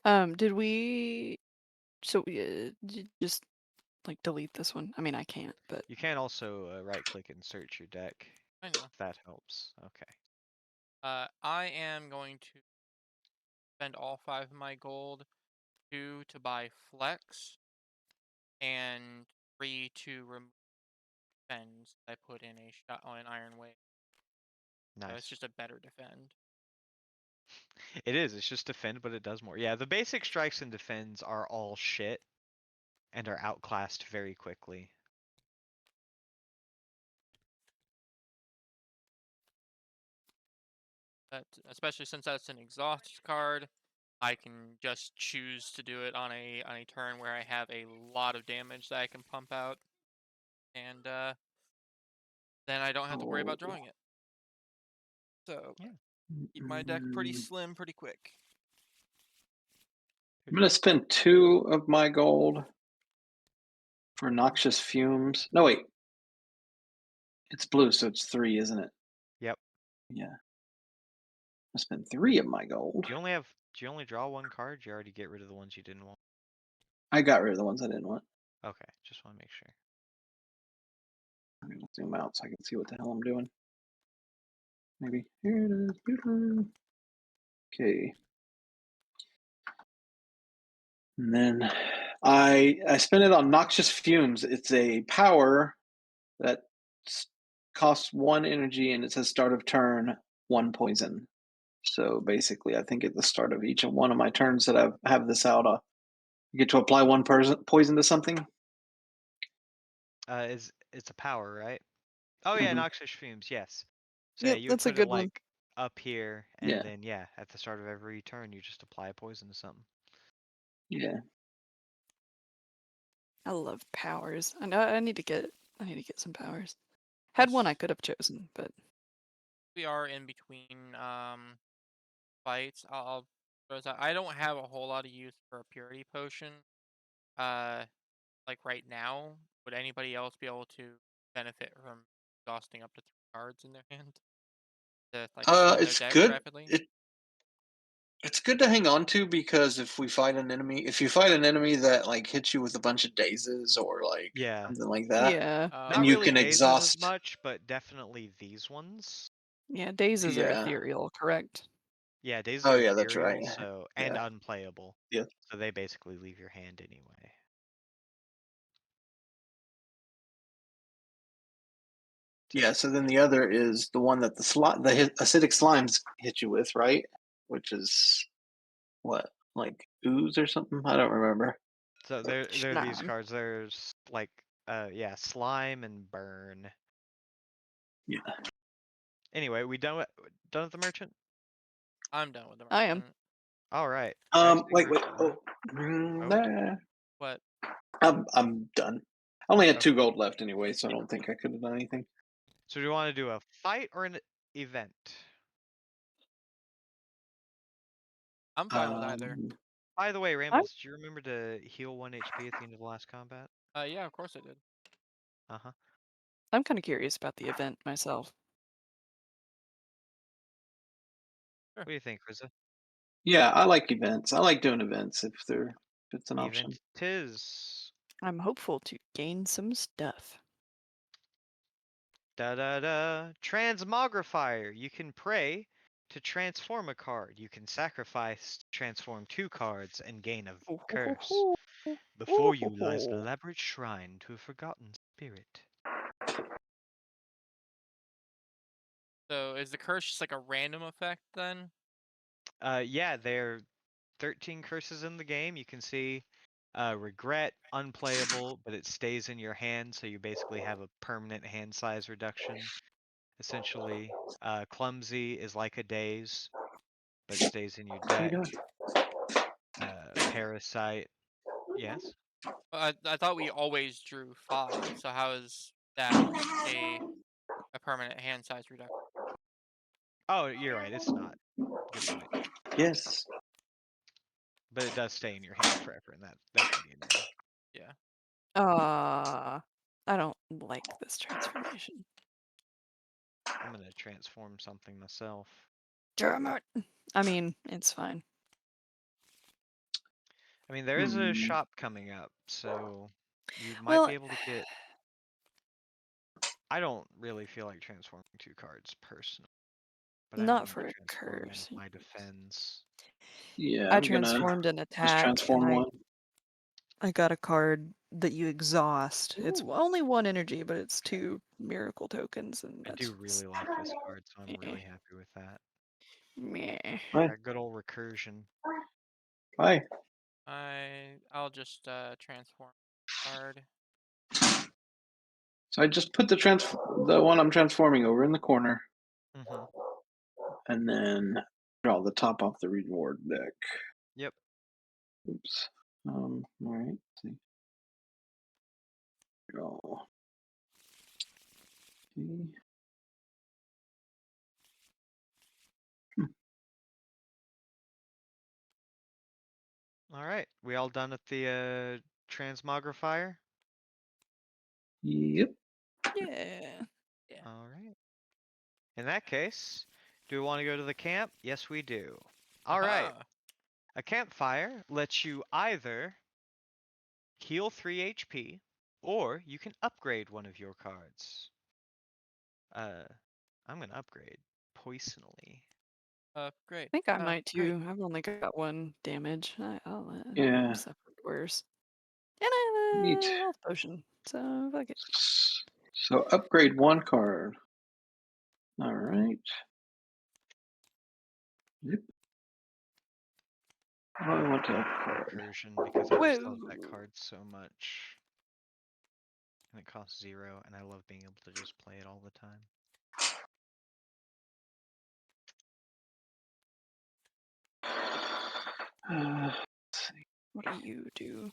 Did we? So just like delete this one. I mean, I can't, but You can also right click and search your deck I know. if that helps. Okay. I am going to spend all 5 of my gold, 2 to buy flex, and 3 to remove defends I put in a shot on an iron wave. So it's Nice. just a better defend. It is. It's just defend, but it does more. Yeah, the basic strikes and defends are all shit and are outclassed very quickly. That especially since that's an exhaust card, I can just choose to do it on a turn where I have a lot of damage that I can pump out, and then I don't have to worry about Oh. drawing it. So Yeah. keep my deck pretty Mm, slim, pretty quick. I'm gonna spend 2 of my gold for noxious fumes. No, wait. It's blue, so it's 3, isn't it? Yep. Yeah. I spent 3 of my gold. Do you only draw 1 card? Do you already get rid of the ones you didn't want? I got rid of the ones I didn't want. Okay, just want to make sure. I'm gonna zoom out so I can see what the hell I'm doing. Maybe here it is. Okay. And then I spent it on noxious fumes. It's a power that costs 1 energy, and it says start of turn 1 poison. So basically, I think at the start of each one of my turns that I have this out, I get to apply 1 poison to something. It's a power, right? Oh yeah, Mhm. noxious fumes. Yes. So yeah, yep, you would that's a put it good one. like up here, and Yeah, then yeah, at the start of every turn, you just apply a poison to something. yeah. I love powers. I know I need to get some powers. Had one I Yes. could have chosen, but We are in between fights. I'll throw this out. I don't have a whole lot of use for a purity potion. Uh, like right now, would anybody else be able to benefit from exhausting up to 3 cards in their hand to like slim their It's deck good. rapidly? It's good to hang on to because if you fight an enemy that like hits you with a bunch of dazes or like Yeah. something like that, yeah, Not and you Oh, really can okay. dazes as exhaust. much, but definitely these ones. yeah. Dazes are Yeah. ethereal, correct? Yeah, dazes Oh are yeah, that's right. ethereal, so and Yeah. unplayable. Yeah. So they basically leave your hand anyway. Yeah, so then the other is the one that the acidic slimes hit you with, right? Which is what, like ooze or something? I don't remember. So there are these Schnam. cards. There's like yeah, slime and burn. Yeah. Anyway, we done with the merchant? I'm done with the I am. merchant. All right. Next big Wait. merchant, huh? Oh. Nah, What? I'm done. I only had Okay. 2 gold left anyway, so I don't think I could have done anything. So do you want to do a fight or an event? I'm fine with either. By the way, I'm Rambles, do you remember to heal 1 HP at the end of the last combat? Yeah, of course I did. Uh-huh. I'm kind of curious about the event myself. What do you think, Rizza? Yeah, I like events. I like doing events if it's an option. Event tis. I'm hopeful to gain some stuff. Da-da-da. Transmogrifier. You can pray to transform a card. You can sacrifice to transform 2 cards and gain a curse. Before you lies an elaborate shrine to a forgotten spirit. So is the curse just like a random effect then? Yeah, there are 13 curses in the game. You can see regret, unplayable, but it stays in your hand, so you basically have a permanent hand size reduction. Essentially, clumsy is like a daze, but stays in your What are you deck. doing? Parasite, yes. I thought we always drew 5. So how is that a permanent hand size reduction? Oh, you're right. It's not. Good point. Yes. But it does stay in your hand forever, and that can be annoying. Yeah. I don't like this transformation. I'm gonna transform something myself. Damn it! I mean, it's fine. I mean, there is a shop coming up, so you might Well, be able to get. I don't really feel like transforming 2 cards personally, but I not need for to a transform one of curse. my defense. Yeah, I I'm gonna transformed an just attack, and transform one. I got a card that you exhaust. It's Ooh. only 1 energy, but it's 2 miracle tokens, and I do that's really like this card, so I'm meh. really happy with that. Meh. Bye. That good old recursion. Bye. I'll just transform card. So I just put the one I'm transforming over in the corner, Mm-hmm. and then draw the top off the reward deck. Yep. Oops. All right. Let's see. Draw. Okay. All right. We all done at the transmogrifier? Yep. Yeah. Yeah. All right. In that case, do we want to go to the camp? Yes, we do. All right. Aha. A campfire lets you either heal 3 HP, or you can upgrade one of your cards. I'm gonna upgrade poisonally. Great. I think I might Great. too. I've only got 1 damage. I'll Yeah. suffer worse. And I have Neat. a health potion, so fuck it. So upgrade 1 card. All right. Yep. What do I want to upgrade? Recursion, because I just love that Whoa. card so much. And it costs 0, and I love being able to just play it all the time. Let's see. What do you do?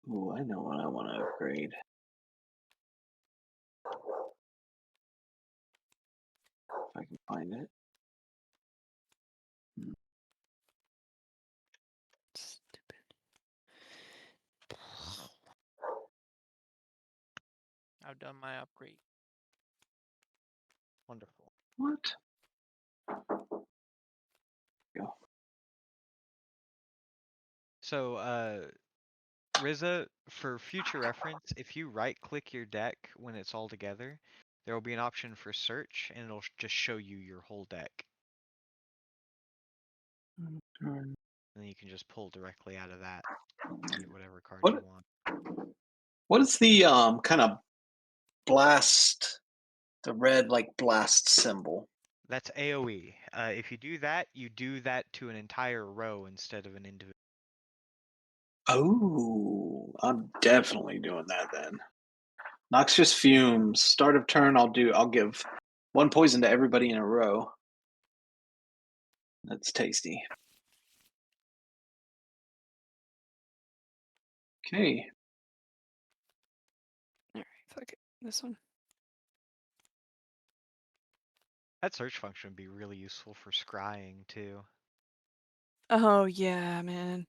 Ooh, I know what I want to upgrade. If I can find it. Stupid. I've done my upgrade. Wonderful. What? Go. So, Riza, for future reference, if you right-click your deck when it's all together, there will be an option for search, and it'll just show you your whole deck. Darn. And then you can just pull directly out of that. Get whatever card What you want. what is the kind of blast, the red like blast symbol? That's AoE. If you do that to an entire row instead of an individual. Oh, I'm definitely doing that then. Noxious fumes. Start of turn. I'll give one poison to everybody in a row. That's tasty. Okay. All right, fuck it. This one. That search function would be really useful for scrying too. Oh yeah, man.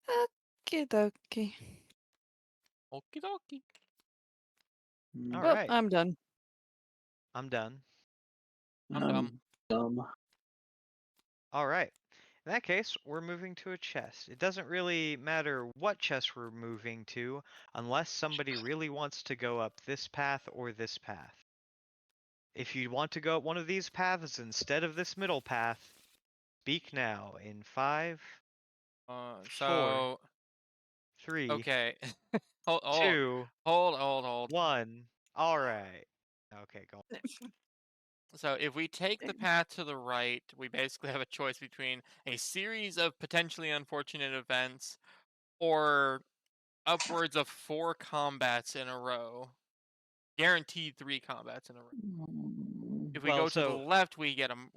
Okie dokie. Okie dokie. All Oh, right, I'm done. I'm done. I'm dumb. Dumb. All right. In that case, we're moving to a chest. It doesn't really matter what chest we're moving to, unless somebody really wants to go up this path or this path. If you want to go up one of these paths instead of this middle path, speak now in 5, 4, So 3, okay. hold, hold, 2, hold. 1. All right. Okay, go. So if we take the path to the right, we basically have a choice between a series of potentially unfortunate events or upwards of 4 combats in a row. Guaranteed 3 combats in a row. If we Well, go to the so left, we can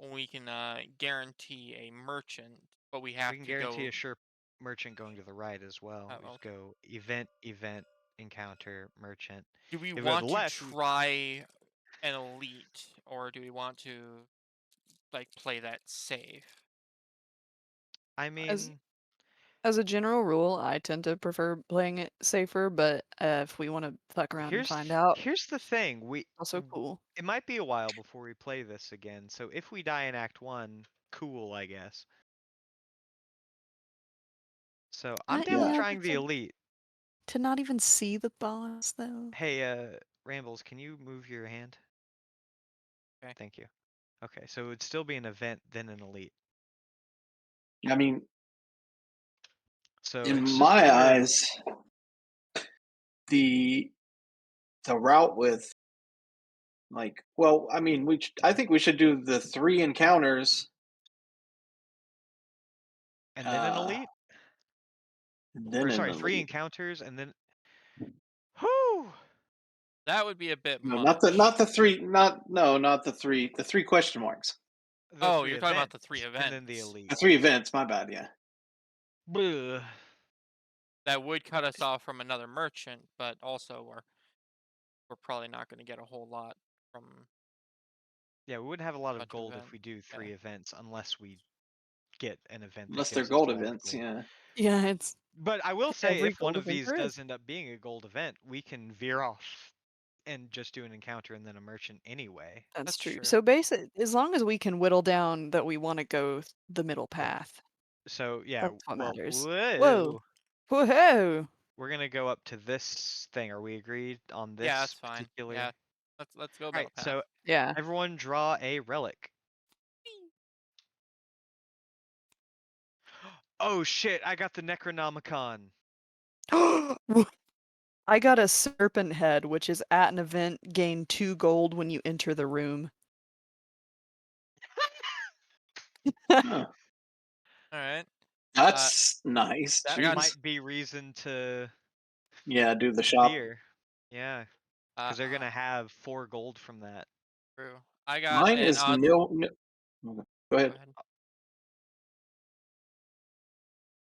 guarantee a merchant, but we we have can to guarantee go. a sure merchant going to the right as well. We Oh, just okay. go event, encounter, merchant. Do we If we go to the want to left, try an elite, or do we want to like play that safe? I As mean, as a general rule, I tend to prefer playing it safer, but if we want to fuck around and find out, here's the thing. also cool. It might be a while before we play this again. So if we die in Act 1, cool, I guess. So I'm down with Yeah, trying but the elite. to not even see the boss though. Hey, Rambles, can you move your hand? Okay. Thank you. Okay, so it would still be an event, then an elite. I mean, So in it's just a my matter of eyes, the route with like, well, I mean, I think we should do the 3 encounters, and then an uh, elite, and or then an sorry, 3 elite. encounters and then. Whoo! That would be a bit No, much. not the 3, not the 3, the 3 question marks. The Oh, 3 you're talking about events the 3 and then the events. The elite. 3 events, my bad, yeah. Bleh. That would cut us off from another merchant, but also we're probably not going to get a whole lot from Yeah, we wouldn't have a lot of bunch of gold if events. we do Yeah. 3 events unless we get an event that Unless they're gives us gold a lot of events, gold. yeah. Yeah, it's But I will say, every if one gold of event these there is. does end up being a gold event, we can veer off and just do an encounter and then a merchant anyway. That's That's true. true. So basic, as long as we can whittle down that we want to go the middle path, So yeah, that's what well, matters. Whoa, whoa, whoa! we're gonna go up to this thing. Are we agreed on Yeah, this that's fine. particular? Yeah. Let's go All right, middle path. so Yeah. everyone draw a relic. Oh shit! I got the Necronomicon. I got a serpent head, which is at an event, gain 2 gold when you enter the room. Huh. All right. That's nice. I That got Jeez. might be reason to Yeah, do the shop. veer. Yeah, uh, because they're gonna have 4 gold from that. true. I got Mine an is odd. nil. Okay, go Go ahead. ahead.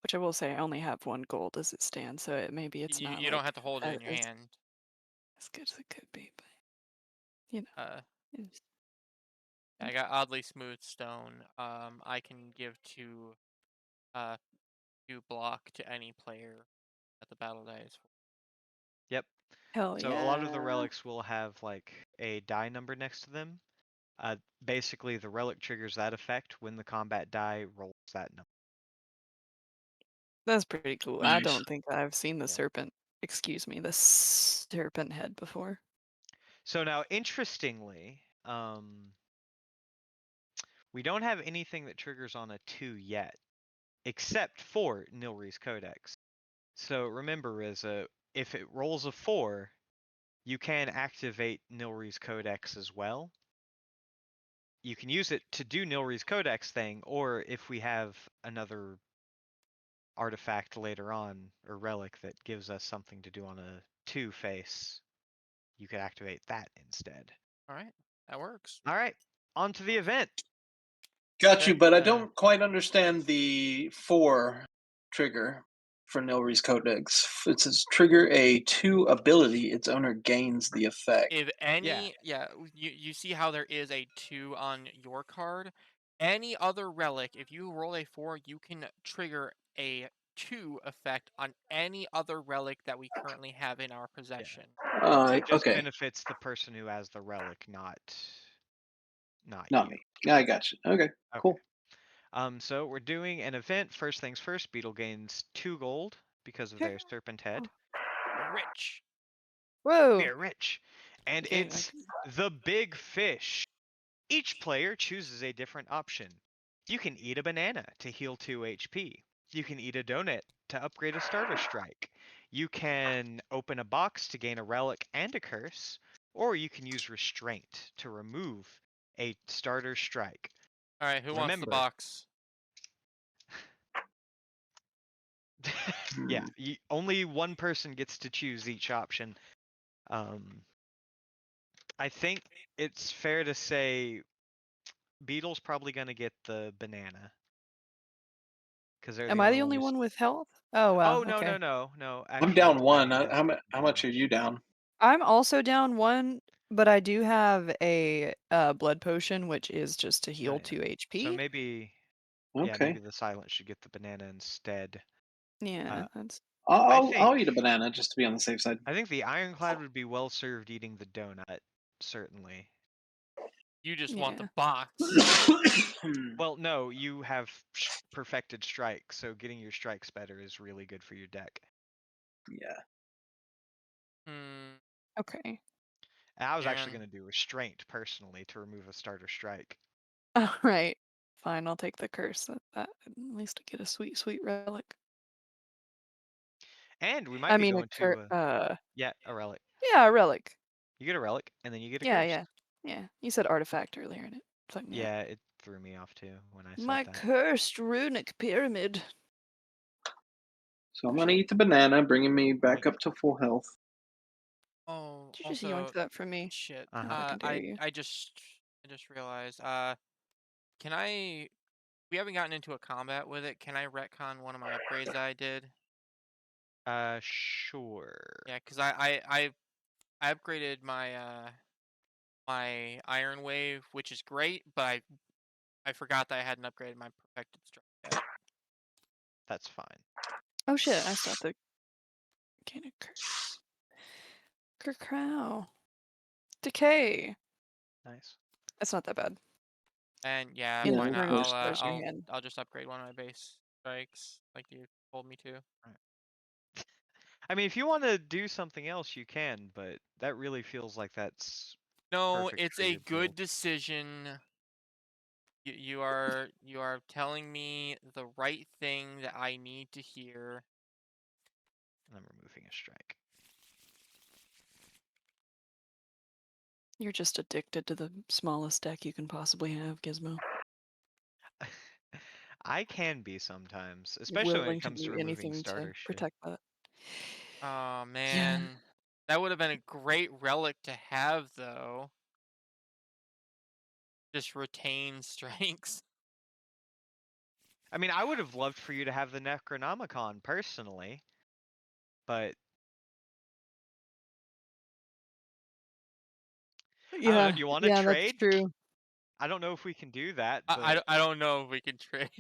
Which I will say, I only have 1 gold as it stands, so maybe it's not You don't have like to hold it in your as hand. good as it could be, but you know, Uh, it's, I got oddly smooth stone. I can give uh to block to any player at the battle dice. Yep. hell So a lot of the yeah. relics will have like a die number next to them. Basically, the relic triggers that effect when the combat die rolls that number. That's pretty cool. I Nice. don't think I've seen the Yeah. serpent, excuse me, the serpent head before. So now, interestingly, We don't have anything that triggers on a 2 yet, except for Nilri's Codex. So remember, Rizza, if it rolls a 4, you can activate Nilri's Codex as well. You can use it to do Nilri's Codex thing, or if we have another artifact later on, or relic that gives us something to do on a 2 face, you could activate that instead. All right, that works. All right, on to the event. Got you, Okay, but I don't quite understand the 4 trigger for Nilri's Codex. It says trigger a 2 ability, its owner gains the effect. If any, you see how there is a 2 on your card. Any other relic, if you roll a 4, you can trigger a 2 effect on any other relic that we currently have in our possession. it just Okay, benefits the person who has the relic, not not you. me. I got you. Okay, cool. So we're doing an event. First things first, Beetle gains 2 gold because of Okay. their serpent head. We're rich. Whoa. We are rich. And Okay, it's the big fish. Each player chooses a different option. You can eat a banana to heal 2 HP. You can eat a donut to upgrade a starter strike. You can open a box to gain a relic and a curse, or you can use restraint to remove a starter strike. All right, who wants the Remember, box? yeah, only one person gets to choose each option. I think it's fair to say Beetle's probably going to get the banana because they're Am the I only the one only who's. one with health? Oh wow. Oh no Okay. no! I'm Actually, down 1. Tiny has How much are you down? I'm also down 1, but I do have a blood potion, which is just to Oh, heal yeah. 2 So HP. maybe, yeah, Okay, maybe the silent should get the banana instead. Yeah, that's I I'll think eat a banana just to be on the safe side. the Ironclad would be well served eating the donut, certainly. You just want the yeah. box. Well, no, you have perfected strike, so getting your strikes better is really good for your deck. Yeah. Hmm. Okay. And I was actually And going to do restraint personally to remove a starter strike. All right. Fine, I'll take the curse. At least I get a sweet, sweet relic. And we might I be mean, a going to yeah, a relic. a relic. You get a relic, and then you get a Yeah, curse. yeah, yeah. You said artifact earlier, and it fucked me up. Yeah, it threw me off too when I said My that. cursed runic pyramid. So I'm gonna eat the banana, bringing me back Yoink. up to full health. oh, Did you just yoink also, that from me? shit. Uh-huh. How fucking dare you? I just realized. Can I? We haven't gotten into a combat with it. Can I retcon one of my upgrades that I did? Sure. Yeah, because I upgraded my my Iron Wave, which is great, but I forgot that I hadn't upgraded my Perfected Strike yet. That's fine. Oh shit! I stopped the. Gain a curse. Crow. Decay. Nice. That's not that bad. And yeah, And Yeah, why the not? rune restores your I'll hand. I'll just upgrade one of my base strikes like you told me to. I mean, if you want to do something else, you can, but that really feels like that's No, perfect it's for a your good build. decision. You are telling me the right thing that I need to hear. I'm removing a strike. You're just addicted to the smallest deck you can possibly have, Gizmo. I can be sometimes, especially when it Willing to comes to do removing anything to starter shit. protect that. Oh Yeah. man, that would have been a great relic to have though. Just retain strengths. I mean, I would have loved for you to have the Necronomicon personally, but I don't know. Yeah, Do you want to yeah, that's trade? true. I don't know if we can do that, but I don't know if we can trade.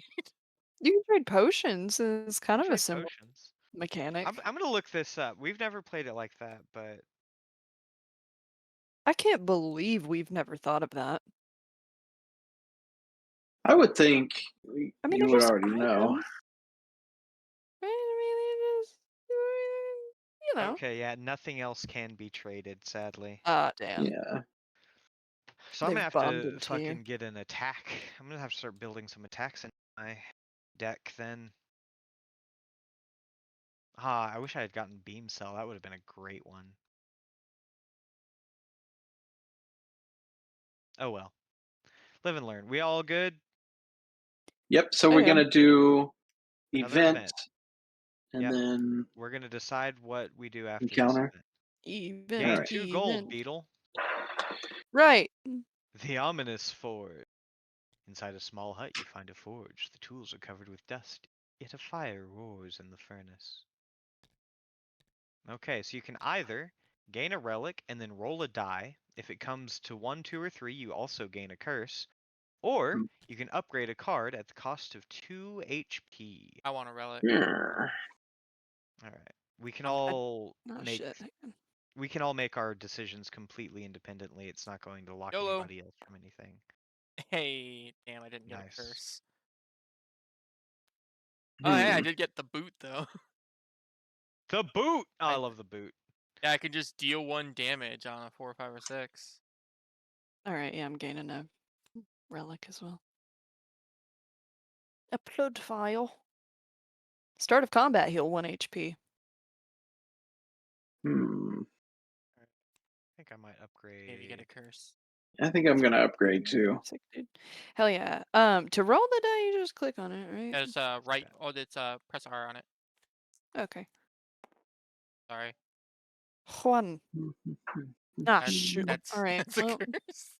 You can trade potions. It's kind we'll of a trade simple potions. mechanic. I'm gonna look this up. We've never played it like that, but I can't believe we've never thought of that. I would think I mean, you they're would just already know. items. Right? I mean, they just, you know. okay, yeah, nothing else can be traded, sadly. Ah, damn. Yeah. So I'm They've gonna have bombed to into you. fucking get an attack. I'm gonna have to start building some attacks in my deck then. Ah, I wish I had gotten Beam Cell. That would have been a great one. Oh well. Live and learn. We all good? Yep. So Oh, we're yeah. gonna do Another event, event. and Yep. then We're gonna decide what we do after this encounter. event. Event, Gain Alright. 2 gold, event. Beetle. Right. The ominous forge. Inside a small hut, you find a forge. The tools are covered with dust, yet a fire roars in the furnace. Okay, so you can either gain a relic and then roll a die. If it comes to 1, 2, or 3, you also gain a curse. Or you can upgrade a card at the cost of 2 HP. I want a relic. Yeah. Alright. We can I'm- all Oh, make shit. Hang on. we can all make our decisions completely independently. It's not going to lock YOLO. anybody else from anything. Hey, damn! I didn't get Nice. a curse. Oh, hey, I Hmm. did get the boot though. The boot! Oh, I I- love the boot. Yeah, I can just deal 1 damage on a 4, 5, or 6. Alright, yeah, I'm gaining a relic as well. Upload file. Start of combat heal 1 HP. Hmm. I think I might upgrade. Maybe get a curse. I think I'm gonna upgrade too. Sick, dude. Hell yeah. To roll the die, you just click on it, right? It's right. Oh, it's press R on it. Okay. Sorry. Juan. Ah, That's shoot. that's, All right. that's a Well, curse.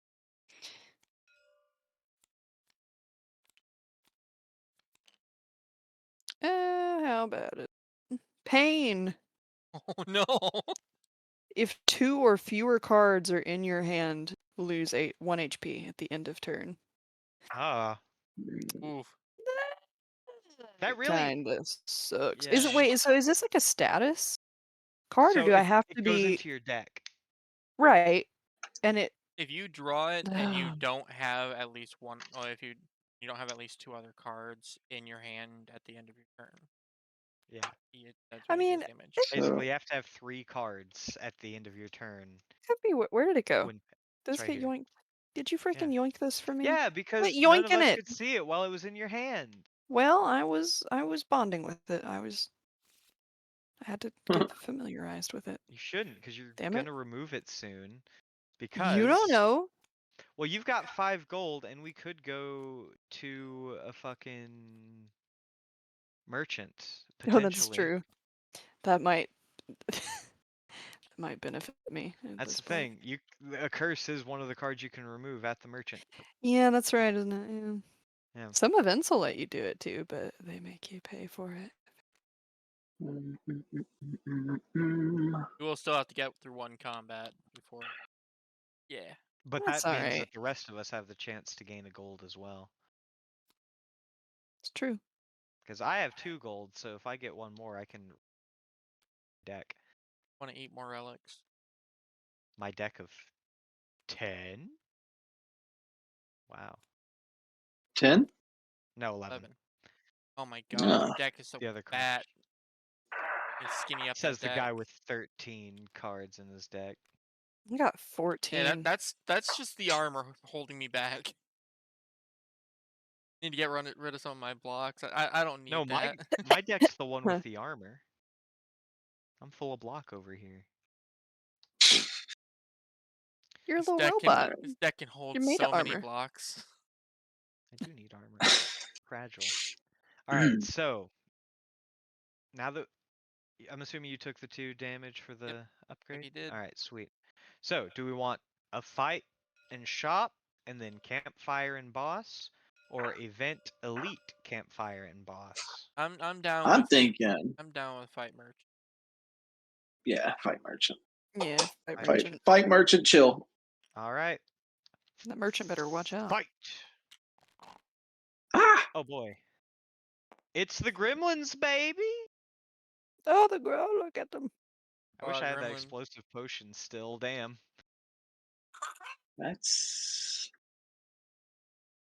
how about it? Pain. Oh no. If 2 or fewer cards are in your hand, lose 1 HP at the end of turn. Ah, Oof. that really. Kinda sucks. Is it Yeah. wait? So is this like a status card, or So do I have it to goes be into your deck. right? And it If you draw it and you don't have at least one, or if you don't have at least 2 other cards in your hand at the end of your turn, Yeah. that's I when it mean, does damage. it Basically, you have to have 3 cards at the end of your turn. could be. Where did it go? When Does it's it right get here. yoinked? Did you freaking yoink this for me? Yeah, Quit because none of yoinking us it. could see it while it was in your hand. Well, I was bonding with it. I had to get familiarized with it. You shouldn't, because you're Damn it. gonna remove it soon. Because You don't know. Well, you've got 5 gold, and we could go to a fucking merchant potentially. Oh, that's true. That might that might benefit me at That's this the point. thing. A curse is one of the cards you can remove at the merchant. Yeah, that's right, isn't it? Yeah. Yeah. Some events will let you do it too, but they make you pay for it. You will still have to get through 1 combat before. Yeah. But That's that means alright. that the rest of us have the chance to gain a gold as well. It's true. Because I have 2 gold, so if I get 1 more, I can deck Want to eat more relics? my deck of 10. Wow. 10? No, 11. 11. Oh my god, Ah. your deck is so The other fat. It's skinny up Says that the deck. guy with 13 cards in his deck. I got 14. Yeah, that's just the armor holding me back. Need to get rid of some of my blocks. I don't need No, that. my deck's the one with the armor. I'm full of block over here. You're a This little deck robot. this deck can hold You're made of so many armor. blocks. I do need armor. Fragile. Alright, so now that I'm assuming you took the 2 damage for the upgrade? he did. Alright, sweet. So, do we want a fight and shop and then campfire and boss? Or event elite campfire and boss? I'm down I'm with thinking, I'm down with fight merch. yeah, fight merchant. Yeah, fight Fight merchant. Fight merchant, chill. Alright. That merchant better watch out. Fight! Ah! Oh boy. It's the gremlins, baby! Oh, the girl! Look at them. I wish I had that Gremlin. explosive potion still, damn. That's...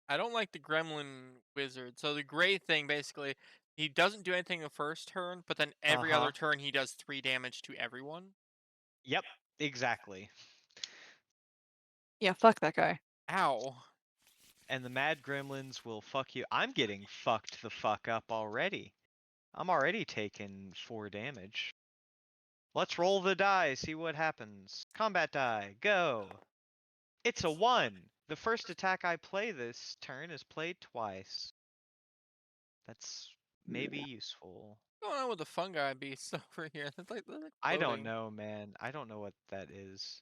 I don't like the gremlin wizard. So the gray thing basically, he doesn't do anything the first turn, but then every other turn he does 3 damage to everyone. Yep, exactly. Yeah, fuck that guy. Ow. And the mad gremlins will fuck you. I'm getting fucked the fuck up already. I'm already taking 4 damage. Let's roll the die, see what happens. Combat die, go. It's a 1. The first attack I play this turn is played twice. That's maybe useful. What's going on with the fungi beasts over here? They're like I don't floating. know, man. I don't know what that is.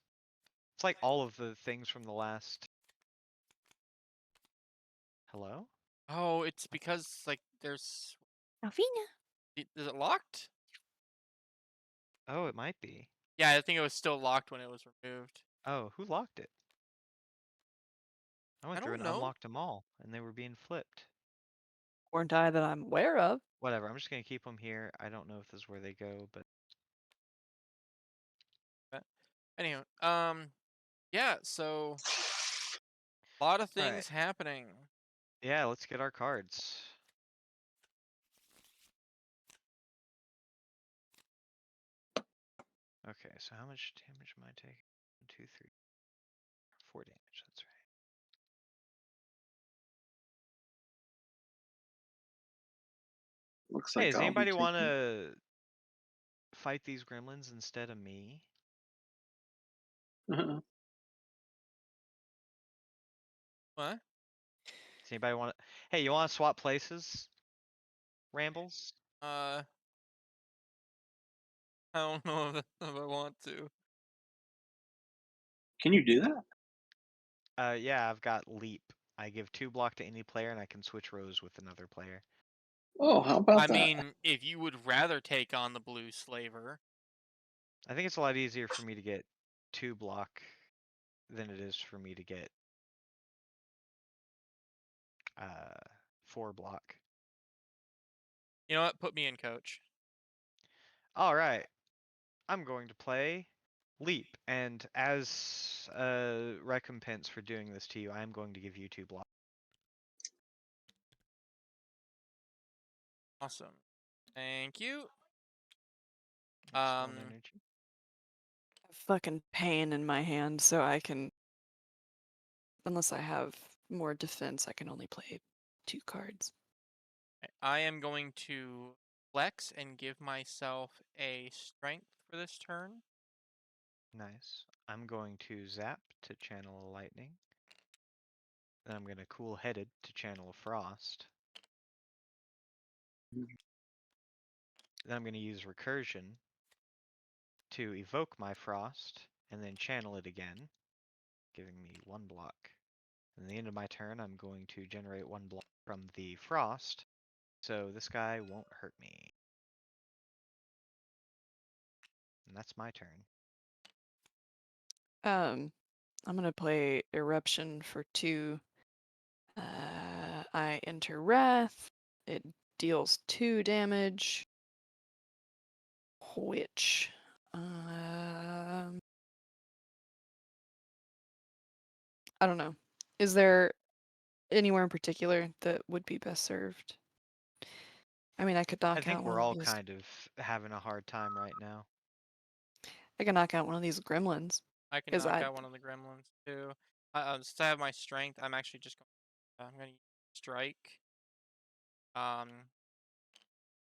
It's like all of the things from the last. Hello? Oh, it's because like there's. Alvina. Is it locked? Oh, it might be. Yeah, I think it was still locked when it was removed. Oh, who locked it? I I went through don't and know. unlocked them all, and they were being flipped. Or die that I'm aware of. Whatever, I'm just gonna keep them here. I don't know if this is where they go, but Anyway, yeah. So a lot of alright. things happening. Yeah, let's get our cards. Okay, so how much damage am I taking? 1, 2, 3, 4 damage, that's right. Looks Hey, like does I'll be anybody taking. wanna fight these gremlins instead of me? What? Does anybody wanna Hey, you wanna swap places? Rambles? I don't know if I want to. Can you do that? Yeah, I've got leap. I give 2 block to any player and I can switch rows with another player. Oh, how about I that? mean, if you would rather take on the blue slaver, I think it's a lot easier for me to get 2 block than it is for me to get 4 block. you know what? Put me in, coach. Alright, I'm going to play leap, and as a recompense for doing this to you, I am going to give you 2 block. Awesome. Thank you. That's 1 energy. Fucking pain in my hand, so I can. Unless I have more defense, I can only play 2 cards. I am going to flex and give myself a strength for this turn. Nice. I'm going to zap to channel a lightning. Then I'm going to cool headed to channel a frost. Then I'm going to use recursion to evoke my frost and then channel it again, giving me 1 block. And at the end of my turn, I'm going to generate 1 block from the frost, so this guy won't hurt me. And that's my turn. I'm gonna play Eruption for 2. I enter Wrath. It deals 2 damage. Which, I don't know. Is there anywhere in particular that would be best served? I mean, I could I knock think out one we're of all these. kind of having a hard time right now. I could knock out one of these gremlins. I can 'Cause knock I- out one of the gremlins too. Since I have my strength, I'm actually just going. I'm going to strike.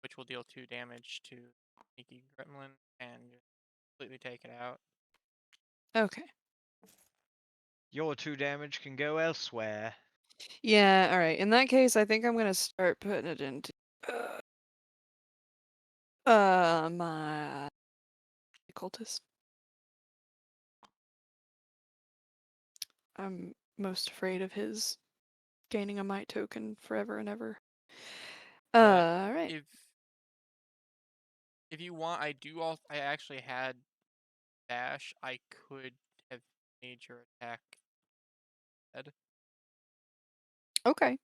Which will deal 2 damage to sneaky gremlin and completely take it out. Okay. Your 2 damage can go elsewhere. Yeah, alright. In that case, I think I'm gonna start putting it into my cultist. I'm most afraid of his gaining a might token forever and ever. Alright. If you want, I actually had dash. I could have made your attack dead. Okay.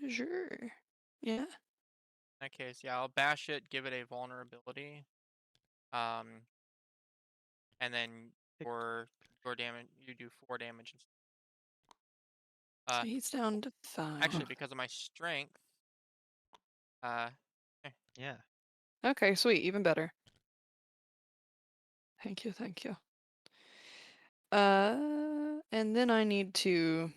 Sure. Yeah. In that case, yeah, I'll bash it, give it a vulnerability. And then for your damage, you do 4 damage. So he's down to 5. Actually, because of my strength, Yeah. Okay, sweet. Even better. Thank you, thank you. And then I need to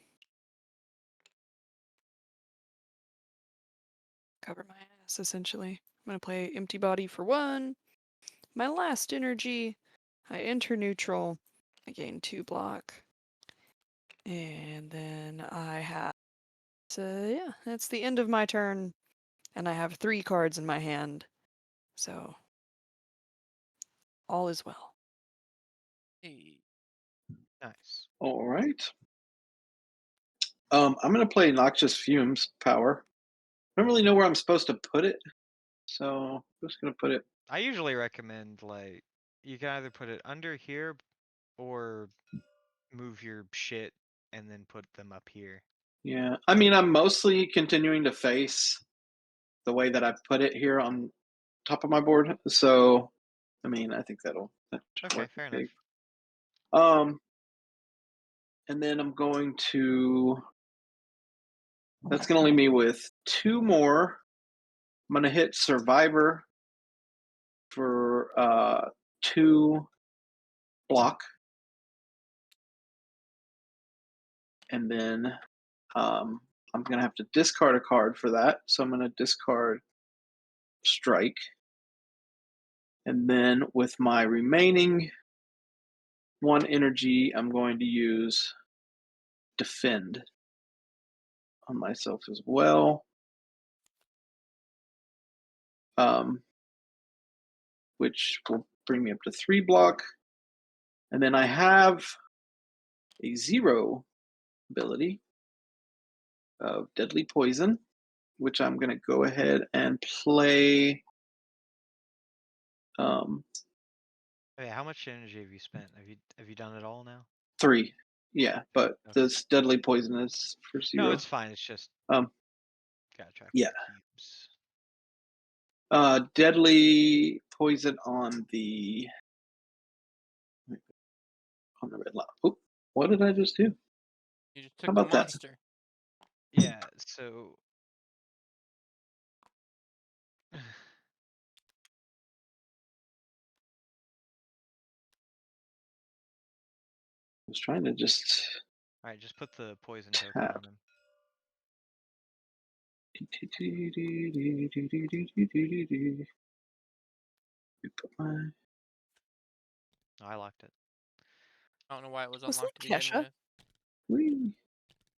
cover my ass, essentially. I'm gonna play Empty Body for 1. My last energy, I enter neutral. I gain 2 block. And then I have... So, yeah, that's the end of my turn. And I have 3 cards in my hand. So, all is well. Hey. Nice. All right. I'm gonna play Noxious Fumes Power. I don't really know where I'm supposed to put it, so I'm just gonna put it. I usually recommend like you can either put it under here or move your shit and then put them up here. Yeah, I mean, I'm mostly continuing to face the way that I put it here on top of my board. So, I mean, I think that should Okay, work fair okay. enough. And then I'm going to. That's gonna leave me with 2 more. I'm gonna hit Survivor for 2 block, and then I'm gonna have to discard a card for that. So I'm gonna discard Strike, and then with my remaining 1 energy, I'm going to use Defend on myself as well, which will bring me up to 3 block, and then I have a 0 ability of Deadly Poison, which I'm going to go ahead and play. Oh, yeah, how much energy have you spent? Have you done it all now? 3, yeah, but Okay. this Deadly Poison is for No, 0. it's fine. It's just Um, gotta track yeah, my cubes. Deadly Poison on the red line. Oh, what did I just do? You just How took the about that? monster. Yeah, so I was trying to just alright, just put the poison token tap. on him. Put my Oh, I locked it. I don't know why it was Was that unlocked to begin Kesha? with. wee.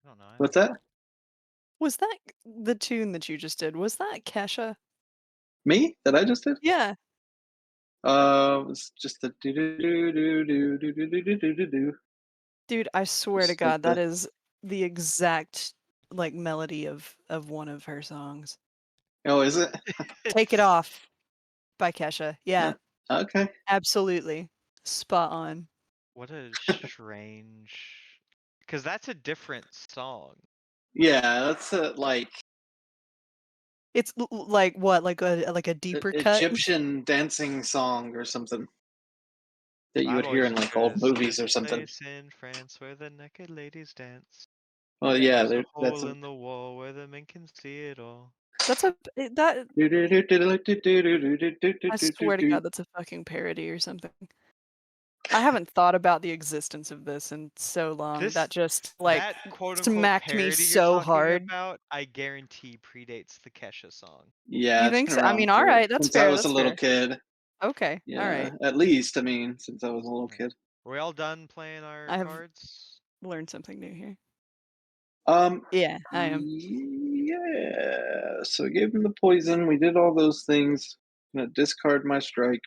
I don't know either. What's that? Was that the tune that you just did? Was that Kesha? Me? That I just did? Yeah. It's just the do do do do do do do do do do do. Dude, I swear to Just like God, that the. is the exact like melody of one of her songs. Oh, is it? Take It Off by Kesha. Yeah, Okay. absolutely. Spot on. What a strange. Because that's a different song. Yeah, that's like It's like what? Like a deeper cut? Egyptian dancing song or something that you I've would hear always in just like heard it old as movies there's or a something. place in France where the naked ladies dance. Well, And yeah, there's a that's hole a. in the wall where the men can see it all. That's that I swear to God, that's a fucking parody or something. I haven't thought about the existence of this in so long. That This just like that quote unquote smacked me parody you're so talking hard. about, I guarantee predates the Kesha song. Yeah, You it's think been so? I around mean, all for right, that's since I fair. was a That's little fair. kid. Okay, all Yeah, right. at least I mean, since I was a little Right. kid. Are we all done playing our I have cards? learned something new here. Um, Yeah, I am. yeah. So I gave him the poison. We did all those things. I'm gonna discard my strike,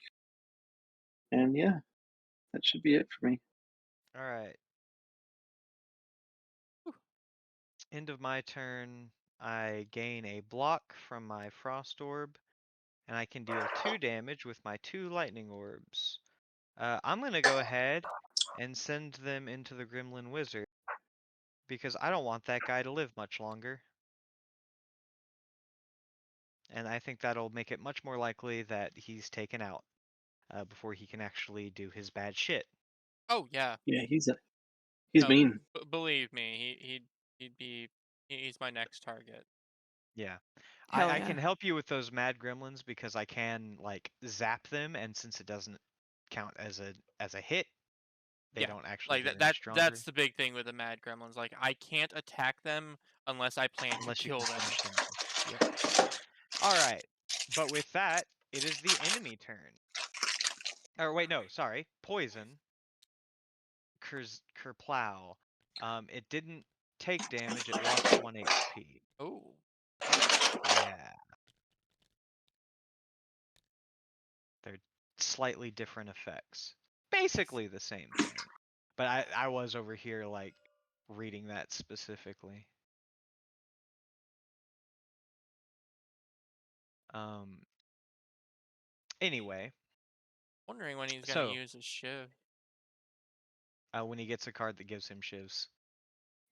and yeah, that should be it for me. Alright. End of my turn, I gain a block from my frost orb, and I can deal 2 damage with my 2 lightning orbs. I'm gonna go ahead and send them into the Gremlin Wizard, because I don't want that guy to live much longer. And I think that'll make it much more likely that he's taken out before he can actually do his bad shit. Oh yeah. Yeah, he's No, mean. believe me, he'd be he's my next target. Yeah. Hell I yeah. can help you with those mad gremlins because I can like zap them, and since it doesn't count as a hit, They Yeah, don't actually like get any stronger that's the big thing with the mad gremlins. Like I can't attack them unless I plan to unless you kill can them. finish them off. Yep. All right. But with that, it is the enemy turn. Or wait, no, sorry. Poison. Kerplow. It didn't take damage. It lost 1 HP. Oh, Yeah. They're slightly different effects. Basically the same thing. But I was over here like reading that specifically. Um anyway, wondering when he's gonna so use his shiv. when he gets a card that gives him shivs.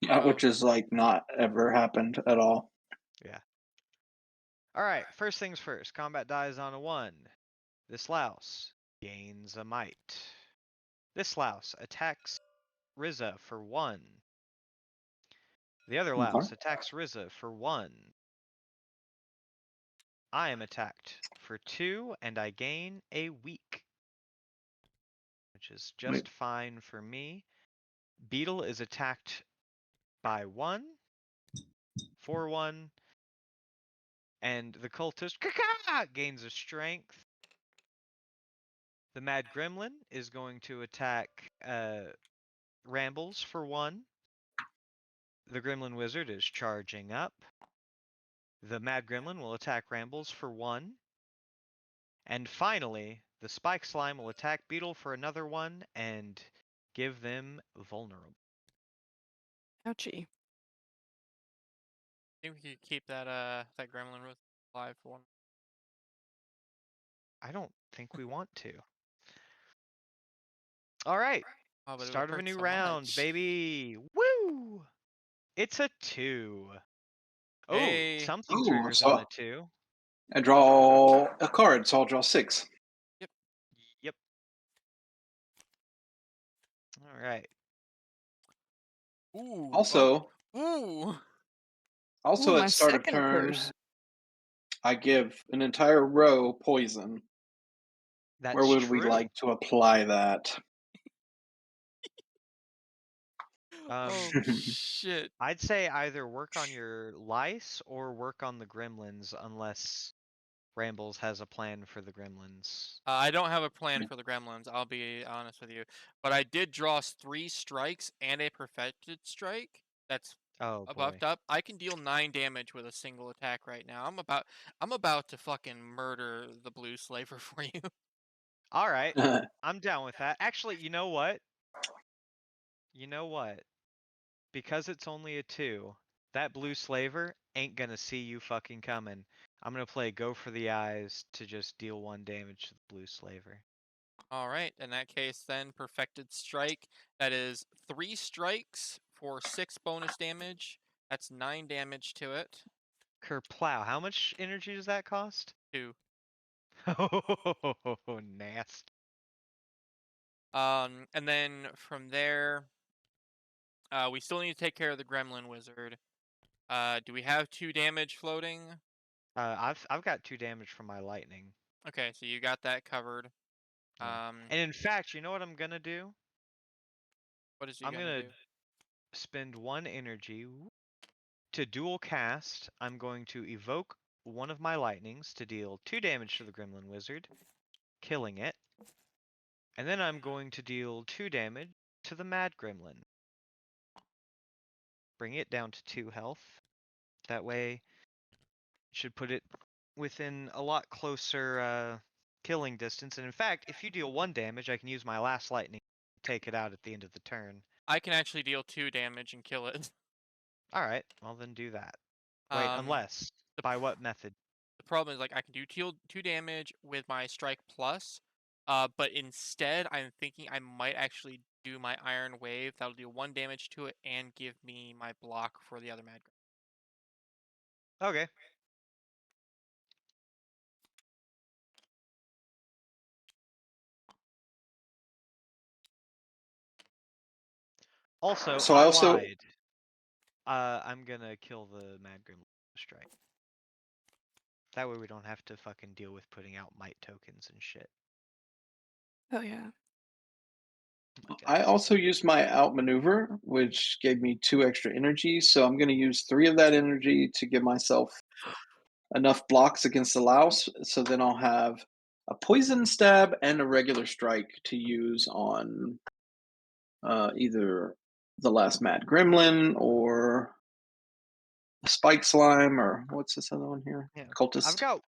Oh, Which is like not ever happened at all. Yeah. Alright, first things first. Combat dies on a 1. This louse gains a might. This louse attacks Rizza for 1. The other Okay. louse attacks Rizza for 1. I am attacked for 2, and I gain a weak, which is Wait. just fine for me. Beetle is attacked by 1 for 1, and the cultist gains a strength. The Mad Gremlin is going to attack Rambles for 1. The Gremlin Wizard is charging up. The Mad Gremlin will attack Rambles for 1. And finally, the Spike Slime will attack Beetle for another 1 and give them vulnerable. Ouchie. I think we could keep that that gremlin with alive for one. I don't think we want to. All right. Oh, but it would Start of a hurt new so round, much. baby. Woo! It's a 2. Oh, Hey. something Ooh, triggers on so a 2. I draw a card, so I'll draw 6. Yep. Yep. All right. Ooh. Also, Oh. Ooh. Ooh, at my start of second turn, curse. I give an entire row poison. Where That's would we true. like to apply that? Oh shit. I'd say either work on your lice or work on the gremlins, unless Rambles has a plan for the gremlins. I don't have a plan for the gremlins, I'll be honest with you. But I did draw 3 strikes and a perfected strike. That's Oh boy. buffed up. I can deal 9 damage with a single attack right now. I'm about to fucking murder the blue slaver for you. All right. I'm down with that. Actually, you know what? You know what? Because it's only a 2, that blue slaver ain't gonna see you fucking coming. I'm gonna play Go for the Eyes to just deal 1 damage to the blue slaver. All right, in that case, then perfected strike. That is 3 strikes for 6 bonus damage. That's 9 damage to it. Kerplow, how much energy does that cost? 2. Oh, nasty. And then from there, we still need to take care of the gremlin wizard. Do we have 2 damage floating? I've got 2 damage from my lightning. Okay, so you got that covered. Yeah. And in fact, you know what I'm gonna do? What is you I'm gonna gonna do? spend 1 energy to dual cast. I'm going to evoke one of my lightnings to deal 2 damage to the gremlin wizard, killing it. And then I'm going to deal 2 damage to the mad gremlin. Bring it down to 2 health. That way, it should put it within a lot closer killing distance. And in fact, if you deal 1 damage, I can use my last lightning to take it out at the end of the turn. I can actually deal 2 damage and kill it. Alright, well then do that. Wait, unless. The By what method? The problem is like I can do 2 damage with my strike plus, but instead I'm thinking I might actually do my iron wave. That'll do 1 damage to it and give me my block for the other mad. Okay. Also, So I I also lied. I'm gonna kill the Mad Gremlin strike. That way we don't have to fucking deal with putting out might tokens and shit. Oh yeah. I I guess. also used my outmaneuver, which gave me 2 extra energy, so I'm gonna use 3 of that energy to give myself enough blocks against the louse, so then I'll have a poison stab and a regular strike to use on either the last mad gremlin or a spike slime or what's this other one here? Yeah. I've Cultist. got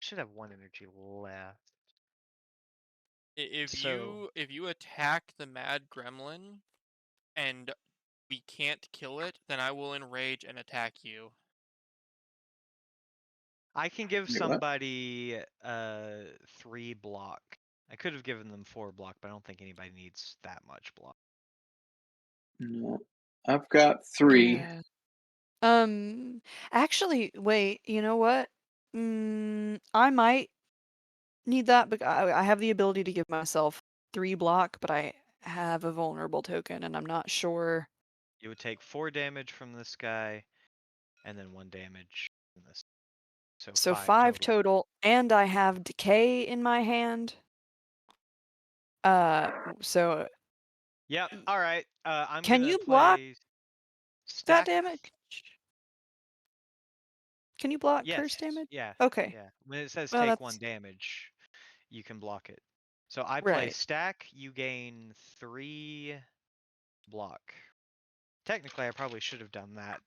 should have 1 energy left. If So you attack the mad gremlin and we can't kill it, then I will enrage and attack you. I can give Wait, what? somebody 3 block. I could have given them 4 block, but I don't think anybody needs that much block. No. I've got 3. Yeah. Actually, wait, you know what? I might need that, but I have the ability to give myself 3 block, but I have a vulnerable token, and I'm not sure. You would take 4 damage from this guy, and then 1 damage from this. So So 5 5 total. total, and I have decay in my hand. So Yep. y- All right. I'm can gonna you block play that stack. damage? Can you block Yes. curse damage? Yeah. Okay. Yeah. When it says Well, take 1 that's damage, you can block it. So I play right. stack. You gain 3 block. Technically, I probably should have done that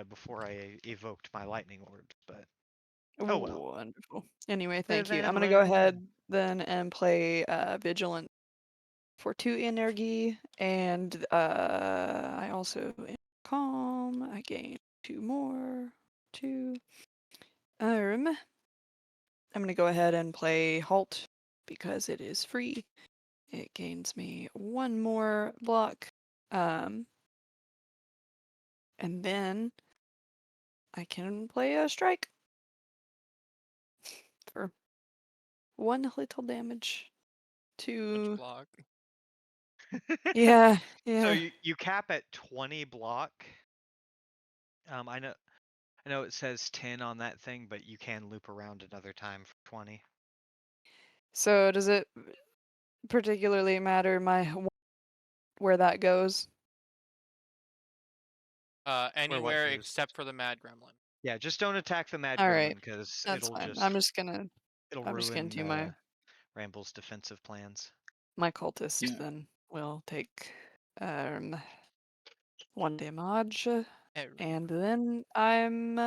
before I evoked my lightning orbs, but oh well. Wonderful. Anyway, Live thank you. I'm and gonna go learn. ahead then and play Vigilant for 2 energy, and I also am calm. I gain 2 more. 2. I'm gonna go ahead and play Halt because it is free. It gains me 1 more block. And then I can play a Strike for 1 little damage Much to. block. Yeah, So yeah. you cap at 20 block. I know it says 10 on that thing, but you can loop around another time for 20. So does it particularly matter where that goes? Where what Anywhere goes? except for the mad gremlin. Yeah, just don't attack the mad All gremlin right, because that's it'll fine. just it'll I'm just gonna ruin do Ramble's defensive plans. my cultist Yeah. then. Will take 1 damage, and then I'm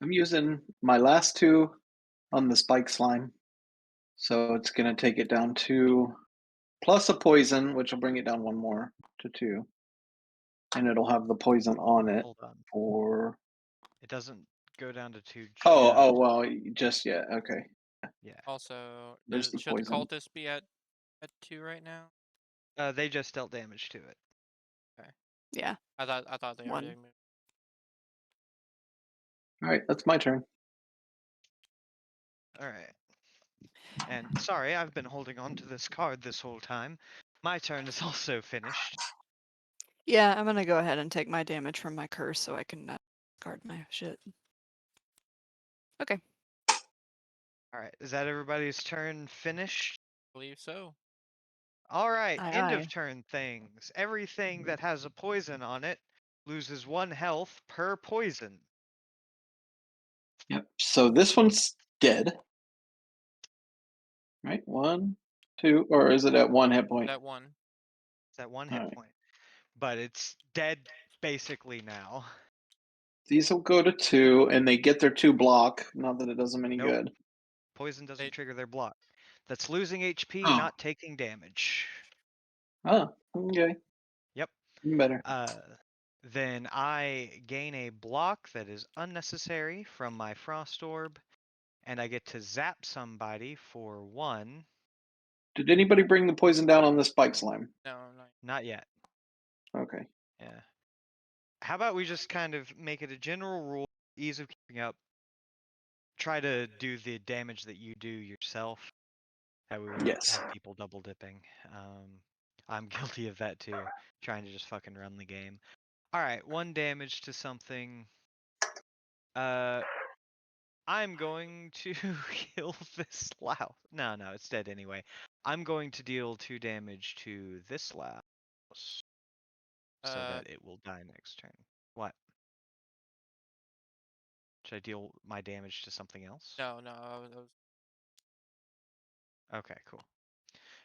using my last 2 on the spike slime. So it's gonna take it down to plus a poison, which will bring it down 1 more to 2. And it'll have the poison on it Hold on. for It doesn't go down to 2 oh, just well, just yet. Okay. yeah. Also, There's the should the poison. cultist be at 2 right now? They just dealt damage to it. Okay. yeah, I thought they already 1. moved. All right, that's my turn. All right. And sorry, I've been holding on to this card this whole time. My turn is also finished. Yeah, I'm gonna go ahead and take my damage from my curse so I can guard my shit. Okay. All right. Is that everybody's turn finished? I believe so. All right. Aye, End aye. of turn things. Everything that has a poison on it loses 1 health per poison. Yep. So this one's dead. Right? 1, 2, or is it at 1 hit point? That one. It's at 1 All hit right. point. But it's dead basically now. These will go to 2, and they get their 2 block. Not that it does them any Nope. good. Poison doesn't They trigger their block. That's losing HP, Oh. not taking damage. Oh, okay. Yep. Even better. Then I gain a block that is unnecessary from my Frost Orb, and I get to zap somebody for 1. Did anybody bring the poison down on the spike slime? no, Not yet. Okay. Yeah. How about we just kind of make it a general rule, ease of keeping up. Try to do the damage that you do yourself. That way we don't Yes. have people double dipping. I'm guilty of that too. Trying to just fucking run the game. Alright, 1 damage to something. I'm going to kill this louse. No, it's dead anyway. I'm going to deal 2 damage to this louse so Uh, that it will die next turn. What? Should I deal my damage to something else? no, I was Okay, cool.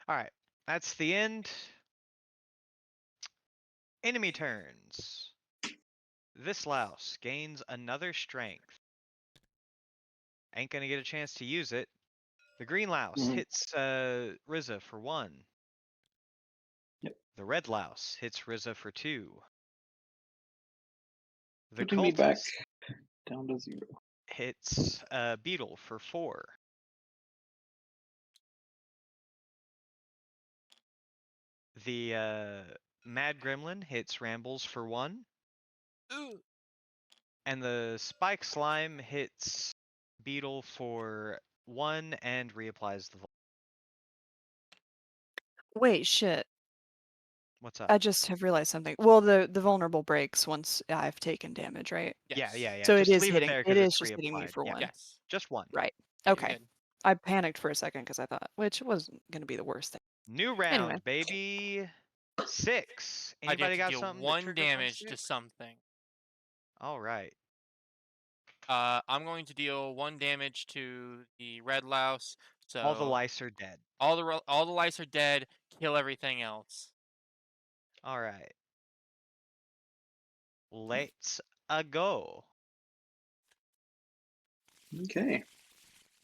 All right, that's the end. Enemy turns. This louse gains another strength. Ain't gonna get a chance to use it. The green louse Mhm. hits Rizza for 1. Yep. The red louse hits Rizza for 2. The Putting me back cultist down to 0. hits Beetle for 4. The Mad Gremlin hits Rambles for 1. Ooh. And the Spike Slime hits Beetle for 1 and reapplies the. Wait, shit. What's up? I just have realized something. Well, the vulnerable breaks once I've taken damage, right? Yes. Yeah. So it Just is leave it hitting. there It because is it's just hitting me reapplied. for Yeah, 1. Yes. just 1. Right. Yeah, Okay. you're good. I panicked for a second because I thought, which wasn't going to be the worst thing. New Anyway. round, baby. 6. I'd have Anybody to got deal something that 1 triggers on damage to 6? something. All right. I'm going to deal 1 damage to the red louse. So All the lice are dead. all the lice are dead. Kill everything else. All right. Let's go. Okay.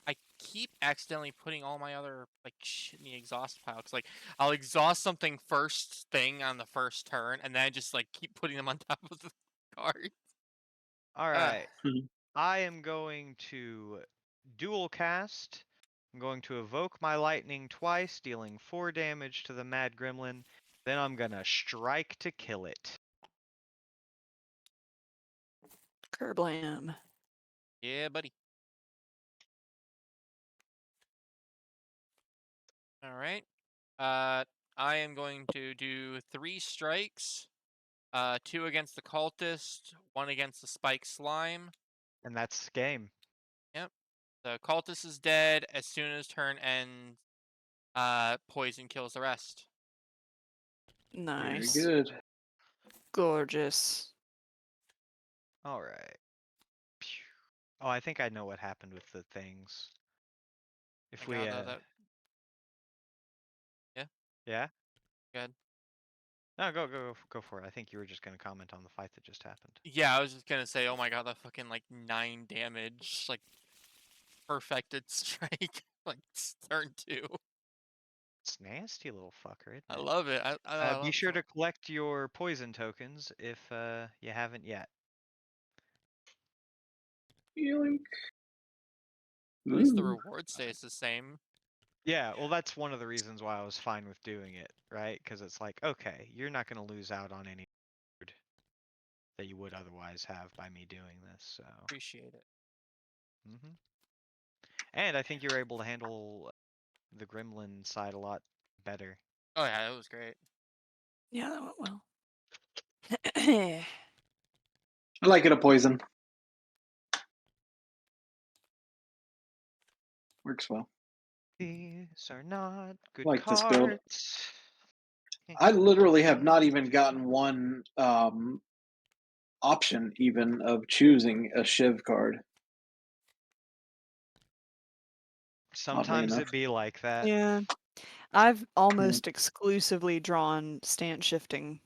I keep accidentally putting all my other like shit in the exhaust pile because like I'll exhaust something first thing on the first turn, and then I just like keep putting them on top of the card. All Ah, right. I am going to dual cast. I'm going to evoke my lightning twice, dealing 4 damage to the Mad Gremlin. Then I'm gonna strike to kill it. Kerblam. yeah, buddy. All right. I am going to do 3 strikes. 2 against the cultist, 1 against the spike slime. And that's game. Yep. The cultist is dead as soon as turn ends. Poison kills the rest. Very Nice. good. Gorgeous. All right. Phew. Oh, I think I know what happened with the things. If My we God, that yeah? good. No, go for it. I think you were just gonna comment on the fight that just happened. Yeah, I was just gonna say, oh my God, that fucking like 9 damage, like perfected strike, like turn 2. It's nasty little fucker, isn't I it? love it. I Be love it sure so to much. collect your poison tokens if you haven't yet. Yoink. At least the Ooh. reward stays the same. Yeah, well, that's one of the reasons why I was fine with doing it, right? Because it's like, okay, you're not going to lose out on any food that you would otherwise have by me doing this. So, Appreciate it. and I think you're able to handle the gremlin side a lot better. Oh yeah, that was great. Yeah, that went well. I like it a poison. Works well. These are not good Like this build. cards. I literally have not even gotten one option even of choosing a Shiv card. Oddly Sometimes enough. it be like that. Yeah. I've almost exclusively drawn stance shifting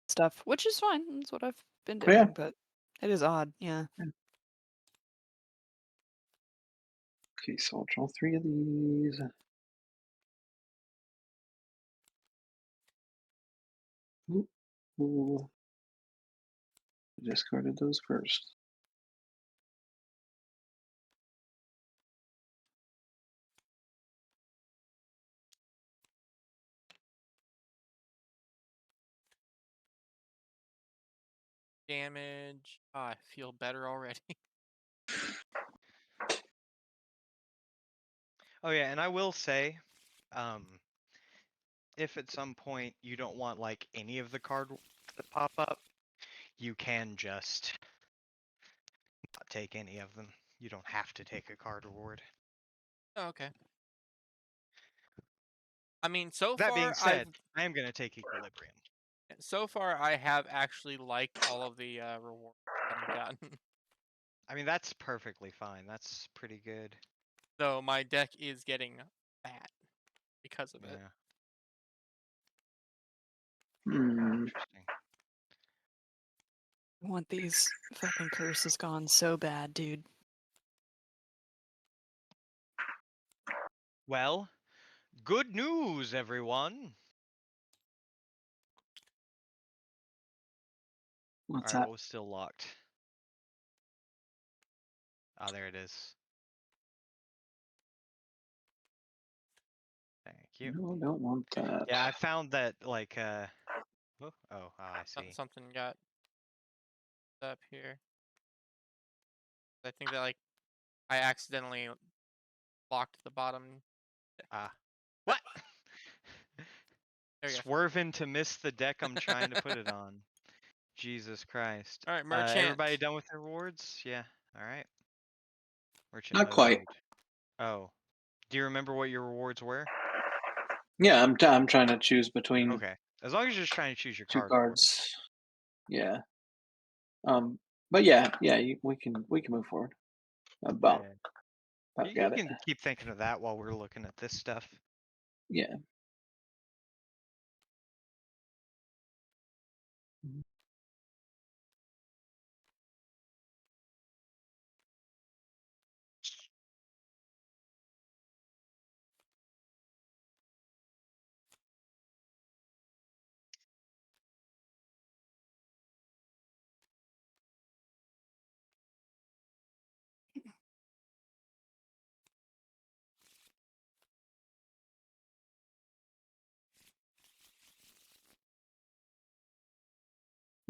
stuff, which is fine. That's what I've been Yeah. doing, but it is odd. Yeah. Okay, so I'll draw 3 of these. Ooh, ooh. Discarded those first. Damage. I feel better already. Oh yeah, and I will say, um, if at some point you don't want like any of the card that pop up, you can just not take any of them. You don't have to take a card reward. Oh, okay. I mean, so That being far I've said, I am gonna take Equilibrium. I have actually liked all of the rewards that I've gotten. I mean, that's perfectly fine. That's pretty good. Though my deck is getting fat because of it. Yeah, Hmm. interesting. I want these fucking curses gone so bad, dude. Well, good news, everyone. All What's right, that? what was still locked? Ah, there it is. Thank you. No, I don't want that. Yeah, I found that like I see. Something got up here. I think that like I accidentally locked the bottom. Ah, what? There we go. Swerving to miss the deck I'm trying to put it on. Jesus Christ. All right, merchant. Everybody done with their rewards? Yeah. All right. Merchant Not quite. mode. Oh. Do you remember what your rewards were? Yeah, I'm trying to choose between Okay. As long as you're just trying to choose your two card rewards. cards. Yeah. But yeah, we can move forward. About Yeah. about You got it. can keep thinking of that while we're looking at this stuff. Yeah. Mhm.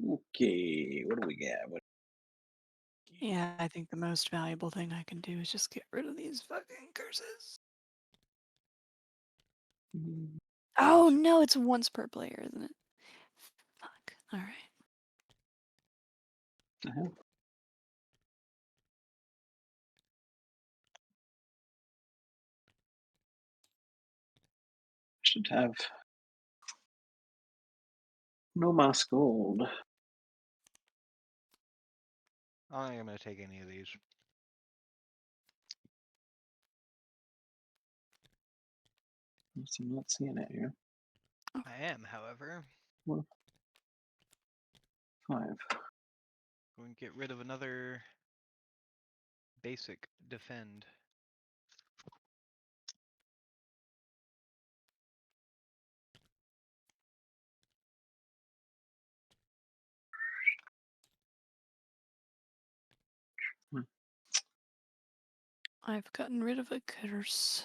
Okay, what do we got? Yeah, I think the most valuable thing I can do is just get rid of these fucking curses. Mm, Oh no, it's once per player, isn't it? Fuck. Alright. uh-huh. Should have no mass gold. I don't think I'm going to take any of these. Guess I'm not seeing it here. I am, however, Well, 5. going to get rid of another basic defend. I've gotten rid of a curse.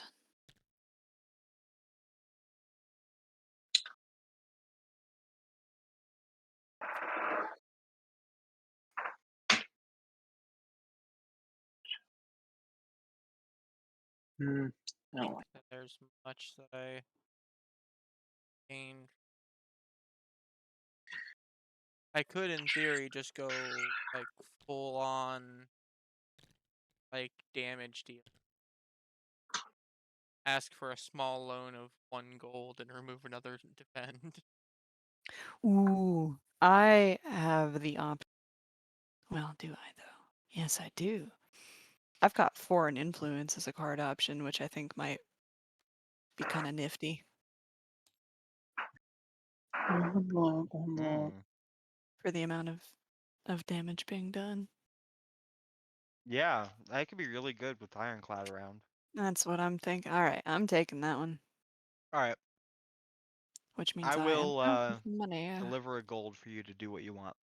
Hmm. I don't Think like. that there's much that I gained. I could, in theory, just go like full on like damage deal. Ask for a small loan of 1 gold and remove another defend. Ooh, I have the option. Well, do I though? Yes, I do. I've got foreign influence as a card option, which I think might be kind of nifty One block, one block. Hmm. for the amount of damage being done. Yeah, that could be really good with Ironclad around. That's what I'm thinking. All right, I'm taking that one, All right, which means I I am will out of money. deliver a gold for you to do what you want.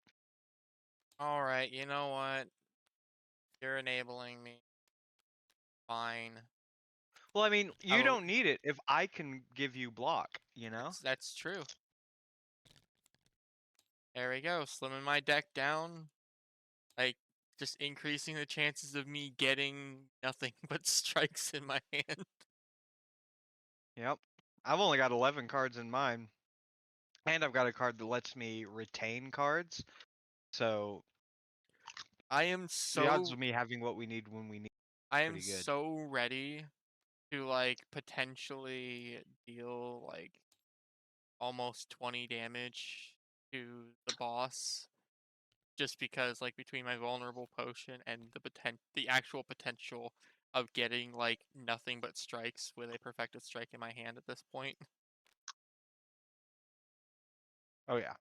All right, you know what? You're enabling me. Fine. Well, I mean, you Oh, don't need it if I can give you block, you know? that's true. There we go. Slimming my deck down. Like, just increasing the chances of me getting nothing but strikes in my hand. Yep. I've only got 11 cards in mine. And I've got a card that lets me retain cards. So I am The odds so of me having what we need when we need I am pretty good. so ready to like potentially deal like almost 20 damage to the boss just because like between my vulnerable potion and the actual potential of getting like nothing but strikes with a perfected strike in my hand at this point. Oh yeah.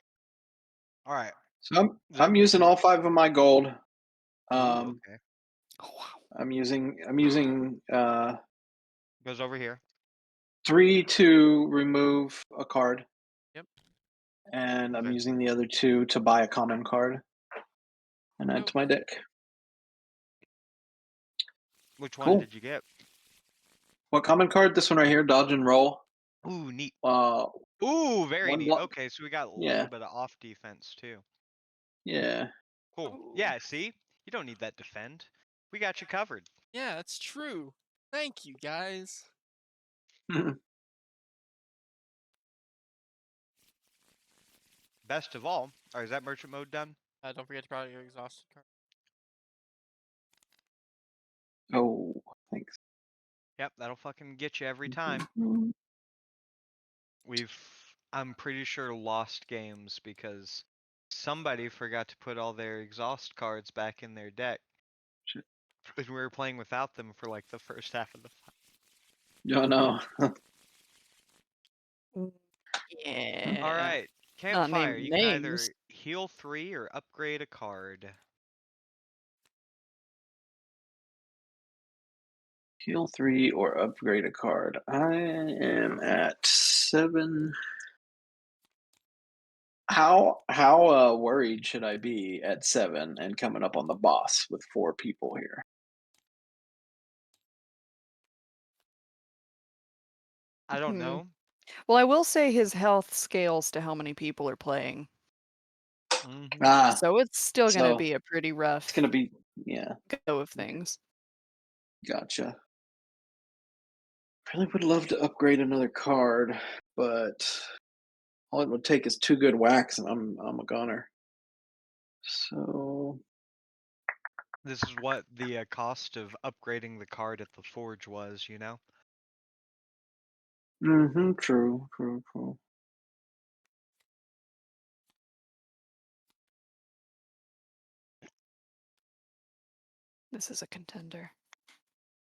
All right. So I'm Then using all 5 of my gold. Ooh, Um, okay. Oh wow. I'm using Goes over here. 3 to remove a card, Yep. and I'm Okay. using the other 2 to buy a common card and add to my deck. Which one Cool. did you get? What common card? This one right here, dodge and roll. Ooh, neat. Uh, Ooh, very one neat. block. Okay, so we got a Yeah, little bit of off defense too. yeah. Cool. Ooh. Yeah, see? You don't need that defend. We got you covered. Yeah, that's true. Thank you, guys. Best of all, or is that merchant mode done? Don't forget to probably your exhausted card. Oh, thanks. Yep, that'll fucking get you every time. We've, I'm pretty sure, lost games because somebody forgot to put all their exhaust cards back in their deck. Shit. And we were playing without them for like the first half of the fight. Oh no. Yeah. All right, Not campfire. naming You can names. either heal 3 or upgrade a card. Heal 3 or upgrade a card. I am at 7. How worried should I be at 7 and coming up on the boss with 4 people here? I don't Hmm. know. Well, I will say his health scales to how many people are playing. Hmm. Ah, So it's still gonna so be a pretty it's rough gonna be, yeah, go of things. gotcha. Really would love to upgrade another card, but all it would take is 2 good whacks, and I'm a goner. So This is what the cost of upgrading the card at the forge was, you know? true. This is a contender.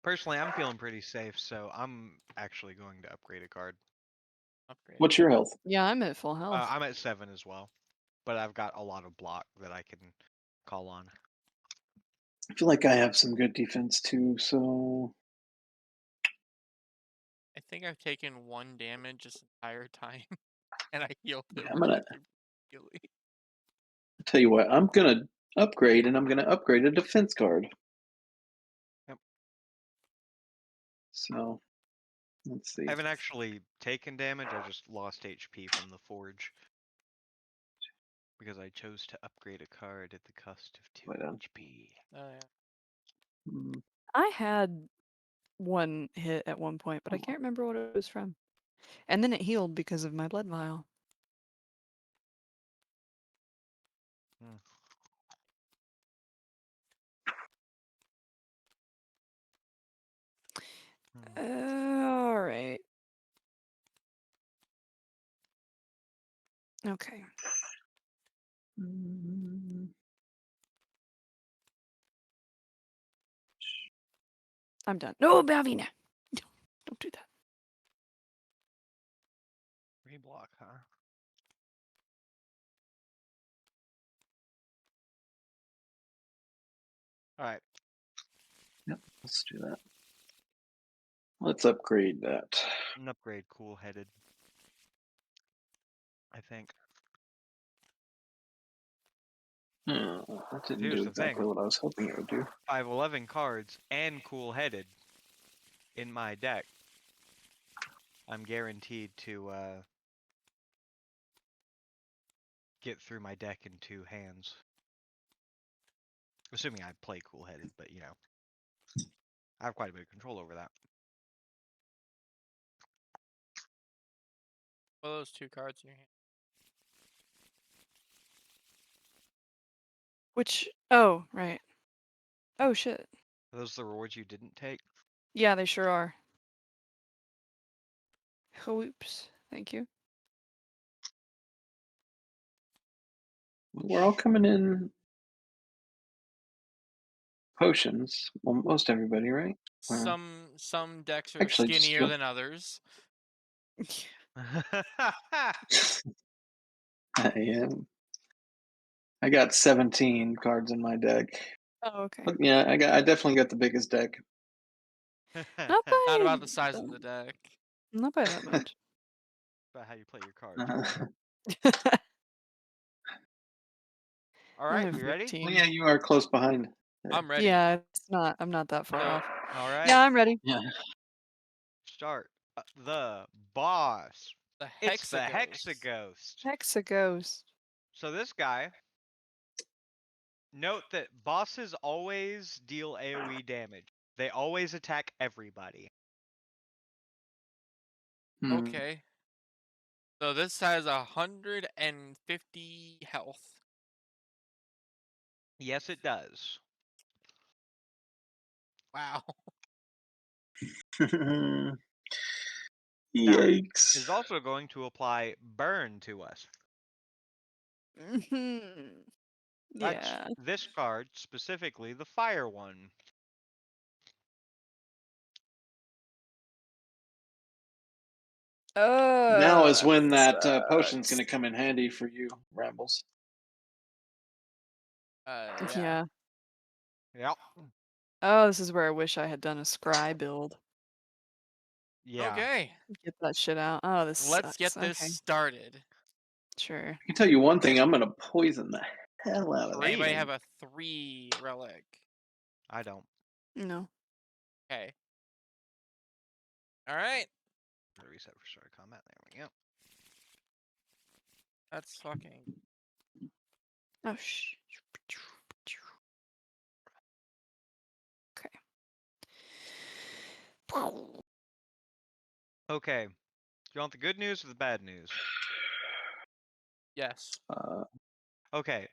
Personally, I'm feeling pretty safe, so I'm actually going to upgrade a card. Upgrade. What's your health? Yeah, I'm at full health. I'm at 7 as well, but I've got a lot of block that I can call on. I feel like I have some good defense too, so I think I've taken 1 damage this entire time, and I healed yeah, it I'm gonna immediately. tell you what, I'm gonna upgrade, and I'm gonna upgrade a defense card. Yep. So let's I see. haven't actually taken damage, I just lost HP from the forge. Because I chose to upgrade a card at the cost of 2 Wait, HP. Oh yeah. mm, I had 1 hit at one point, but I can't remember what it was from. And then it healed because of my blood vial. Hmm. All right. Okay. mm, I'm done. No, Balvina! Don't do that. Reblock, huh? Alright. yep, let's do that. Let's upgrade that. An upgrade cool headed. I think. That didn't Here's do the thing. exactly what I was hoping it would do. 511 cards and cool headed in my deck. I'm guaranteed to get through my deck in 2 hands. Assuming I play cool headed, but you know. I have quite a bit of control over that. What are those 2 cards in your hand? Which? Oh, right. Oh shit. Are those the rewards you didn't take? Yeah, they sure are. Oops. Thank you. We're all coming in potions. Well, most everybody, right? Or Some decks are actually, just skinnier you. than others. I am. I got 17 cards in my deck. Oh, okay. But yeah, I definitely got the biggest deck. Not by Not about the size of the deck. not by that much. About how you play your cards. Uh, All I right, have we ready? 15. well, yeah, you are close behind. I'm ready. Yeah, it's not. I'm not that far So off. All right. Yeah, I'm ready. Yeah. Start. The boss. the It's the Hexaghost. Hexaghost. Hexaghost. So this guy. Note that bosses always deal AoE damage. They always attack everybody. Hmm. Okay. So this has 150 health. Yes, it does. Wow. Now, Yikes. is also going to apply burn to us. That's Yeah. this card, specifically the fire one. Now is when that potion's sucks. going to come in handy for you, Rambles. Yeah. Yeah. Yep. Oh, this is where I wish I had done a scry build. Yeah. Okay. Get that shit out. Oh, this Let's get sucks. this Okay, started. sure. I can tell you one thing, I'm going to poison the hell out of that Anybody thing. have a 3 relic? I don't. No. Okay. All right. Reset for start combat. There we go. That's fucking. Oh, shh. Okay. Okay. You want the good news or the bad news? Yes. Okay.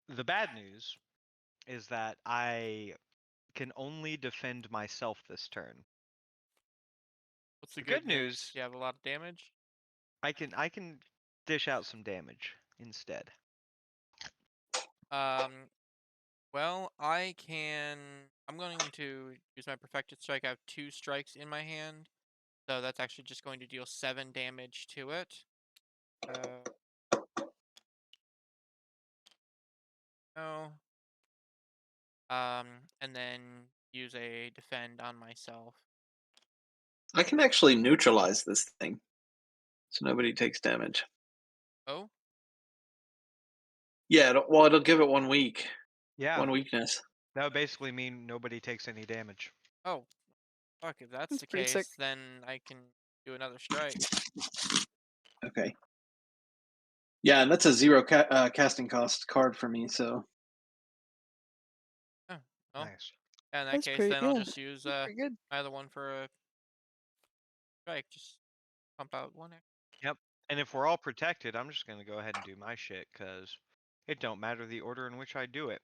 The bad news is that I can only defend myself this turn. What's the The good good news? news, You have a lot of damage? I can dish out some damage instead. Well, I'm going to use my Perfected Strike. I have 2 strikes in my hand. So that's actually just going to deal 7 damage to it. No. And then use a defend on myself. I can actually neutralize this thing so nobody takes damage. Oh? Yeah, it'll give it 1 week. Yeah. One weakness. That would basically mean nobody takes any damage. Oh. Fuck, if that's That's the pretty sick. case, then I can do another strike. Okay. Yeah, and that's a 0 casting cost card for me, so. Oh, well. Nice. Yeah, in that That's case, pretty. then I'll Yeah, just use that's pretty good. either one for a strike. Just pump out one. Yep. And if we're all protected, I'm just gonna go ahead and do my shit because it don't matter the order in which I do it.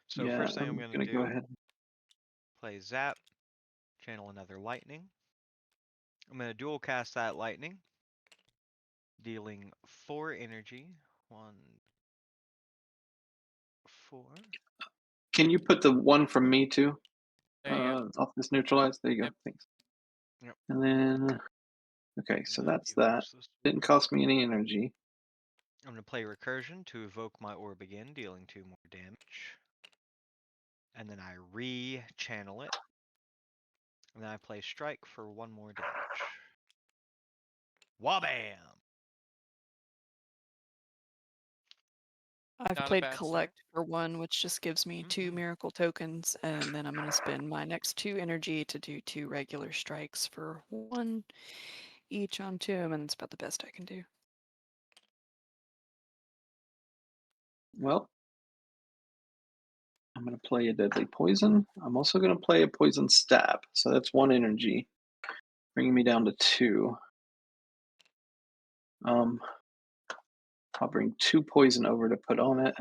So Yeah, first thing I'm I'm gonna going to go do, ahead. play Zap, channel another lightning. I'm gonna dual cast that lightning, dealing 4 energy. 1, 4. Can you put the one from me too? There you go. Off this neutralize? There you go. Yep. Thanks. Yep. And then, okay, And so then that's that. use this Didn't one. cost me any energy. I'm gonna play Recursion to evoke my orb again, dealing 2 more damage. And then I re-channel it. And then I play Strike for 1 more damage. Wabam! I've Not a played bad start. collect for 1, which just gives me 2 miracle tokens, and then I'm gonna spend my next 2 energy to do 2 regular strikes for 1 each onto him, and it's about the best I can do. Well, I'm going to play a deadly poison. I'm also going to play a poison stab. So that's 1 energy, bringing me down to 2. I'll bring 2 poison over to put on it.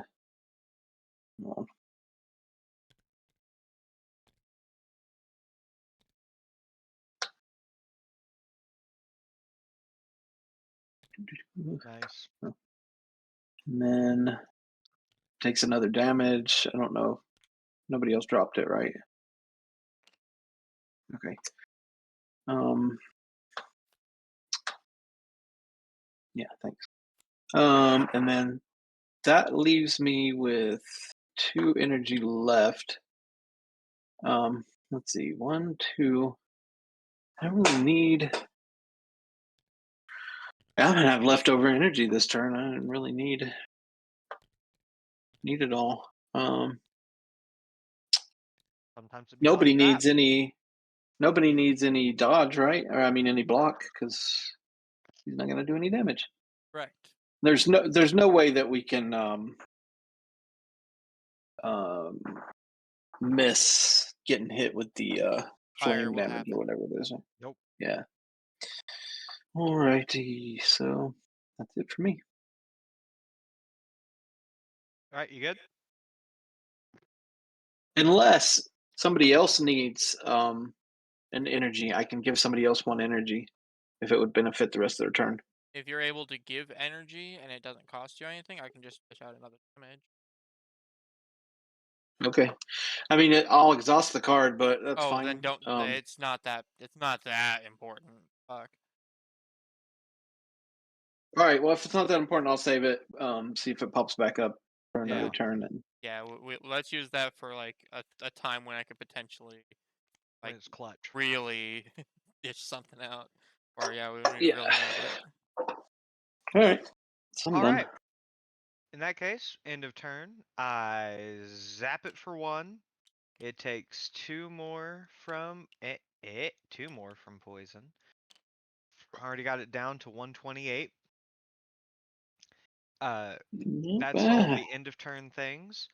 Well, Nice. and then takes another damage. I don't know. Nobody else dropped it, right? Okay. Yeah, thanks. And then that leaves me with 2 energy left. Let's see, 1, 2. I don't really need. I don't have leftover energy this turn. I didn't really need it all. Sometimes it be Nobody like that. needs any. Nobody needs any dodge, right? Or I mean, any block, because he's not going to do any damage. Correct. There's no way that we can um, miss getting hit with the Fire flame will damage happen. or whatever it is. Nope. Yeah. Alrighty, so that's it for me. All right, you good? Unless somebody else needs an energy, I can give somebody else 1 energy if it would benefit the rest of their turn. If you're able to give energy and it doesn't cost you anything, I can just push out another damage. Okay. I mean, I'll exhaust the card, but that's Oh, fine. then don't. It's not that important. Fuck. All right. Well, if it's not that important, I'll save it. See if it pops back up for another Yeah. turn. And Yeah, let's use that for like a time when I could potentially When like it's clutch. really dish something out. Or yeah, we really yeah. need it. All right. So I'm All done. right. In that case, end of turn. I zap it for 1. It takes 2 more from 2 more from poison. Already got it down to 128. Not That's all bad. the end of turn things.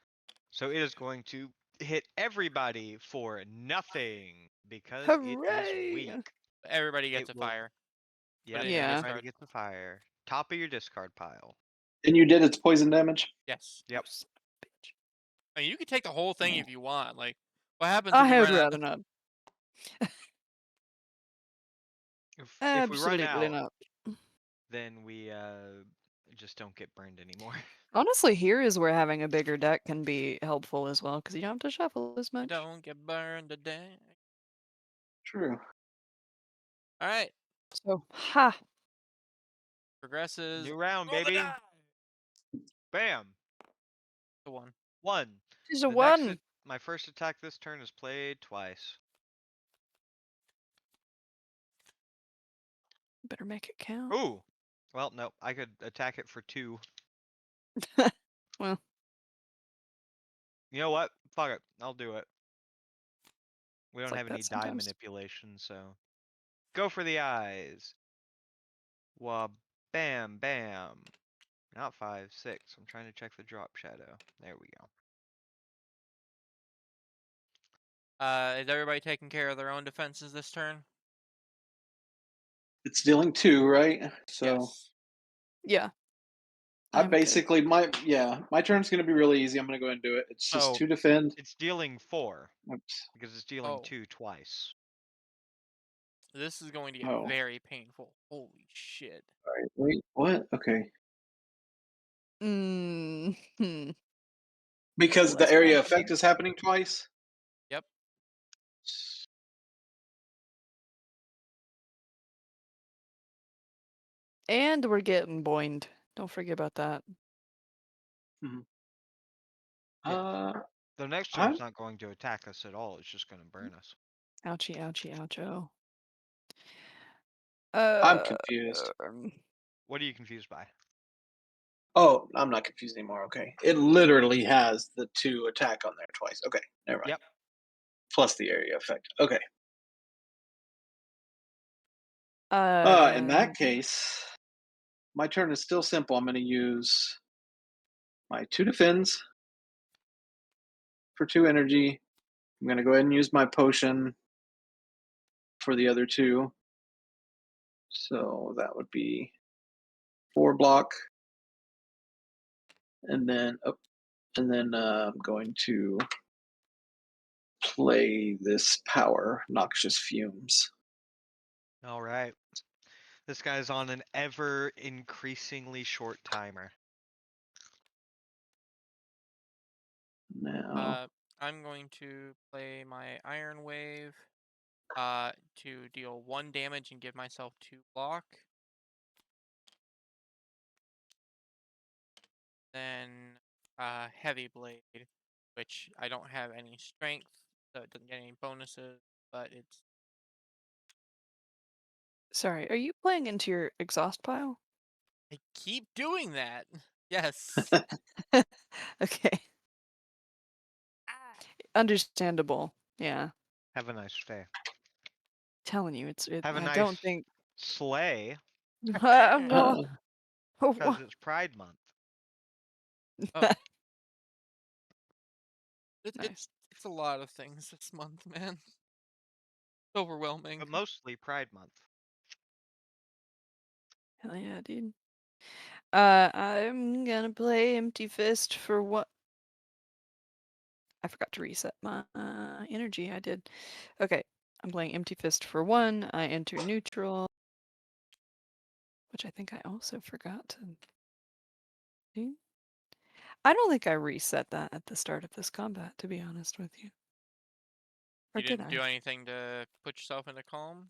So it is going to hit everybody for nothing because it is Hooray! weak. Everybody gets It a will. fire. Yep, it in your Yeah. everybody discard. gets a fire. Top of your discard pile. And you did its poison damage? Yes. Yep. You son of a bitch. I mean, you can take the whole thing Yeah. if you want. Like, what happens if I you would run out? rather not. If we run Absolutely out, not. then we just don't get burned anymore. Honestly, here is where having a bigger deck can be helpful as well, because you don't have to shuffle as much. Don't get burned today. True. All right. So, ha! Progresses. New round, Roll the baby. die. Bam. The 1. 1. She's a The next, 1! my first attack this turn is played twice. Better make it count. Ooh. Well, no, I could attack it for 2. Well. You know what? Fuck it. I'll do it. We don't like have any that die sometimes. manipulation, so go for the eyes. Wah, bam, bam. Not 5, 6. I'm trying to check the drop shadow. There we go. Is everybody taking care of their own defenses this turn? It's dealing 2, right? So Yes. Yeah. I I'm good. basically my turn's gonna be really easy. I'm gonna go ahead and do it. It's just So 2 defend. it's dealing 4 Oops. because it's dealing Oh. 2 twice. This is going to get Oh. very painful. Holy shit. All right. Wait. What? Okay. Hmm. Because the Less area bad. effect is happening twice. Yep. And we're getting boinged. Don't forget about that. Uh, The next I'm turn's not going to attack us at all. It's just going to burn us. Ouchie, ouchie, oucho. I'm confused. What are you confused by? Oh, I'm not confused anymore. Okay, it literally has the 2 attack on there twice. Okay, never mind. Yep. Plus the area effect. Okay. In Uh, that case, my turn is still simple. I'm going to use my 2 defends for 2 energy. I'm going to go ahead and use my potion for the other 2. So that would be 4 block. And then and then I'm going to play this power, Noxious Fumes. All right. This guy's on an ever increasingly short timer. Now, I'm going to play my Iron Wave to deal 1 damage and give myself 2 block. Then Heavy Blade, which I don't have any strength, so it doesn't get any bonuses, but it's Sorry, are you playing into your exhaust pile? I keep doing that. Yes. Okay. Understandable. Yeah. Have a nice day. Telling you, Have a I nice don't think. sleigh, Well, oh, because it's Pride Month. Oh, nice. it's a lot of things this month, man. It's overwhelming. But mostly Pride Month. Hell yeah, dude. I'm gonna play Empty Fist for what? I forgot to reset my energy. I did. Okay, I'm playing Empty Fist for 1. I enter neutral, which I think I also forgot to do. I don't think I reset that at the start of this combat, to be honest with you. Or You did didn't I? do anything to put yourself into calm?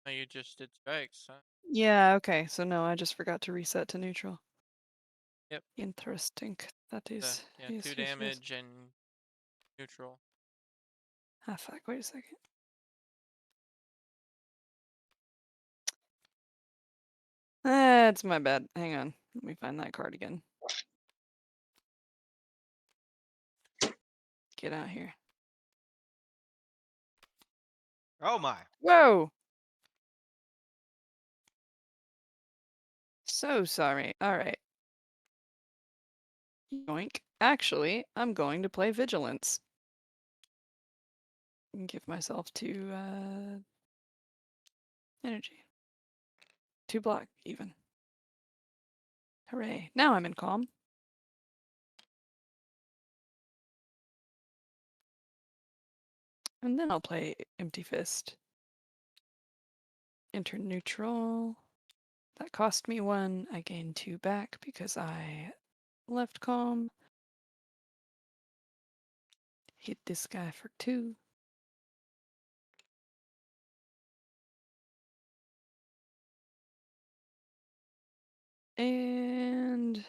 No, you just did strikes, huh? Yeah, okay. So no, I just forgot to reset to neutral. Yep. Interesting. That is. Yeah, Yes, 2 yes, yes. damage and neutral. Ah, fuck. Wait a second. That's my bad. Hang on. Let me find that card again. Get out here. Oh my. Whoa! So sorry. Alright. Yoink. Actually, I'm going to play Vigilance. And give myself 2 energy. 2 block, even. Hooray. Now I'm in calm. And then I'll play Empty Fist. Enter neutral. That cost me 1. I gain 2 back because I left calm. Hit this guy for 2. And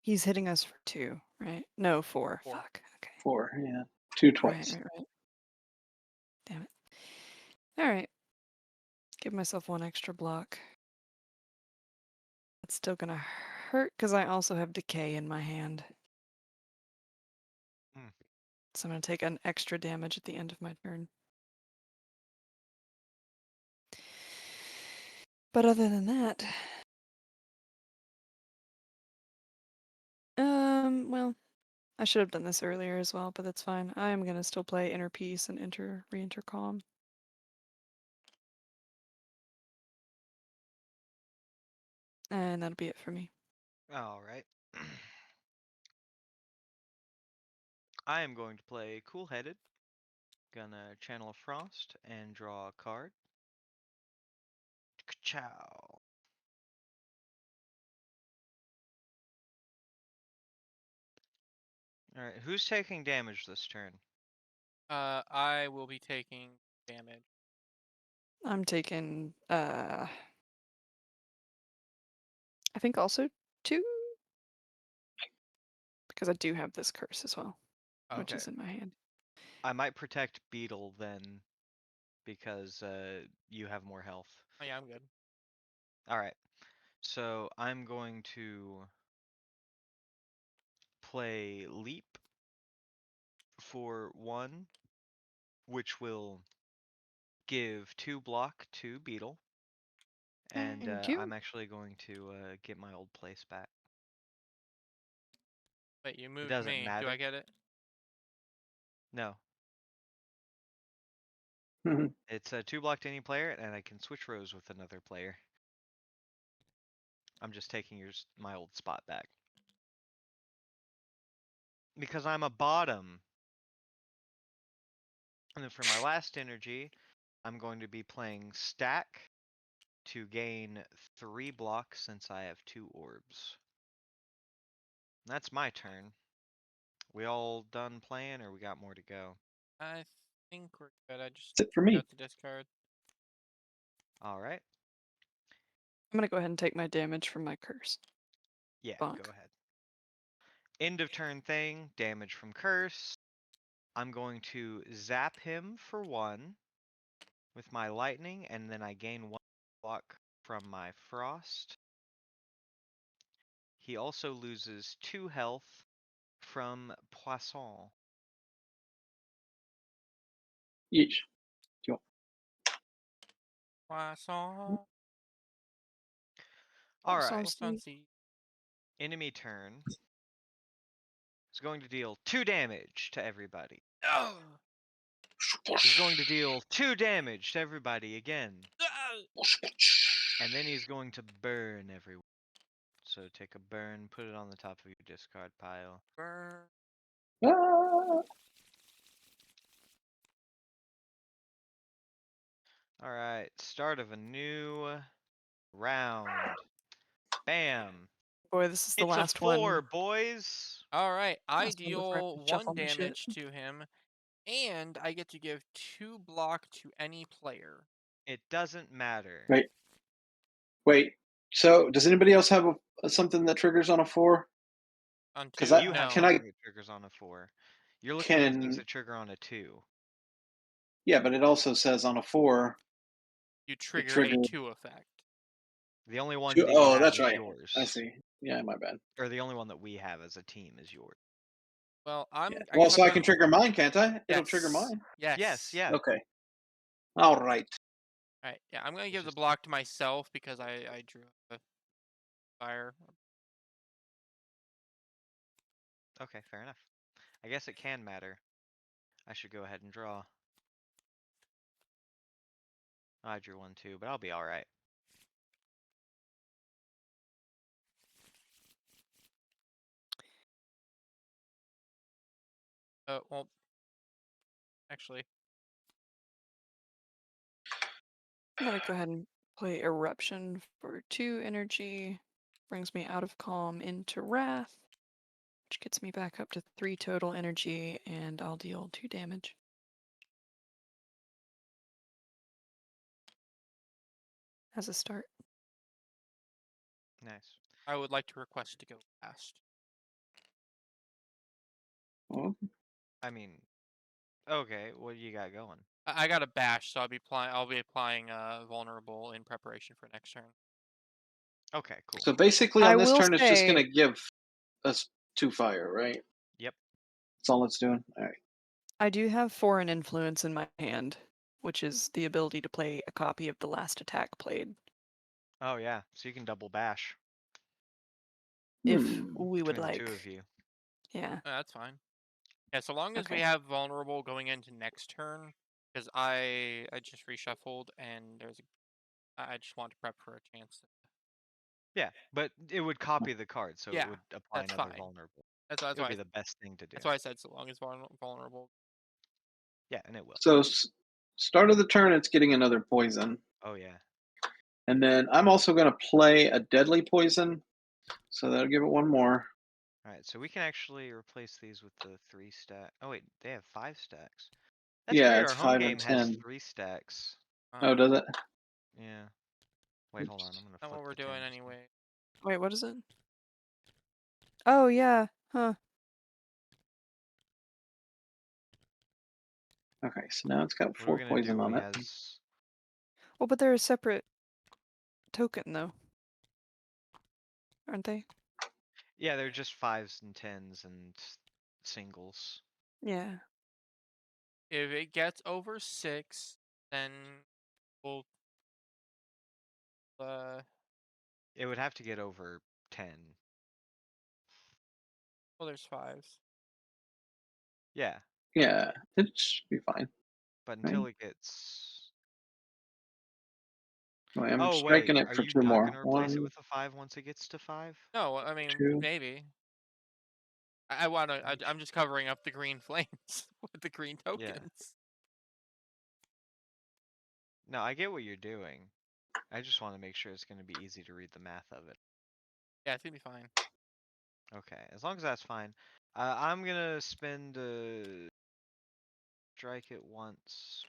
he's hitting us for 2, right? No, 4. 4. Fuck. Okay. 4, yeah. 2 Right, twice. right, right. Damn it. Alright. Give myself 1 extra block. It's still gonna hurt because I also have decay in my hand. Hmm. So I'm gonna take an extra damage at the end of my turn. But other than that, well, I should have done this earlier as well, but that's fine. I am gonna still play Inner Peace and re-enter Calm. And that'll be it for me. All right. I am going to play Cool Headed. Gonna channel a Frost and draw a card. Ciao. All right, who's taking damage this turn? I will be taking damage. I'm taking, I think also 2, because I do have this curse as well, which Okay. is in my hand. I might protect Beetle then, because you have more health. Oh yeah, I'm good. All right. So I'm going to play Leap for 1, which will give 2 block to Beetle. And Thank you. I'm actually going to get my old place back. Wait, you It moved doesn't me. Do I matter. get it? No. It's a 2 block to any player, and I can switch rows with another player. I'm just taking my old spot back. Because I'm a bottom. And then for my last energy, I'm going to be playing stack to gain 3 blocks since I have 2 orbs. That's my turn. We all done playing, or we got more to go? I think we're good. I just That's it for me. got the discard. All right. I'm gonna go ahead and take my damage from my curse. Yeah, Bonk. go ahead. End of turn thing, damage from curse. I'm going to zap him for 1 with my lightning, and then I gain 1 block from my frost. He also loses 2 health from poisson. Each. Poisson. All Poisson right. Poisson seed. seed. Enemy turn is going to deal 2 damage to everybody. Oh! He's going to deal 2 damage to everybody again. Ah! And then he's going to burn everyone. So take a burn, put it on the top of your discard pile. Burn. Ah! Alright, start of a new round. Bam! Boy, this is the It's a last 4, one. boys! All right, I Last one before I deal shuffle 1 my shit. damage to him, and I get to give 2 block to any player. It doesn't matter. Wait. So, does anybody else have something that triggers on a 4? On 'Cause 2, You have can no. something I that triggers on a 4. You're looking for things can that trigger on a 2. yeah, but it also says on a 4 You it trigger a triggers 2 effect. The only one 2. that you Oh, have that's is right. yours. I see. Yeah, my bad. Or the only one that we have as a team is yours. Well, Yeah. I Well, guess so I'm I gonna. can trigger mine, can't I? It'll trigger Yes. mine. Yes, Yes. yeah. Okay. All right. All right. Yeah, I'm gonna It's give the just block to myself because I drew a fire. okay, fair enough. I guess it can matter. I should go ahead and draw. I drew 1 too, but I'll be alright. Well, actually, I'm gonna go ahead and play Eruption for 2 energy. Brings me out of calm into wrath, which gets me back up to 3 total energy, and I'll deal 2 damage. As a start. Nice. I would like to request to go last. Well, I mean, okay, what do you got going? I got a bash, so I'll be applying vulnerable in preparation for next turn. Okay, cool. so basically, I on this will turn, it's just say- going to give us 2 fire, right? Yep. That's all it's doing. All right. I do have Foreign Influence in my hand, which is the ability to play a copy of the last attack played, Oh yeah, so you can double bash if Hmm. we would between the like. 2 of you. Yeah. That's fine. Yeah, so long as we Okay. have vulnerable going into next turn, because I just reshuffled and I just want to prep for a chance. Yeah, but it would copy the card, so it Yeah, would apply that's another fine. vulnerable. That's It would why be the best thing to do. that's why I said so long as vulnerable. Yeah, and it will. So, start of the turn, it's getting another poison. Oh yeah. And then I'm also going to play a deadly poison. So that'll give it 1 more. Alright, so we can actually replace these with the 3 stack. Oh wait, they have 5 stacks. That's Yeah, weird, it's our home 5 and game has 10. 3 stacks. Oh, does it? Yeah. Wait, hold on, I'm gonna Not flip what we're the doing 10s. anyway. Wait, what is it? Oh, yeah. Huh. Okay, so now it's got What are 4 we gonna do poison when on he it. has... Well, but they're a separate token, though. Aren't they? Yeah, they're just 5s and 10s and singles. Yeah. If it gets over 6, then we'll It would have to get over 10. well, there's 5s. Yeah, Yeah, it should be fine. but until it gets. I'm Oh striking wait, it are for you 2 not more. gonna replace it 1, with a 5 once it gets to 5? No, I mean 2. maybe. I want to. I'm just covering up the green flames with the green Yeah. tokens. No, I get what you're doing. I just want to make sure it's going to be easy to read the math of it. Yeah, it's gonna be fine. Okay, as long as that's fine. I'm gonna spend strike it once.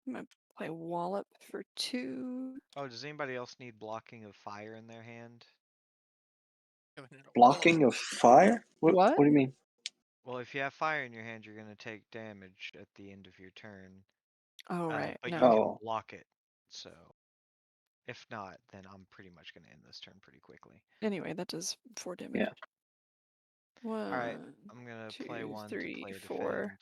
I'm gonna play Wallop for 2. Oh, does anybody else need blocking of fire in their hand? Blocking of fire? What What? do you mean? Well, if you have fire in your hand, you're gonna take damage at the end of your turn. Oh, right. But you No. can Oh. block it. So, if not, then I'm pretty much gonna end this turn pretty quickly. Anyway, that does 4 damage. Yeah. All right, 1, I'm gonna play 2, 1 to 3, play a 4. defend.